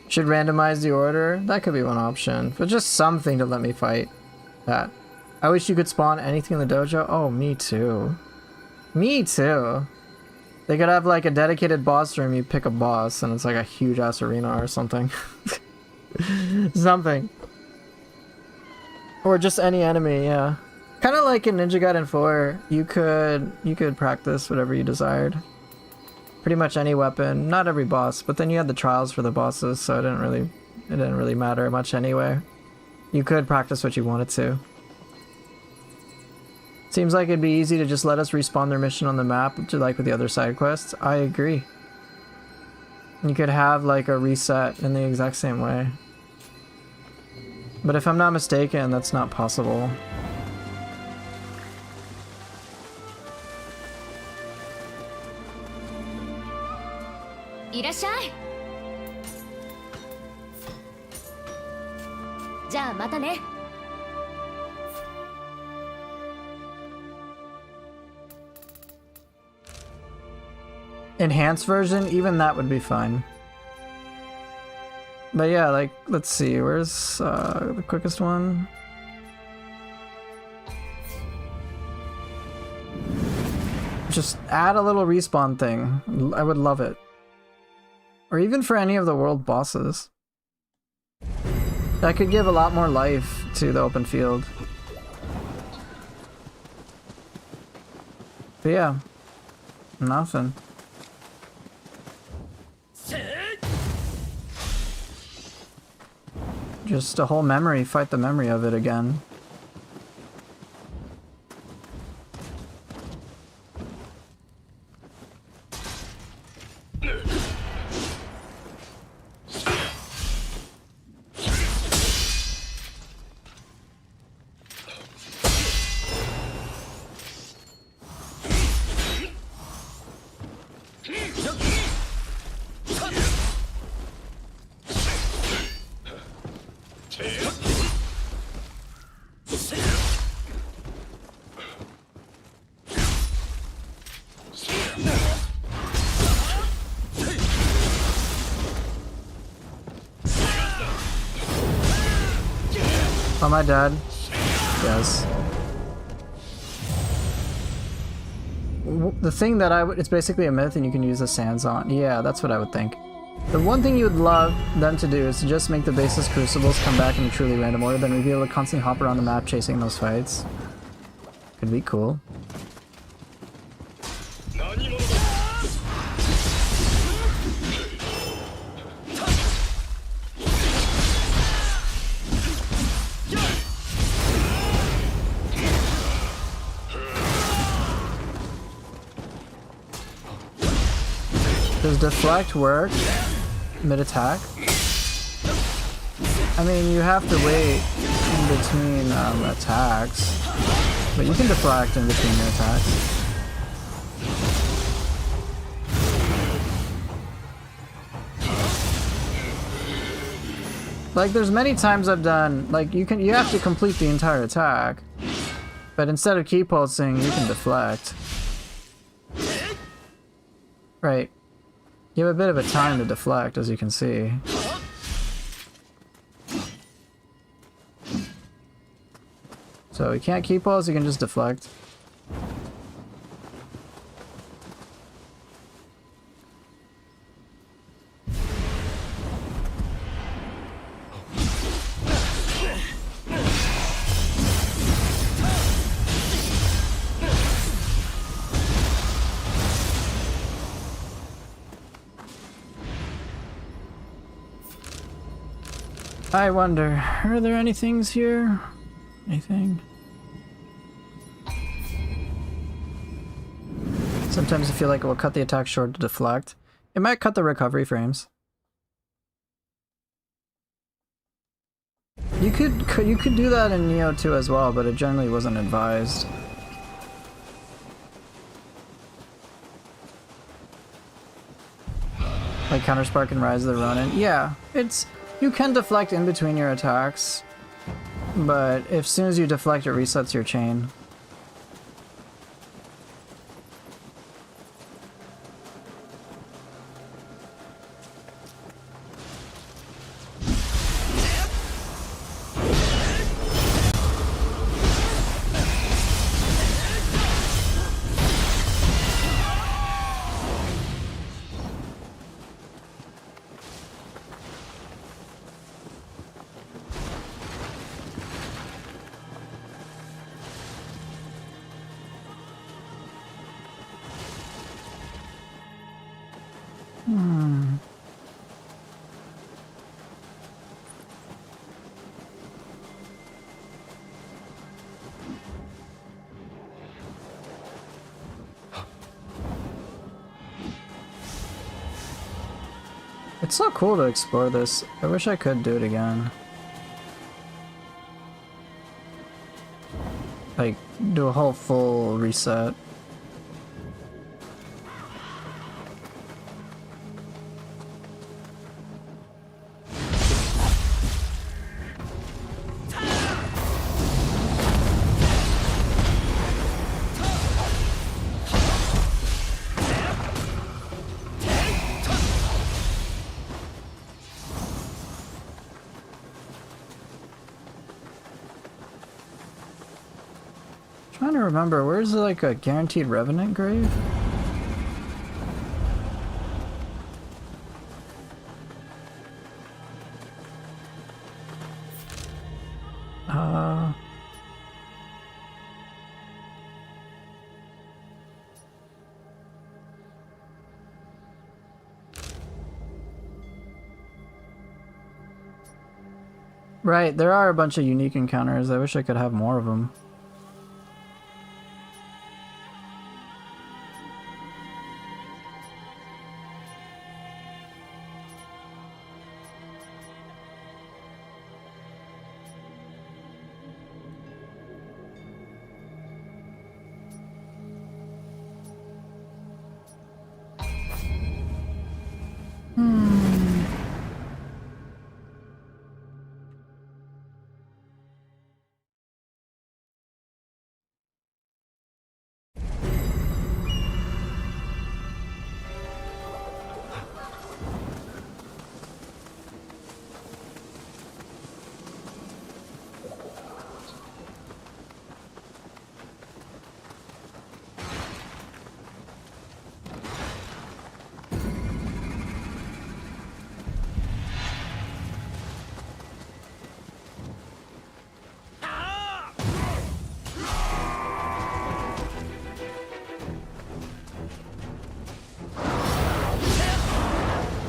Should randomize the order? That could be one option, but just something to let me fight that. I wish you could spawn anything in the dojo. Oh, me too. Me too. They could have like a dedicated boss room, you pick a boss, and it's like a huge ass arena or something. Something. Or just any enemy, yeah. Kind of like in Ninja Gaiden 4, you could practice whatever you desired. Pretty much any weapon, not every boss, but then you had the trials for the bosses, so it didn't really matter much anyway. You could practice what you wanted to. Seems like it'd be easy to just let us respawn their mission on the map, to like with the other side quests. I agree. You could have like a reset in the exact same way. But if I'm not mistaken, that's not possible. Enhanced version, even that would be fine. But yeah, like, let's see, where's the quickest one? Just add a little respawn thing. I would love it. Or even for any of the world bosses. That could give a lot more life to the open field. But yeah, nothing. Just a whole memory, fight the memory of it again. Oh, my dad. Yes. The thing that it's basically a myth and you can use the sands on. Yeah, that's what I would think. The one thing you would love them to do is to just make the basis crucibles come back in a truly random order, then we'd be able to constantly hop around the map chasing those fights. Could be cool. Does deflect work mid-attack? I mean, you have to wait in between attacks, but you can deflect in between your attacks. Like, there's many times I've done, like, you have to complete the entire attack, but instead of key pulsing, you can deflect. Right. You have a bit of a time to deflect, as you can see. So you can't keep pulse, you can just deflect. I wonder, are there any things here? Anything? Sometimes I feel like it will cut the attack short to deflect. It might cut the recovery frames. You could do that in Neo 2 as well, but it generally wasn't advised. Like Counterspark and Rise of the Ronin. Yeah, you can deflect in between your attacks, but as soon as you deflect, it resets your chain. It's so cool to explore this. I wish I could do it again. Like, do a whole full reset. Trying to remember, where's like a guaranteed revenant grave? Right, there are a bunch of unique encounters. I wish I could have more of them.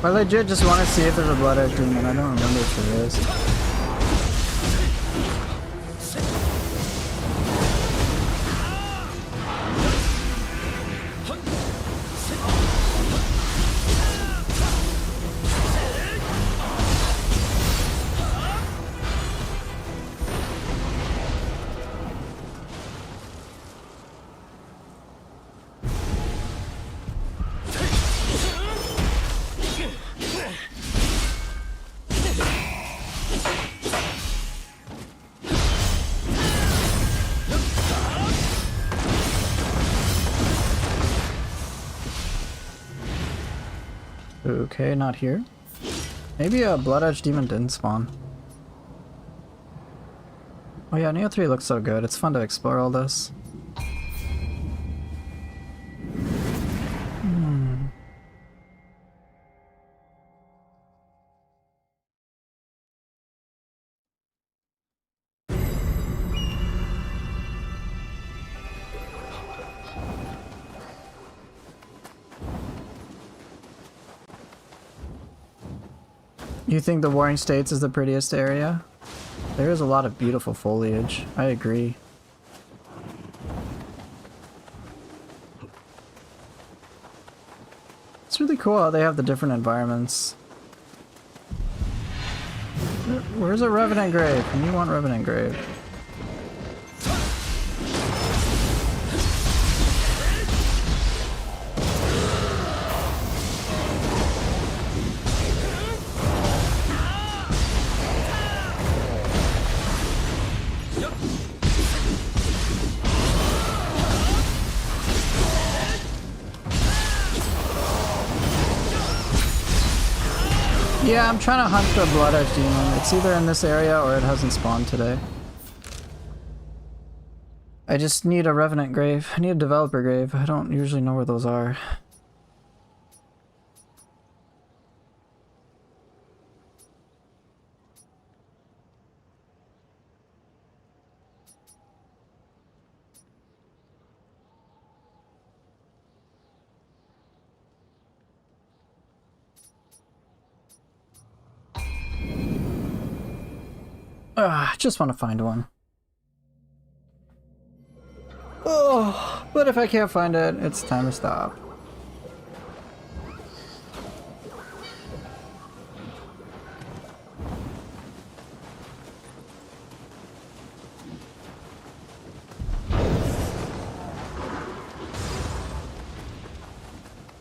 I legit just want to see if there's a Blood Edge Demon. I don't remember if there is. Okay, not here. Maybe a Blood Edge Demon didn't spawn. Oh yeah, Neo 3 looks so good. It's fun to explore all this. You think the Warring States is the prettiest area? There is a lot of beautiful foliage. I agree. It's really cool how they have the different environments. Where's a Revenant Grave? And you want Revenant Grave. Yeah, I'm trying to hunt the Blood Edge Demon. It's either in this area or it hasn't spawned today. I just need a Revenant Grave. I need a Developer Grave. I don't usually know where those are. I just want to find one. Oh, but if I can't find it, it's time to stop.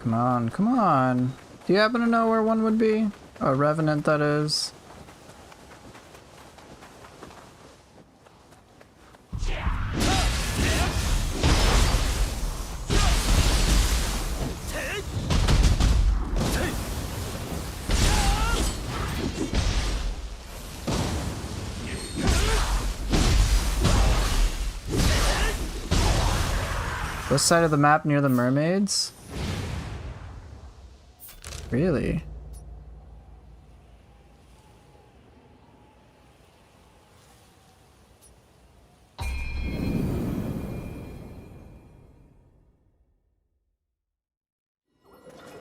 Come on, come on. Do you happen to know where one would be? A revenant, that is. This side of the map near the mermaids? Really?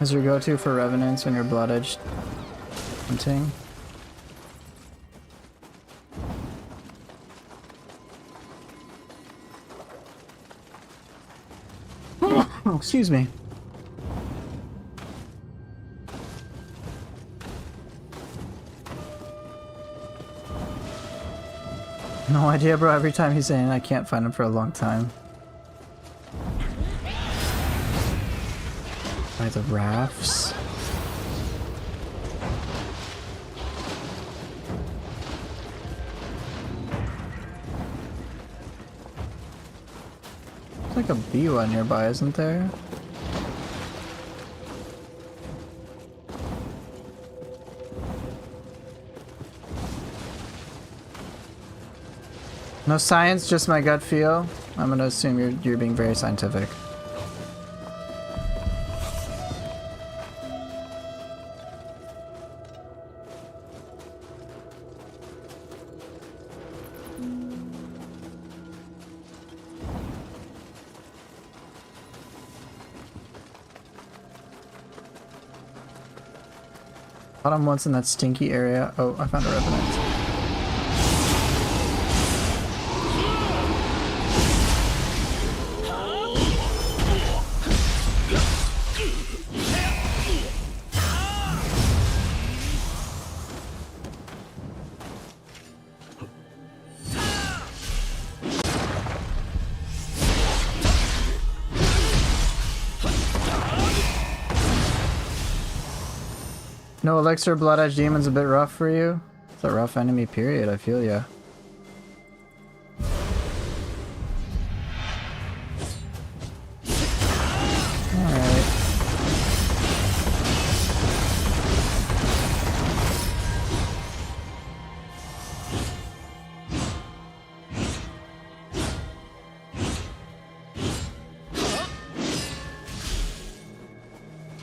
Is your go-to for revenants when you're blood edged hunting? Oh, excuse me. No idea, bro. Every time he's saying I can't find him for a long time. By the rafts. There's like a bee one nearby, isn't there? No science, just my gut feel. I'm gonna assume you're being very scientific. Caught him once in that stinky area. Oh, I found a revenant. No elixir, blood edge demon's a bit rough for you. It's a rough enemy period, I feel ya. Alright.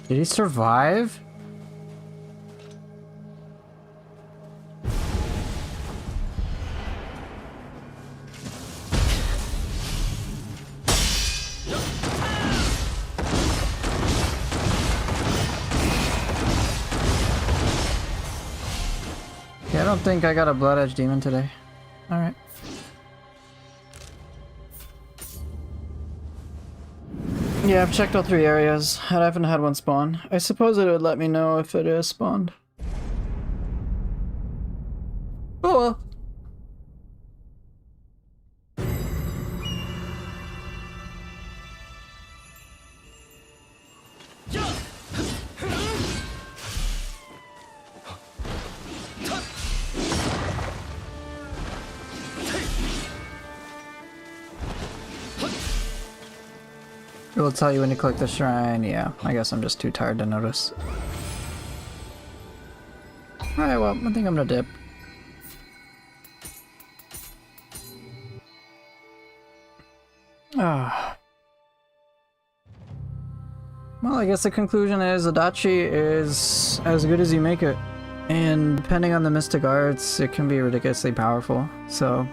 Did he survive? I don't think I got a blood edge demon today. Alright. Yeah, I've checked all 3 areas. I haven't had one spawn. I suppose it would let me know if it is spawned. Oh well. It will tell you when you click the shrine. Yeah, I guess I'm just too tired to notice. Alright, well, I think I'm gonna dip. Ah. Well, I guess the conclusion is Odachi is as good as you make it. And depending on the mystic arts, it can be ridiculously powerful. So,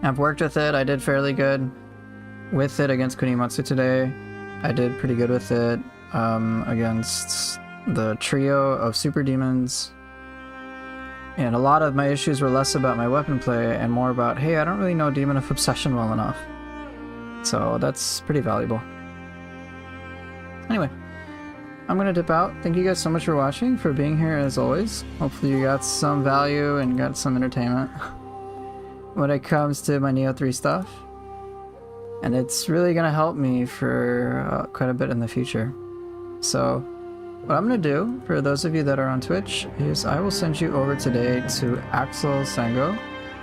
I've worked with it. I did fairly good with it against Kunimatsu today. I did pretty good with it against the trio of super demons. And a lot of my issues were less about my weapon play and more about, hey, I don't really know Demon of Obsession well enough. So that's pretty valuable. Anyway, I'm gonna dip out. Thank you guys so much for watching, for being here as always. Hopefully you got some value and got some entertainment when it comes to my Neo 3 stuff. And it's really gonna help me for quite a bit in the future. So what I'm gonna do for those of you that are on Twitch is I will send you over today to Axel Sango,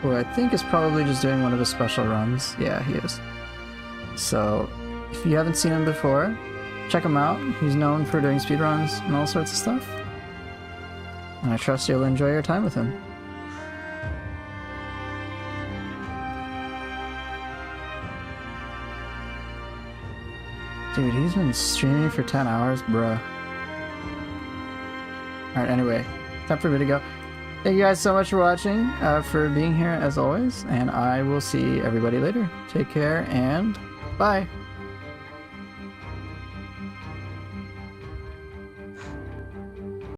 who I think is probably just doing one of his special runs. Yeah, he is. So if you haven't seen him before, check him out. He's known for doing speedruns and all sorts of stuff. And I trust you'll enjoy your time with him. Dude, he's been streaming for 10 hours, bruh. Alright, anyway, time for me to go. Thank you guys so much for watching, for being here as always, and I will see everybody later. Take care, and bye!